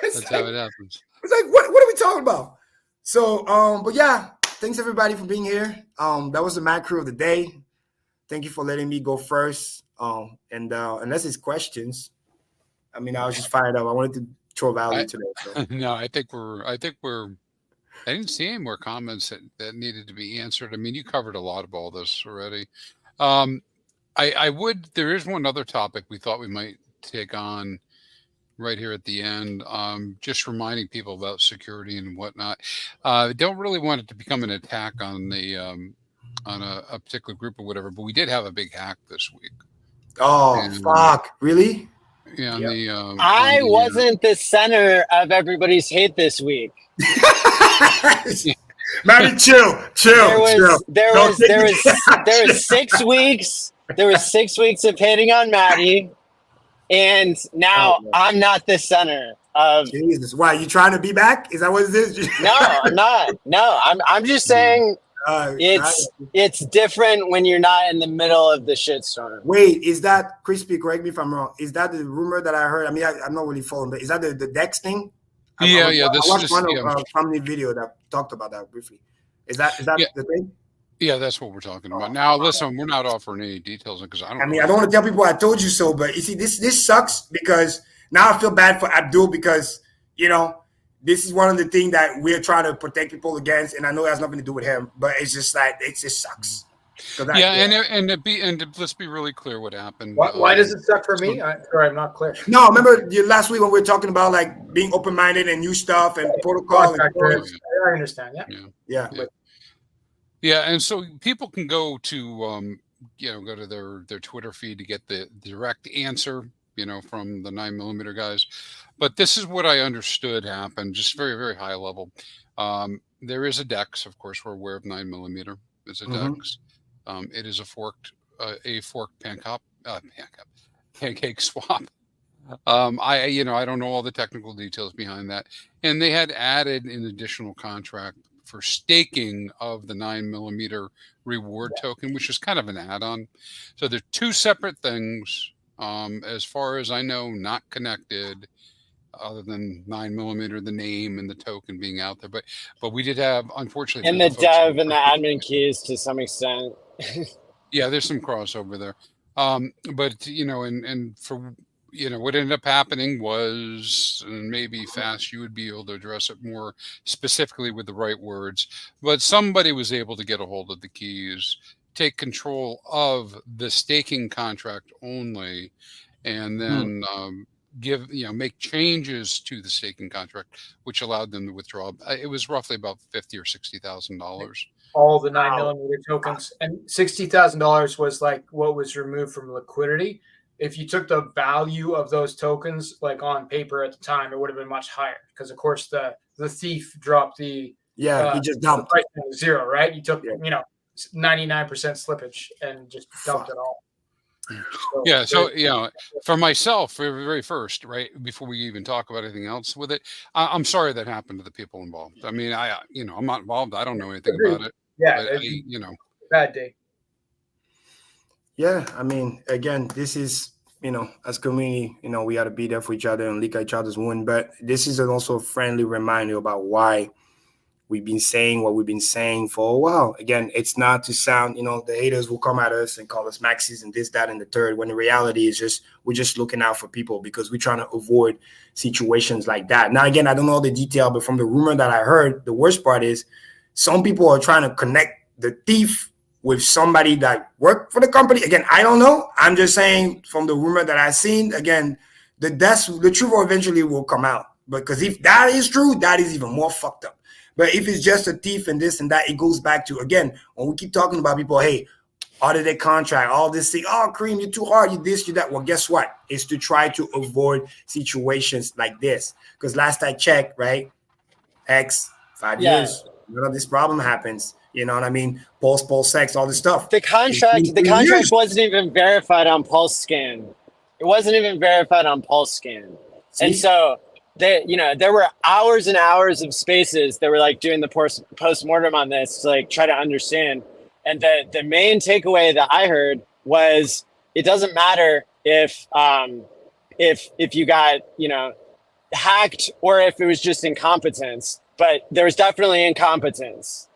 That's like, how it happens. It's like, what are we talking about? So, but yeah, thanks everybody for being here. That was the Mad Crew of the day. Thank you for letting me go first. And unless it's questions, I mean, I was just fired up. I wanted to throw value today. So. No, I didn't see any more comments that needed to be answered. I mean, you covered a lot of all this already. There is one other topic we thought we might take on right here at the end. Just reminding people about security and whatnot. Don't really want it to become an attack on on a particular group or whatever, but we did have a big hack this week. Oh, fuck. Really? Yeah. Yep. I wasn't the center of everybody's hate this week. Matty, chill. There was 6 weeks. There was 6 weeks of hating on Matty, and now I'm not the center of. Jesus, why you trying to be back? Is that what it is? No, I'm not. No, I'm just saying it's different when you're not in the middle of the shitstorm. Wait, is that Crispy? Correct me if I'm wrong. Is that the rumor that I heard? I mean, I'm not really following, but is that the Dex thing? I watched one family video that talked about that briefly. Is that the thing? Yeah, that's what we're talking about. Now, listen, we're not offering any details because I don't want to tell people I told you so, but you see, this sucks because now I feel bad for Abdul because, this is one of the things that we're trying to protect people against, and I know it has nothing to do with him, but it's just like, it just sucks. And let's be really clear what happened. Why does it suck for me? I'm not clear. No, remember last week when we were talking about like being open-minded and new stuff and protocol. I understand. Yeah, and so people can go to go to their Twitter feed to get the direct answer, from the 9mm guys. But this is what I understood happened, just very, very high level. There is a DEX, of course, we're aware of 9mm. It's a DEX. It is a forked pancake swap. I don't know all the technical details behind that. And they had added an additional contract for staking of the 9mm reward token, which is kind of an add-on. So they're two separate things. As far as I know, not connected, other than 9mm, the name and the token being out there. But we did have, unfortunately, and the dev and the admin keys to some extent. Yeah, there's some crossover there. But and for what ended up happening was, and maybe Fast, you would be able to address it more specifically with the right words, but somebody was able to get a hold of the keys, take control of the staking contract only, and then make changes to the staking contract, which allowed them to withdraw. It was roughly about $50,000 or $60,000. All the 9mm tokens, and $60,000 was like what was removed from liquidity. If you took the value of those tokens, like on paper at the time, it would have been much higher because, of course, the thief dropped the he just dumped the price to 0, right? You took 99% slippage and just dumped it all. So, for myself, for the very first, right before we even talk about anything else with it, I'm sorry that happened to the people involved. I mean, I'm not involved. I don't know anything about it. Yeah, but bad day. Yeah, I mean, again, this is, as community, we got to be there for each other and lick each other's wound. But this is also a friendly reminder about why we've been saying what we've been saying for a while. Again, it's not to sound, the haters will come at us and call us maxis and this, that, and the third, when the reality is we're just looking out for people because we're trying to avoid situations like that. Now, again, I don't know the detail, but from the rumor that I heard, the worst part is some people are trying to connect the thief with somebody that worked for the company. Again, I don't know. I'm just saying from the rumor that I've seen, again, the truth eventually will come out. Because if that is true, that is even more fucked up. But if it's just a thief and this and that, it goes back to, again, when we keep talking about people, hey, audited contract, all this thing. Oh, Kareem, you're too hard. You this, you that. Well, guess what? It's to try to avoid situations like this. Because last I checked, right? 5 years, none of this problem happens. You know what I mean? Pulse, sex, all this stuff. The contract years. wasn't even verified on PulseScan. It wasn't even verified on PulseScan. And so there were hours and hours of spaces that were like doing the post-mortem on this to like try to understand. And the main takeaway that I heard was it doesn't matter if you got, hacked or if it was just incompetence, but there was definitely incompetence.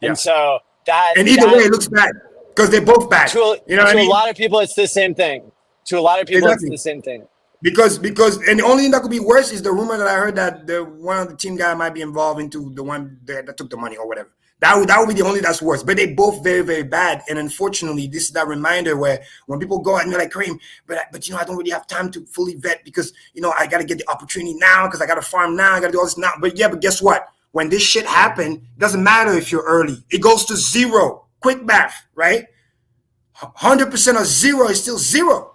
Yeah. And so and either way it looks bad because they're both bad. To a lot of people, it's the same thing. To a lot of people, It's the same thing. Because and the only thing that could be worse is the rumor that I heard that one of the team guy might be involved into the one that took the money or whatever. That would be the only that's worse. But they both very, very bad. And unfortunately, this is that reminder where when people go and they're like, Kareem, but I don't really have time to fully vet because I got to get the opportunity now because I got to farm now, I got to do all this now. But guess what? When this shit happened, it doesn't matter if you're early. It goes to zero. Quick math, right? 100% of zero is still zero.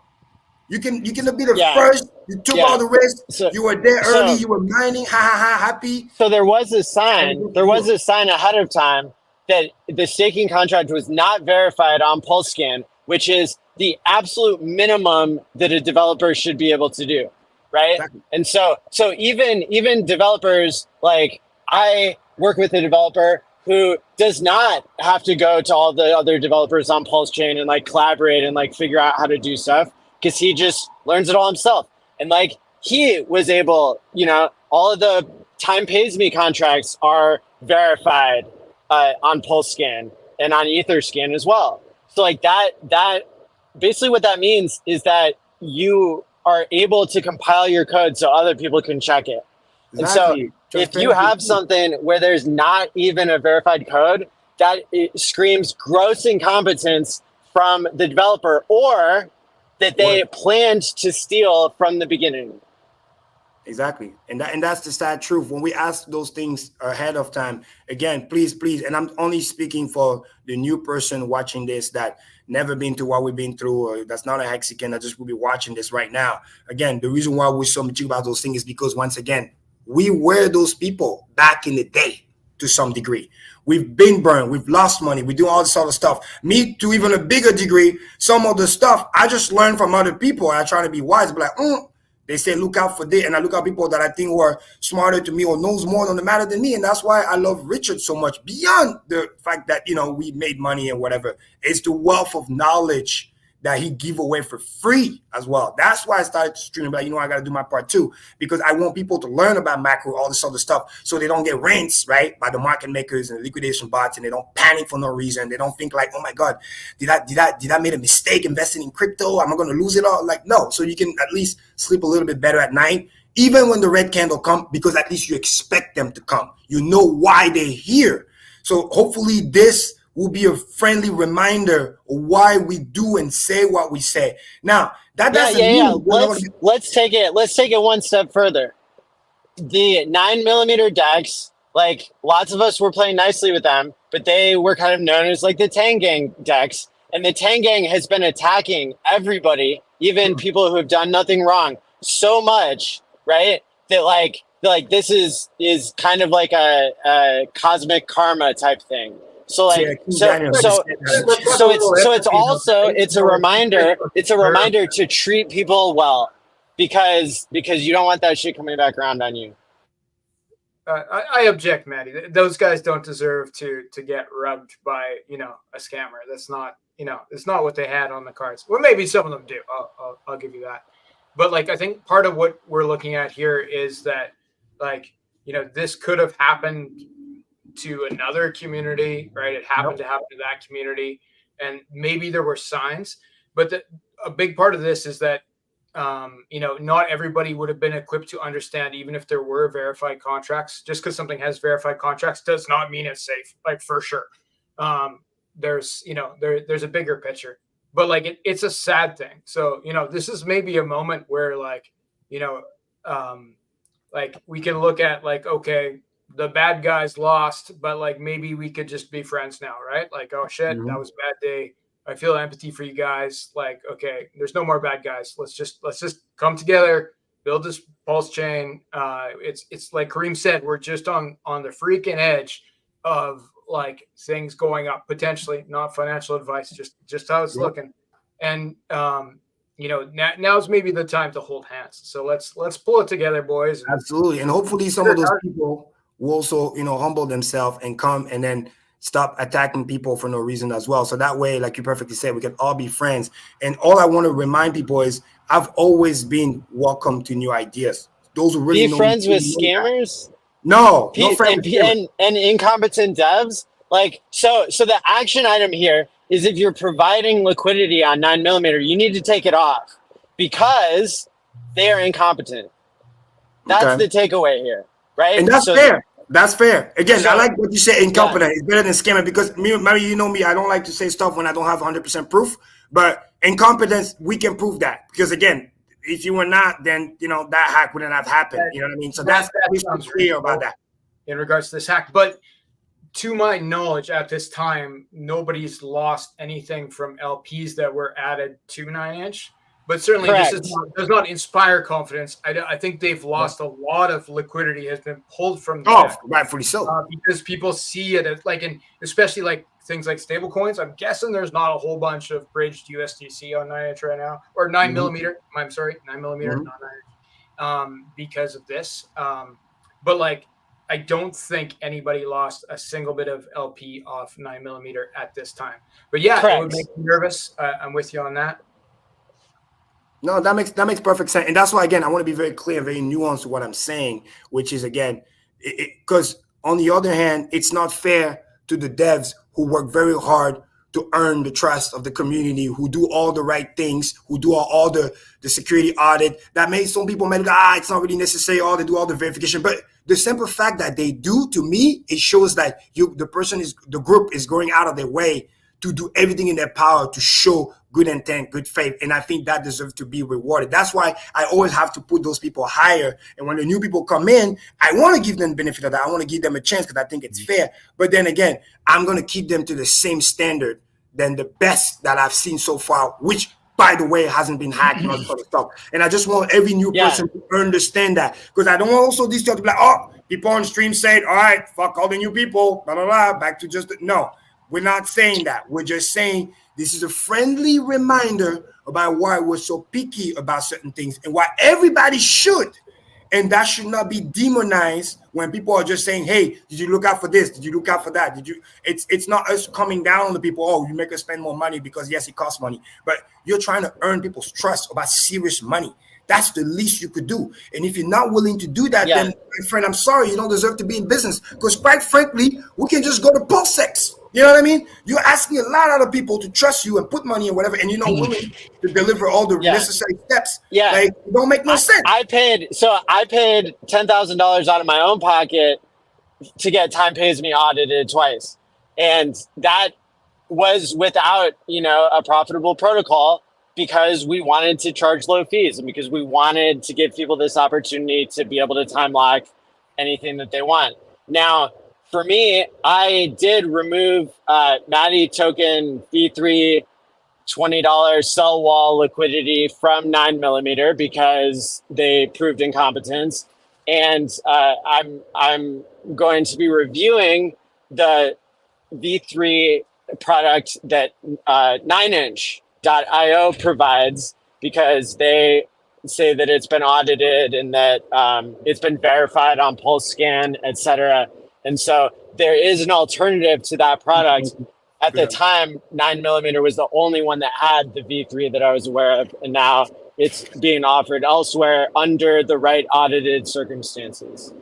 You can be the first. You took all the risks. You were there early. You were mining. Happy. So there was a sign. There was a sign ahead of time that the staking contract was not verified on PulseScan, which is the absolute minimum that a developer should be able to do, right? Exactly. And so even developers, like I work with a developer who does not have to go to all the other developers on PulseChain and like collaborate and like figure out how to do stuff. Because he just learns it all himself. And like he was able, all of the time pays me contracts are verified on PulseScan and on EtherScan as well. So like that basically what that means is that you are able to compile your code so other people can check it. Exactly. And so if you have something where there's not even a verified code, that it screams gross incompetence from the developer or that they planned to steal from the beginning. Exactly. And that's the sad truth. When we ask those things ahead of time, again, please, and I'm only speaking for the new person watching this that never been through what we've been through, or that's not a Mexican that just will be watching this right now. Again, the reason why we're so much about those things is because, once again, we were those people back in the day to some degree. We've been burned. We've lost money. We do all this other stuff. Me, to even a bigger degree, some of the stuff I just learned from other people. I try to be wise, but they say look out for this, and I look at people that I think were smarter to me or knows more on the matter than me, and that's why I love Richard so much. Beyond the fact that we made money and whatever, it's the wealth of knowledge that he give away for free as well. That's why I started streaming, but I got to do my part too, because I want people to learn about macro, all this other stuff, so they don't get rinsed, right, by the market makers and liquidation bots, and they don't panic for no reason. They don't think like, oh my God, did I make a mistake investing in crypto? Am I going to lose it all? Like, no. So you can at least sleep a little bit better at night, even when the red candle come, because at least you expect them to come. You know why they're here. So hopefully this will be a friendly reminder of why we do and say what we say. Now, that doesn't mean let's take it one step further. The 9mm DEX, like lots of us were playing nicely with them, but they were kind of known as like the Tang Gang DEX. And the Tang Gang has been attacking everybody, even people who have done nothing wrong, so much, right? That like this is kind of like a cosmic karma type thing. So like it's a reminder to treat people well, because you don't want that shit coming back around on you. I object, Maddie. Those guys don't deserve to get rubbed by a scammer. That's not it's not what they had on the cards. Well, maybe some of them do. I'll give you that. But like I think part of what we're looking at here is that this could have happened to another community, right? It happened to happen to that community, and maybe there were signs, but a big part of this is that not everybody would have been equipped to understand, even if there were verified contracts. Just because something has verified contracts does not mean it's safe, like for sure. There's a bigger picture, but like it's a sad thing. So this is maybe a moment where we can look at like, okay, the bad guys lost, but like maybe we could just be friends now, right? Like, oh shit, that was a bad day. I feel empathy for you guys. Like, okay, there's no more bad guys. Let's just come together, build this PulseChain. It's like Kareem said, we're just on the freaking edge of like things going up potentially. Not financial advice, just how it's looking. And now's maybe the time to hold hands. So let's pull it together, boys. Absolutely, and hopefully some of those people will also humble themselves and come and then stop attacking people for no reason as well. So that way, like you perfectly said, we can all be friends. And all I want to remind people is I've always been welcome to new ideas. Those who really be friends with scammers. No friends and incompetent devs. Like so the action item here is if you're providing liquidity on 9mm, you need to take it off because they are incompetent. That's the takeaway here, right? And that's fair. That's fair. Again, I like what you say, incompetent. It's better than scammer because maybe you know me, I don't like to say stuff when I don't have 100% proof. But incompetence, we can prove that. Because again, if you were not, then that hack wouldn't have happened. You know what I mean? So that's clear about that. In regards to this hack. But to my knowledge, at this time, nobody's lost anything from LPs that were added to 9inch. But certainly this does not inspire confidence. I think they've lost a lot of liquidity has been pulled from them. Rightfully so. Because people see it as like, and especially like things like stable coins. I'm guessing there's not a whole bunch of bridged USDC on 9inch right now, or 9mm. I'm sorry, 9mm, not 9inch, because of this. But like, I don't think anybody lost a single bit of LP off 9mm at this time. But yeah, it would make me nervous. I'm with you on that. No, that makes perfect sense. And that's why, again, I want to be very clear, very nuanced to what I'm saying, which is, again, because on the other hand, it's not fair to the devs who work very hard to earn the trust of the community, who do all the right things, who do all the security audit. That made some people go, it's not really necessary, they do all the verification. But the simple fact that they do, to me, it shows that the group is going out of their way to do everything in their power to show good intent, good faith. And I think that deserves to be rewarded. That's why I always have to put those people higher. And when the new people come in, I want to give them the benefit of that. I want to give them a chance because I think it's fair. But then again, I'm going to keep them to the same standard than the best that I've seen so far, which, by the way, hasn't been hacked and all this other stuff. And I just want every new person to understand that. Because I don't want also these stuff to be like, people on stream said, all right, fuck all the new people, blah, blah, blah, back to just, no. We're not saying that. We're just saying this is a friendly reminder about why we're so picky about certain things and why everybody should. And that should not be demonized when people are just saying, hey, did you look out for this? Did you look out for that? It's not us coming down on the people, you make us spend more money because, yes, it costs money. But you're trying to earn people's trust about serious money. That's the least you could do. And if you're not willing to do that, then, my friend, I'm sorry, you don't deserve to be in business. Because quite frankly, we can just go to PulseX. You know what I mean? You're asking a lot of other people to trust you and put money and whatever, and you're not willing to deliver all the necessary steps. Yeah, like, it don't make no sense. I paid $10,000 out of my own pocket to get Time Pays Me audited twice, and that was without a profitable protocol because we wanted to charge low fees and because we wanted to give people this opportunity to be able to time lock anything that they want. Now, for me, I did remove Maddie token V3 $20 sell wall liquidity from 9mm because they proved incompetence. And I'm going to be reviewing the V3 product that 9inch.io provides because they say that it's been audited and that it's been verified on PulseScan, et cetera. And so there is an alternative to that product. At the time, 9mm was the only one that had the V3 that I was aware of. And now it's being offered elsewhere under the right audited circumstances.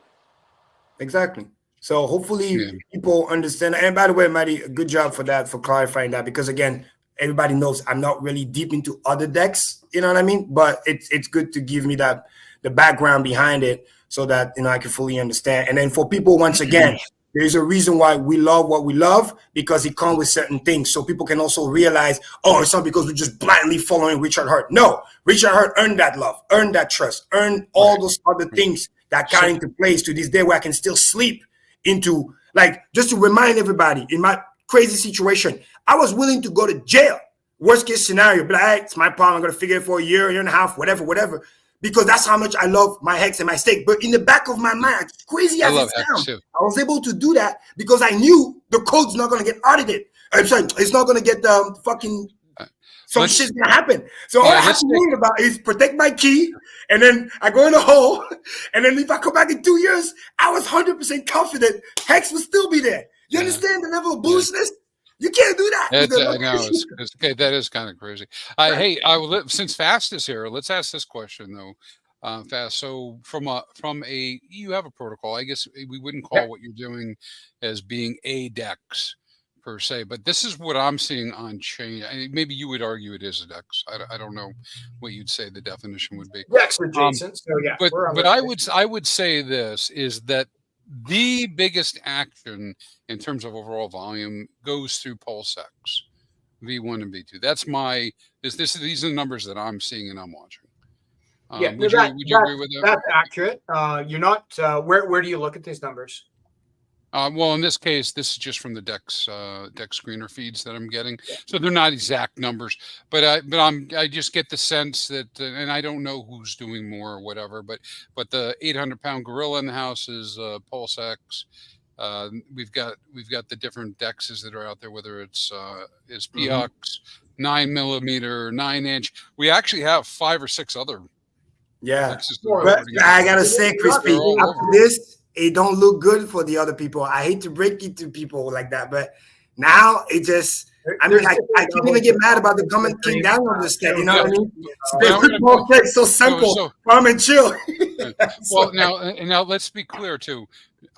Exactly. So hopefully people understand. And by the way, Maddie, good job for that, for clarifying that. Because again, everybody knows I'm not really deep into other decks. You know what I mean? But it's good to give me the background behind it so that I can fully understand. And then for people, once again, there's a reason why we love what we love, because it comes with certain things. So people can also realize, it's not because we're just blindly following Richard Hart. No, Richard Hart earned that love, earned that trust, earned all those other things that got into place to this day where I can still sleep into, like, just to remind everybody, in my crazy situation, I was willing to go to jail Worst case scenario, be like, hey, it's my problem. I'm gonna figure it for a year and a half, whatever. Because that's how much I love my hex and my stake. But in the back of my mind, crazy as it sounds, I was able to do that because I knew the code's not gonna get audited. I'm sorry, it's not gonna get fucking some shit's gonna happen. So all I have to worry about is protect my key, and then I go in a hole, and then if I come back in 2 years, I was 100% confident hex will still be there. You understand the level of bullishness? You can't do that. I know. It's okay. That is kind of crazy. Hey, since Fast is here, let's ask this question though. Fast. So from a you have a protocol. I guess we wouldn't call what you're doing as being a DEX per se, but this is what I'm seeing on chain. Maybe you would argue it is a DEX. I don't know what you'd say the definition would be. DEX adjacent. So yeah. But I would say this is that the biggest action in terms of overall volume goes through PulseX, V1 and V2. That's these are the numbers that I'm seeing and I'm watching. Would you agree with that? That's accurate. You're not. Where do you look at these numbers? Well, in this case, this is just from the DEX screener feeds that I'm getting, so they're not exact numbers. But I just get the sense that, and I don't know who's doing more or whatever. But the 800-pound gorilla in the house is PulseX. We've got the different DEXs that are out there, whether it's PX, 9mm, 9-inch. We actually have 5 or 6 other. Yeah, but I gotta say, Crispy, after this, it don't look good for the other people. I hate to break it to people like that, but now it just, I can't even get mad about the government came down on this thing. You know what I mean? So simple, calm and chill. Well, now let's be clear too.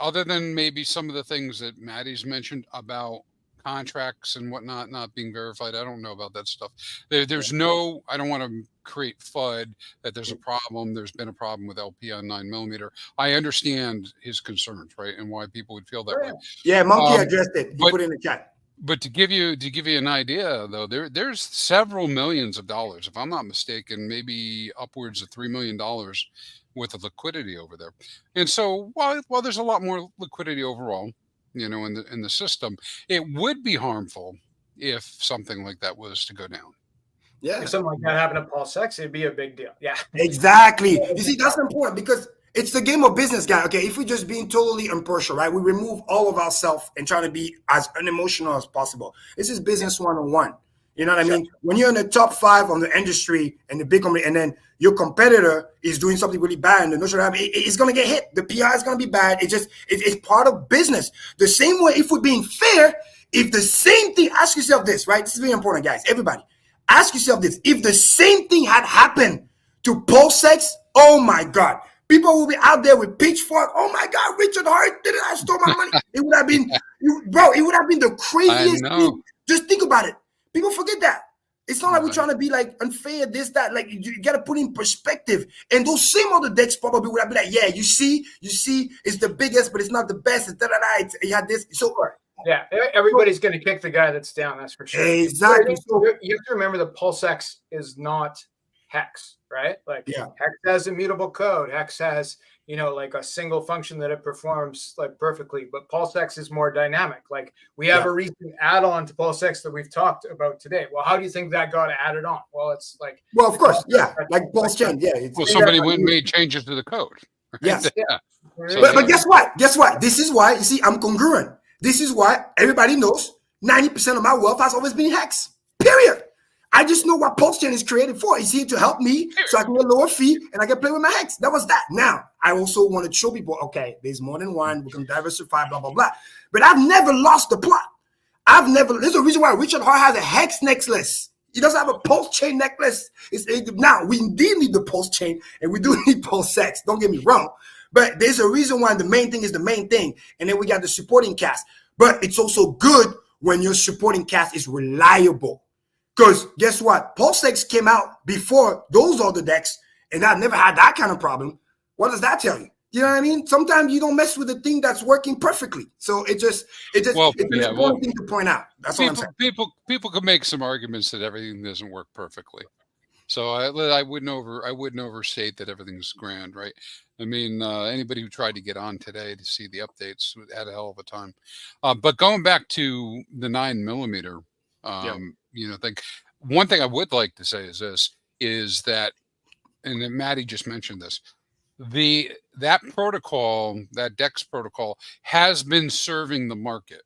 Other than maybe some of the things that Maddie's mentioned about contracts and whatnot not being verified, I don't know about that stuff. There's no, I don't want to create FUD that there's a problem. There's been a problem with LP on 9mm. I understand his concerns, right, and why people would feel that way. Yeah, Monkey addressed it. He put it in the chat. But to give you an idea, though, there's several millions of dollars, if I'm not mistaken, maybe upwards of $3 million worth of liquidity over there. And so while there's a lot more liquidity overall, in the system, it would be harmful if something like that was to go down. Yeah, if something like that happened to PulseX, it'd be a big deal. Yeah, exactly. You see, that's important because it's the game of business, guy. Okay, if we're just being totally impartial, right? We remove all of ourselves and try to be as unemotional as possible. This is business 101. You know what I mean? When you're in the top 5 on the industry and the big company, and then your competitor is doing something really bad, and the notion of it's going to get hit. The PR is going to be bad. It's part of business. The same way, if we're being fair, if the same thing, ask yourself this, right? This is very important, guys. Everybody, ask yourself this. If the same thing had happened to PulseX, oh my God. People will be out there with pitchfork. Oh my God, Richard Hart, did I stole my money? It would have been, it would have been the craziest thing. Just think about it. People forget that. It's not like we're trying to be like unfair, this, that. Like you got to put in perspective. And those same other DEX probably would have been like, yeah, you see, it's the biggest, but it's not the best. It's you had this. So yeah, everybody's going to kick the guy that's down. That's for sure. Exactly. So you have to remember that PulseX is not Hex, right? Like Hex has immutable code. Hex has, like a single function that it performs like perfectly, but PulseX is more dynamic. Like we have a recent add-on to PulseX that we've talked about today. Well, how do you think that got added on? Well, it's like, of course, like PulseChain, somebody went and made changes to the code. Right? Yes, but guess what? This is why, you see, I'm congruent. This is why everybody knows 90% of my wealth has always been Hex. Period. I just know what PulseChain is created for. It's here to help me so I can get a lower fee and I can play with my Hex. That was that. Now, I also want to show people, okay, there's more than one. We can diversify, blah, blah, blah. But I've never lost the plot. There's a reason why Richard Hart has a Hex necklace. He doesn't have a PulseChain necklace. Now, we indeed need the PulseChain and we do need PulseX. Don't get me wrong. But there's a reason why the main thing is the main thing. And then we got the supporting cast. But it's also good when your supporting cast is reliable. Because guess what? PulseX came out before those other DEX, and I've never had that kind of problem. What does that tell you? You know what I mean? Sometimes you don't mess with the thing that's working perfectly. So it's an important thing to point out. That's what I'm saying. People could make some arguments that everything doesn't work perfectly. So I wouldn't overstate that everything's grand, right? I mean, anybody who tried to get on today to see the updates had a hell of a time. But going back to the 9mm. Thing. one thing I would like to say is that, and then Maddie just mentioned this, that protocol, that DEX protocol, has been serving the market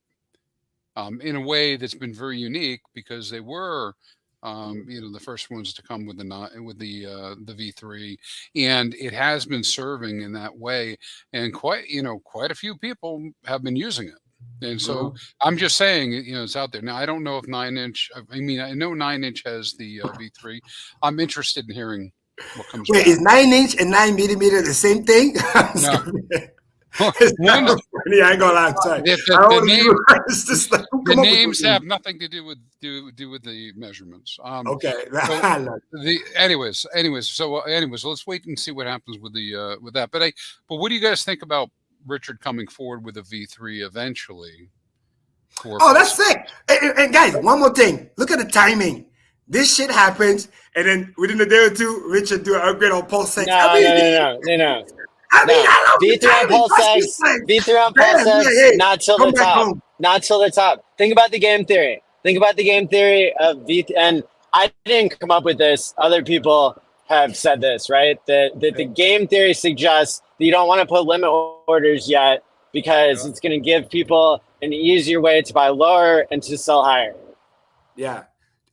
in a way that's been very unique, because they were the first ones to come with the V3, and it has been serving in that way, and quite a few people have been using it. And so I'm just saying, it's out there. Now, I don't know if 9-inch, I know 9-inch has the V3. I'm interested in hearing what comes Wait, back. is 9-inch and 9mm the same thing? No. I ain't gonna lie. Sorry. The names have nothing to do with the measurements. Okay. Anyways, let's wait and see what happens with that. But what do you guys think about Richard coming forward with a V3 eventually? That's sick. And guys, one more thing. Look at the timing. This shit happens, and then within a day or two, Richard do an upgrade on PulseChain. No. V3 on PulseChain, not till the top. Not till the top. Think about the game theory. Of V3, and I didn't come up with this. Other people have said this, right? That the game theory suggests that you don't want to put limit orders yet, because it's going to give people an easier way to buy lower and to sell higher. Yeah.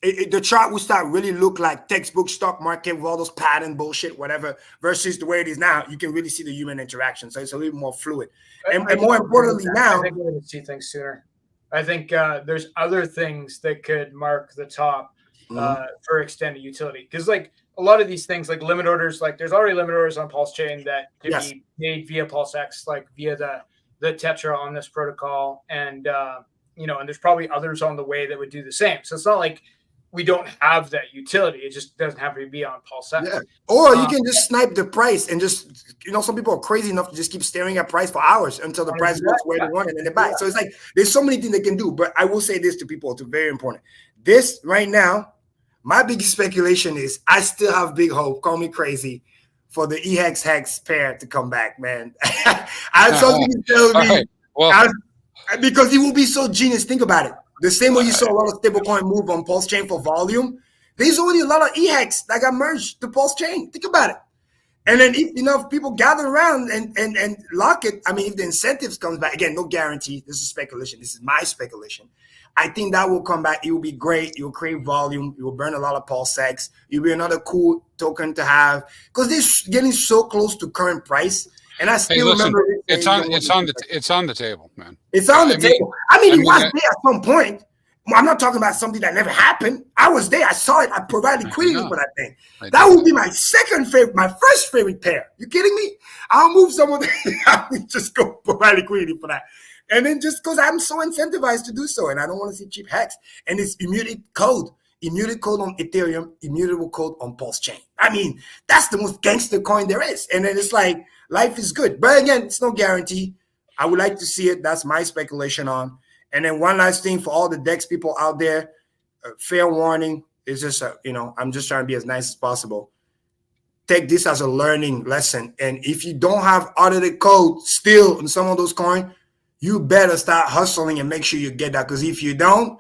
The chart will start really look like textbook stock market with all those pattern bullshit, whatever, versus the way it is now. You can really see the human interaction. So it's a little more fluid. And more importantly now, I think we're going to see things sooner. I think there's other things that could mark the top for extended utility. Because like a lot of these things, like limit orders, like there's already limit orders on PulseChain that could be made via PulseX, like via the Tetra on this protocol. And, and there's probably others on the way that would do the same. So it's not like we don't have that utility. It just doesn't have to be on PulseX. Yeah. Or you can just snipe the price and just, some people are crazy enough to just keep staring at price for hours until the price goes where they want it and they buy it. So it's like, there's so many things they can do. But I will say this to people, it's very important. This right now, my biggest speculation is I still have big hope, call me crazy, for the Hex pair to come back, man. I have something to tell me. Because it will be so genius. Think about it. The same way you saw a lot of stablecoin move on PulseChain for volume, there's already a lot of Hex that got merged to PulseChain. Think about it. And then if people gather around and lock it, if the incentives comes back, again, no guarantee. This is speculation. This is my speculation. I think that will come back. It will be great. It will create volume. It will burn a lot of PulseX. It will be another cool token to have, because they're getting so close to current price. And I still remember it's on the table, man. It's on the table. It was there at some point. I'm not talking about something that never happened. I was there. I saw it. I provided liquidity for that thing. That would be my first favorite pair. You kidding me? I'll move some of the I would just go provide liquidity for that. And then just because I'm so incentivized to do so, and I don't want to see cheap Hex. And it's immutable code on Ethereum, immutable code on PulseChain. That's the most gangster coin there is. And then it's like, life is good. But again, it's no guarantee. I would like to see it. That's my speculation on. And then one last thing for all the DEX people out there, fair warning, is just, I'm just trying to be as nice as possible. Take this as a learning lesson. And if you don't have audited code still in some of those coins, you better start hustling and make sure you get that. Because if you don't,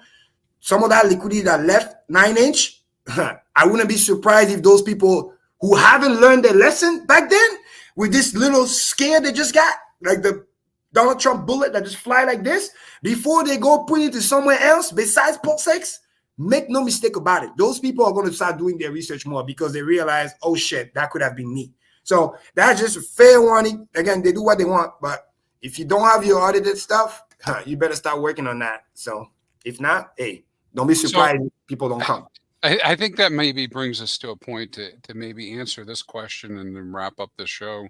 some of that liquidity that left 9-inch, I wouldn't be surprised if those people who haven't learned their lesson back then, with this little scare they just got, like the Donald Trump bullet that just fly like this, before they go put it to somewhere else besides PulseX, make no mistake about it. Those people are going to start doing their research more, because they realize, oh shit, that could have been me. So that's just a fair warning. Again, they do what they want, but if you don't have your audited stuff, you better start working on that. So if not, hey, don't be surprised if people don't come. I think that maybe brings us to a point to maybe answer this question and then wrap up the show.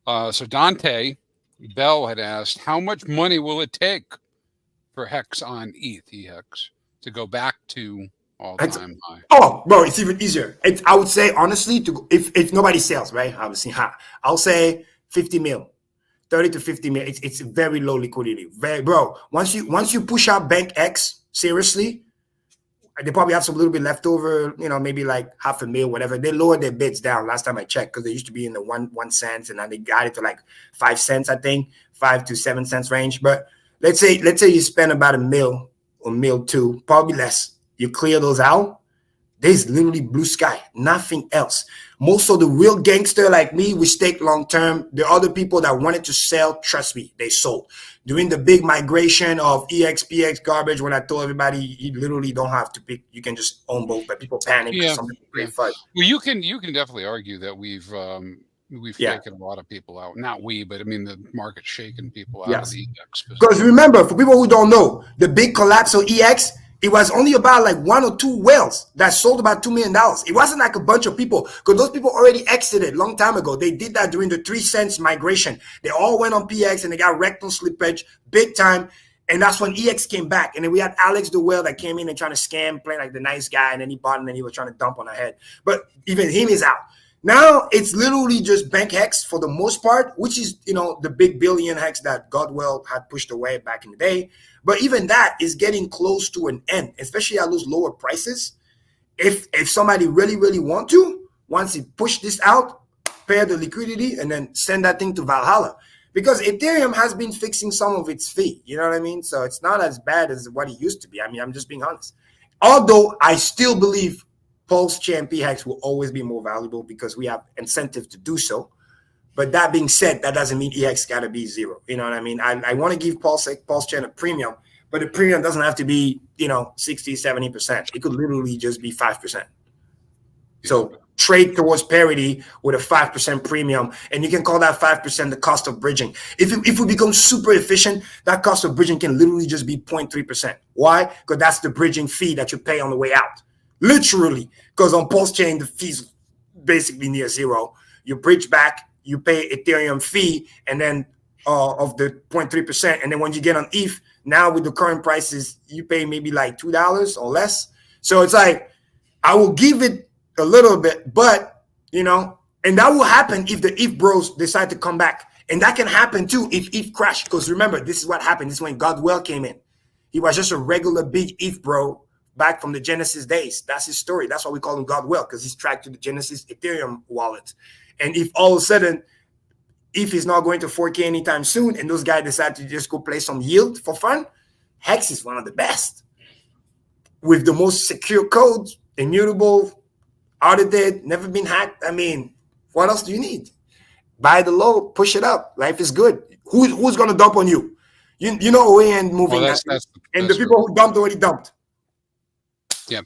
So Dante Bell had asked, how much money will it take for Hex on ETH to go back to all-time high? Oh, bro, it's even easier. I would say, honestly, if nobody sells, right? Obviously, I'll say 50 mil. 30 to 50 mil. It's very low liquidity. Bro, once you push out Bank X, seriously, they probably have some little bit left over, maybe like half a mil, whatever. They lowered their bids down last time I checked, because they used to be in the 1 cent, and now they got it to like 5 cents, I think, 5 to 7 cents range. But let's say you spend about a mil or mil two, probably less. You clear those out, There's literally blue sky, nothing else. Most of the real gangster like me, we stayed long term. The other people that wanted to sell, trust me, they sold. During the big migration of EXPX garbage, when I told everybody you literally don't have to pick, you can just own both, but people panic because some people play FUD. Well, you can definitely argue that we've shaken a lot of people out. Not we, but I mean the market's shaking people out of the EX. Because remember, for people who don't know, the big collapse of EX, it was only about like 1 or 2 whales that sold about $2 million. It wasn't like a bunch of people, because those people already exited long time ago. They did that during the 3 cents migration. They all went on PX and they got wrecked on slippage big time. And that's when EX came back. And then we had Alex the Whale that came in and trying to scam, playing like the nice guy. And then he bought and then he was trying to dump on our head. But even him is out. Now it's literally just bank hex for the most part, which is, the big billion hex that Godwell had pushed away back in the day. But even that is getting close to an end, especially at those lower prices. If somebody really, really wants to push this out, pair the liquidity, and then send that thing to Valhalla. Because Ethereum has been fixing some of its fee. You know what I mean? So it's not as bad as what it used to be. I mean, I'm just being honest. Although I still believe PulseChain PHEX will always be more valuable because we have incentive to do so. But that being said, that doesn't mean EX got to be 0. You know what I mean? I want to give PulseChain a premium, but the premium doesn't have to be, 60, 70%. It could literally just be 5%. So trade towards parity with a 5% premium, and you can call that 5% the cost of bridging. If we become super efficient, that cost of bridging can literally just be 0.3%. Why? Because that's the bridging fee that you pay on the way out. Literally, because on PulseChain, the fee's basically near 0. You bridge back, you pay Ethereum fee, and then of the 0.3%. And then when you get on ETH, now with the current prices, you pay maybe like $2 or less. So it's like, I will give it a little bit, but, and that will happen if the ETH bros decide to come back. And that can happen too if ETH crashed. Because remember, this is what happened. This is when Godwell came in. He was just a regular big ETH bro back from the Genesis days. That's his story. That's why we call him Godwell, because he's tracked to the Genesis Ethereum wallet. And if all of a sudden, if he's not going to 4K anytime soon, and those guys decide to just go play some yield for fun, Hex is one of the best. With the most secure codes, immutable, audited, never been hacked. I mean, what else do you need? Buy the low, push it up. Life is good. Who's going to dump on you? You know, OAN moving. Well, and the people who dumped already dumped. Yeah,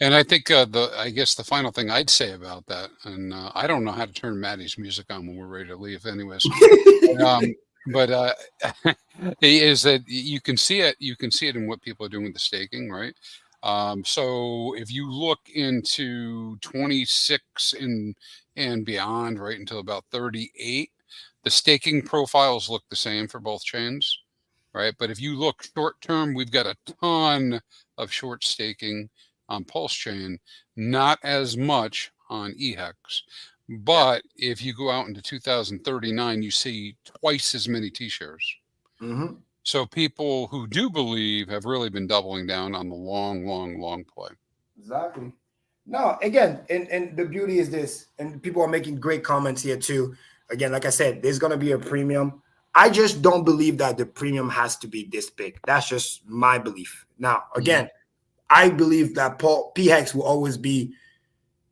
and I think I guess the final thing I'd say about that, and I don't know how to turn Maddie's music on when we're ready to leave, anyways. but is that you can see it? You can see it in what people are doing with the staking, right? So if you look into 26 and beyond, right until about 38, the staking profiles look the same for both chains, right? But if you look short term, we've got a ton of short staking on PulseChain, not as much on EHEX. But if you go out into 2039, you see twice as many T-shares. Mm-hmm. So people who do believe have really been doubling down on the long play. Exactly. No, again, and the beauty is this, and people are making great comments here too. Again, like I said, there's going to be a premium. I just don't believe that the premium has to be this big. That's just my belief. Now, again, I believe that PHEX will always be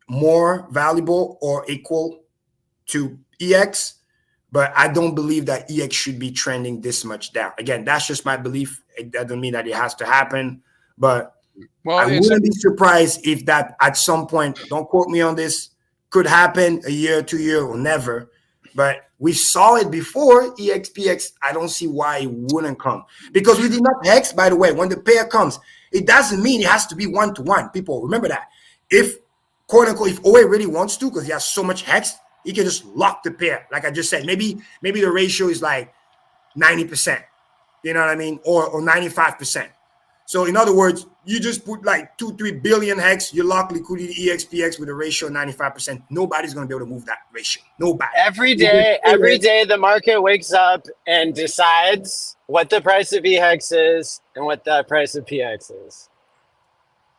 more valuable or equal to EX, but I don't believe that EX should be trending this much down. Again, that's just my belief. It doesn't mean that it has to happen, but I wouldn't be surprised if that at some point, don't quote me on this, could happen a year, 2 years, or never. But we saw it before EXPX. I don't see why it wouldn't come. Because we did not hex, by the way, when the pair comes, it doesn't mean it has to be 1-to-1. People, remember that. If, quote unquote, if OA really wants to, because he has so much hex, he can just lock the pair. Like I just said, maybe the ratio is like 90%. You know what I mean? Or 95%. So in other words, you just put like 2-3 billion hex, you lock liquidity EXPX with a ratio of 95%. Nobody's going to be able to move that ratio. Nobody. Every day the market wakes up and decides what the price of EHEX is and what the price of PX is.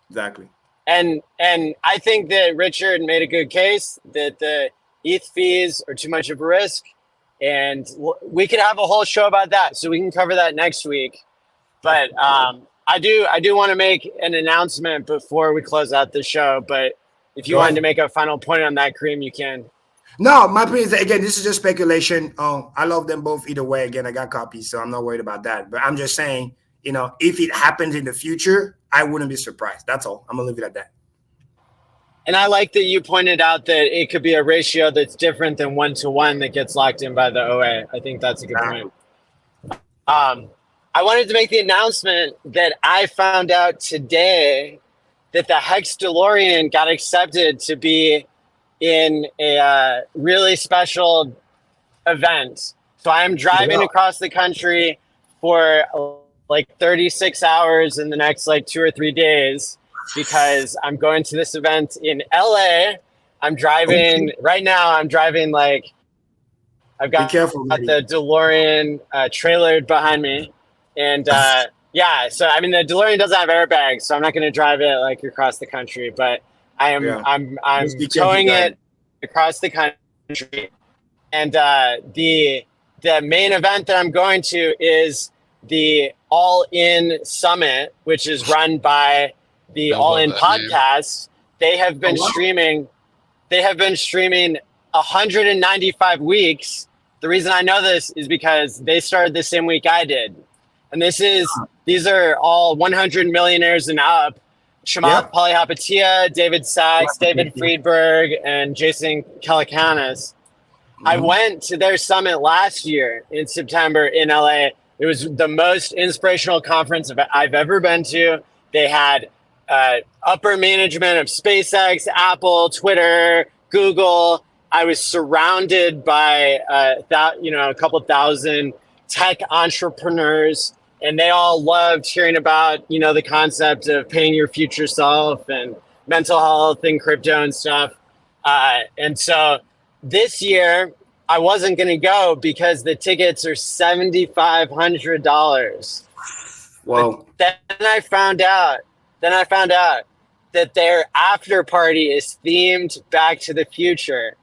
Exactly. And I think that Richard made a good case that the ETH fees are too much of a risk. And we could have a whole show about that. So we can cover that next week. But I do want to make an announcement before we close out the show, but if you Go wanted ahead. to make a final point on that, Kareem, you can. No, my point is that, again, this is just speculation. I love them both either way. Again, I got copies, so I'm not worried about that. But I'm just saying, if it happens in the future, I wouldn't be surprised. That's all. I'm gonna leave it at that. And I like that you pointed out that it could be a ratio that's different than 1-to-1 that gets locked in by the OA. I think that's a good point. I wanted to make the announcement that I found out today that the Hex DeLorean got accepted to be in a really special event. So I am driving across the country for like 36 hours in the next like 2 or 3 days because I'm going to this event in LA. I'm driving right now. I'm driving like I've got the DeLorean trailered behind me. And yeah, so I mean the DeLorean doesn't have airbags, so I'm not going to drive it like across the country, but I'm towing it across the country. And the main event that I'm going to is the All In Summit, which is run by the All In podcast. They have been streaming 195 weeks. The reason I know this is because they started the same week I did. And these are all 100 millionaires and up. Chamath Palihapitiya, David Sachs, David Friedberg, and Jason Calacanis. I went to their summit last year in September in LA. It was the most inspirational conference I've ever been to. They had upper management of SpaceX, Apple, Twitter, Google. I was surrounded by a couple thousand tech entrepreneurs, and they all loved hearing about the concept of paying your future self and mental health and crypto and stuff. And so this year I wasn't going to go because the tickets are $7,500. Well, then I found out that their after party is themed Back to the Future.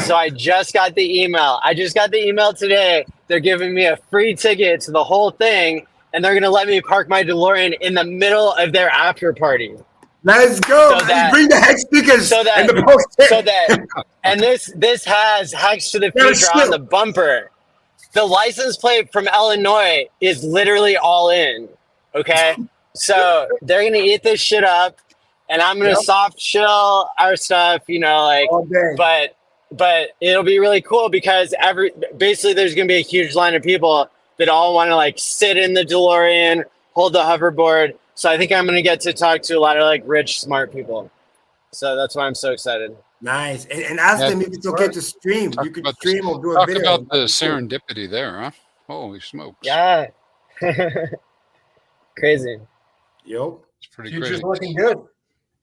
So I just got the email. Today. They're giving me a free ticket to the whole thing, and they're going to let me park my DeLorean in the middle of their after party. Let's go. Bring the Hex stickers and the PulseChain. And this has Hex to the Future on the bumper. The license plate from Illinois is literally All In. Okay? So they're going to eat this shit up, and I'm going to soft chill our stuff, but it'll be really cool because basically there's going to be a huge line of people that all want to like sit in the DeLorean, hold the hoverboard. So I think I'm going to get to talk to a lot of like rich, smart people. So that's why I'm so excited. Nice. And ask them if it's okay to stream. You could stream or do a video. Talk about the serendipity there, huh? Holy smokes. Yeah. Crazy. Yo. It's pretty Future's crazy. looking good.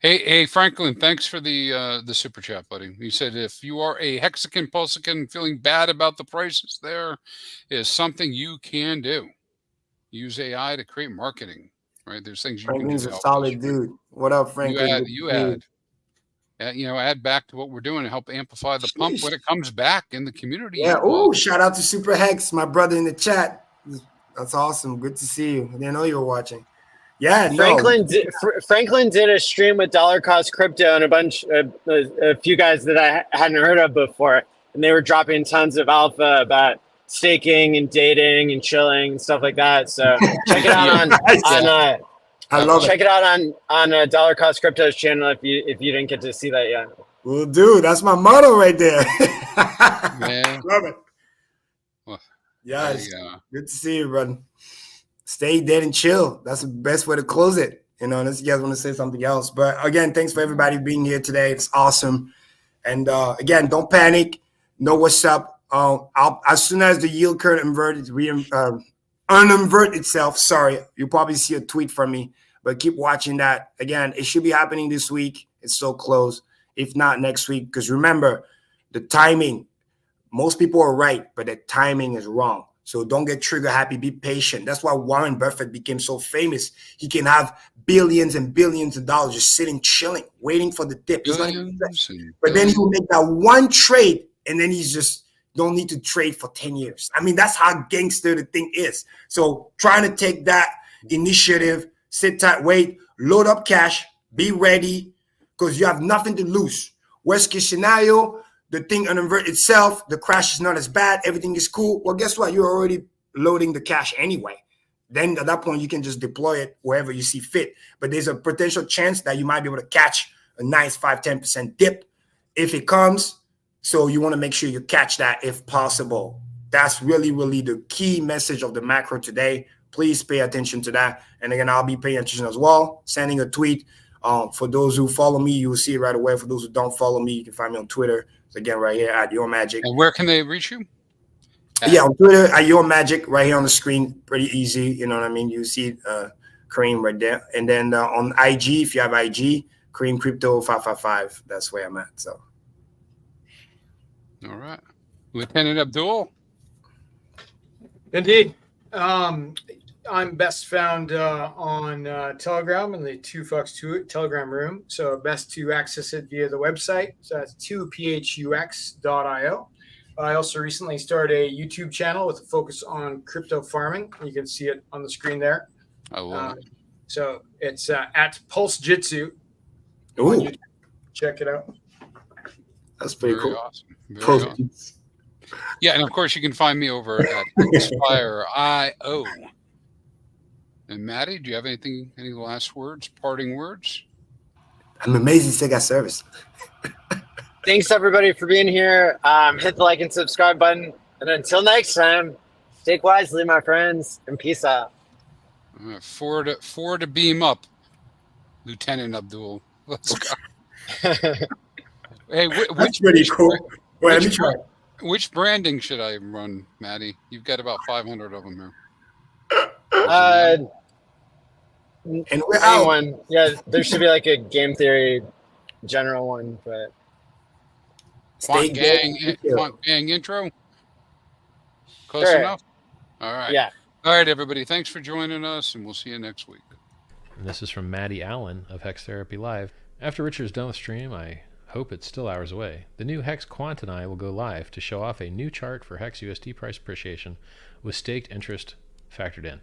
Hey, Franklin, thanks for the super chat, buddy. He said if you are a Hexagon Pulsican feeling bad about the prices, there is something you can do. Use AI to create marketing, right? There's things you Franklin's can do. a solid dude. What up, Franklin? Add back to what we're doing to help amplify the pump when it comes back in the community. Yeah. Oh, shout out to Super Hex, my brother in the chat. That's awesome. Good to see you. I didn't know you were watching. Yeah, Franklin did a stream with Dollar Cost Crypto and a few guys that I hadn't heard of before, and they were dropping tons of alpha about staking and dating and chilling and stuff like that. So check it out check it out on Dollar Cost Crypto's channel if you didn't get to see that yet. Well, dude, that's my motto right there. Man. Love it. Well, yes, good to see you, brother. Stay dead and chill. That's the best way to close it. Unless you guys want to say something else. But again, thanks for everybody being here today. It's awesome. And again, don't panic. Know what's up. As soon as the yield curve uninvert itself, you'll probably see a tweet from me. But keep watching that. Again, it should be happening this week. It's so close. If not next week. Because remember, the timing. Most people are right, but the timing is wrong. So don't get trigger happy. Be patient. That's why Warren Buffett became so famous. He can have billions and billions of dollars just sitting, chilling, waiting for the dip. But then he will make that one trade, and then he's just don't need to trade for 10 years. I mean, that's how gangster the thing is. So trying to take that initiative, sit tight, wait, load up cash, be ready, because you have nothing to lose. Worst case scenario, the thing uninvert itself, the crash is not as bad, everything is cool. Well, guess what? You're already loading the cash anyway. Then at that point, you can just deploy it wherever you see fit. But there's a potential chance that you might be able to catch a nice 5-10% dip if it comes. So you want to make sure you catch that if possible. That's really, really the key message of the macro today. Please pay attention to that. And again, I'll be paying attention as well, sending a tweet. For those who follow me, you will see it right away. For those who don't follow me, you can find me on Twitter. So again, right here at Your Magic. And where can they reach you? Yeah, on Twitter at Your Magic, right here on the screen. Pretty easy. You know what I mean? You see Kareem right there. And then on IG, if you have IG, Kareem Crypto 555. That's where I'm at. So. All right. Lieutenant Abdul. Indeed. I'm best found on Telegram in the 2Fox2 Telegram room. So best to access it via the website. So that's 2phux.io. I also recently started a YouTube channel with a focus on crypto farming. You can see it on the screen there. I love it. So it's at PulseJitsu. Ooh. Check it out. That's pretty Very cool. awesome. Very awesome. Yeah, and of course you can find me over at Inspire.io. And Maddie, do you have any last words, parting words? I'm amazing Sega service. Thanks everybody for being here. Hit the like and subscribe button. And until next time, stay wisely, my friends, and peace out. Four to beam up, Lieutenant Abdul. Let's go. Hey, that's pretty cool. Which branding should I run, Maddie? You've got about 500 of them here. And we're out. One. Yeah, there should be like a game theory general one, but Quant Gang intro. Close enough. All right. Yeah. All right, everybody. Thanks for joining us, and we'll see you next week. And this is from Maddie Allen of Hex Therapy Live. After Richard's done with stream, I hope it's still hours away. The new Hex Quant and I will go live to show off a new chart for Hex USD price appreciation with staked interest factored in.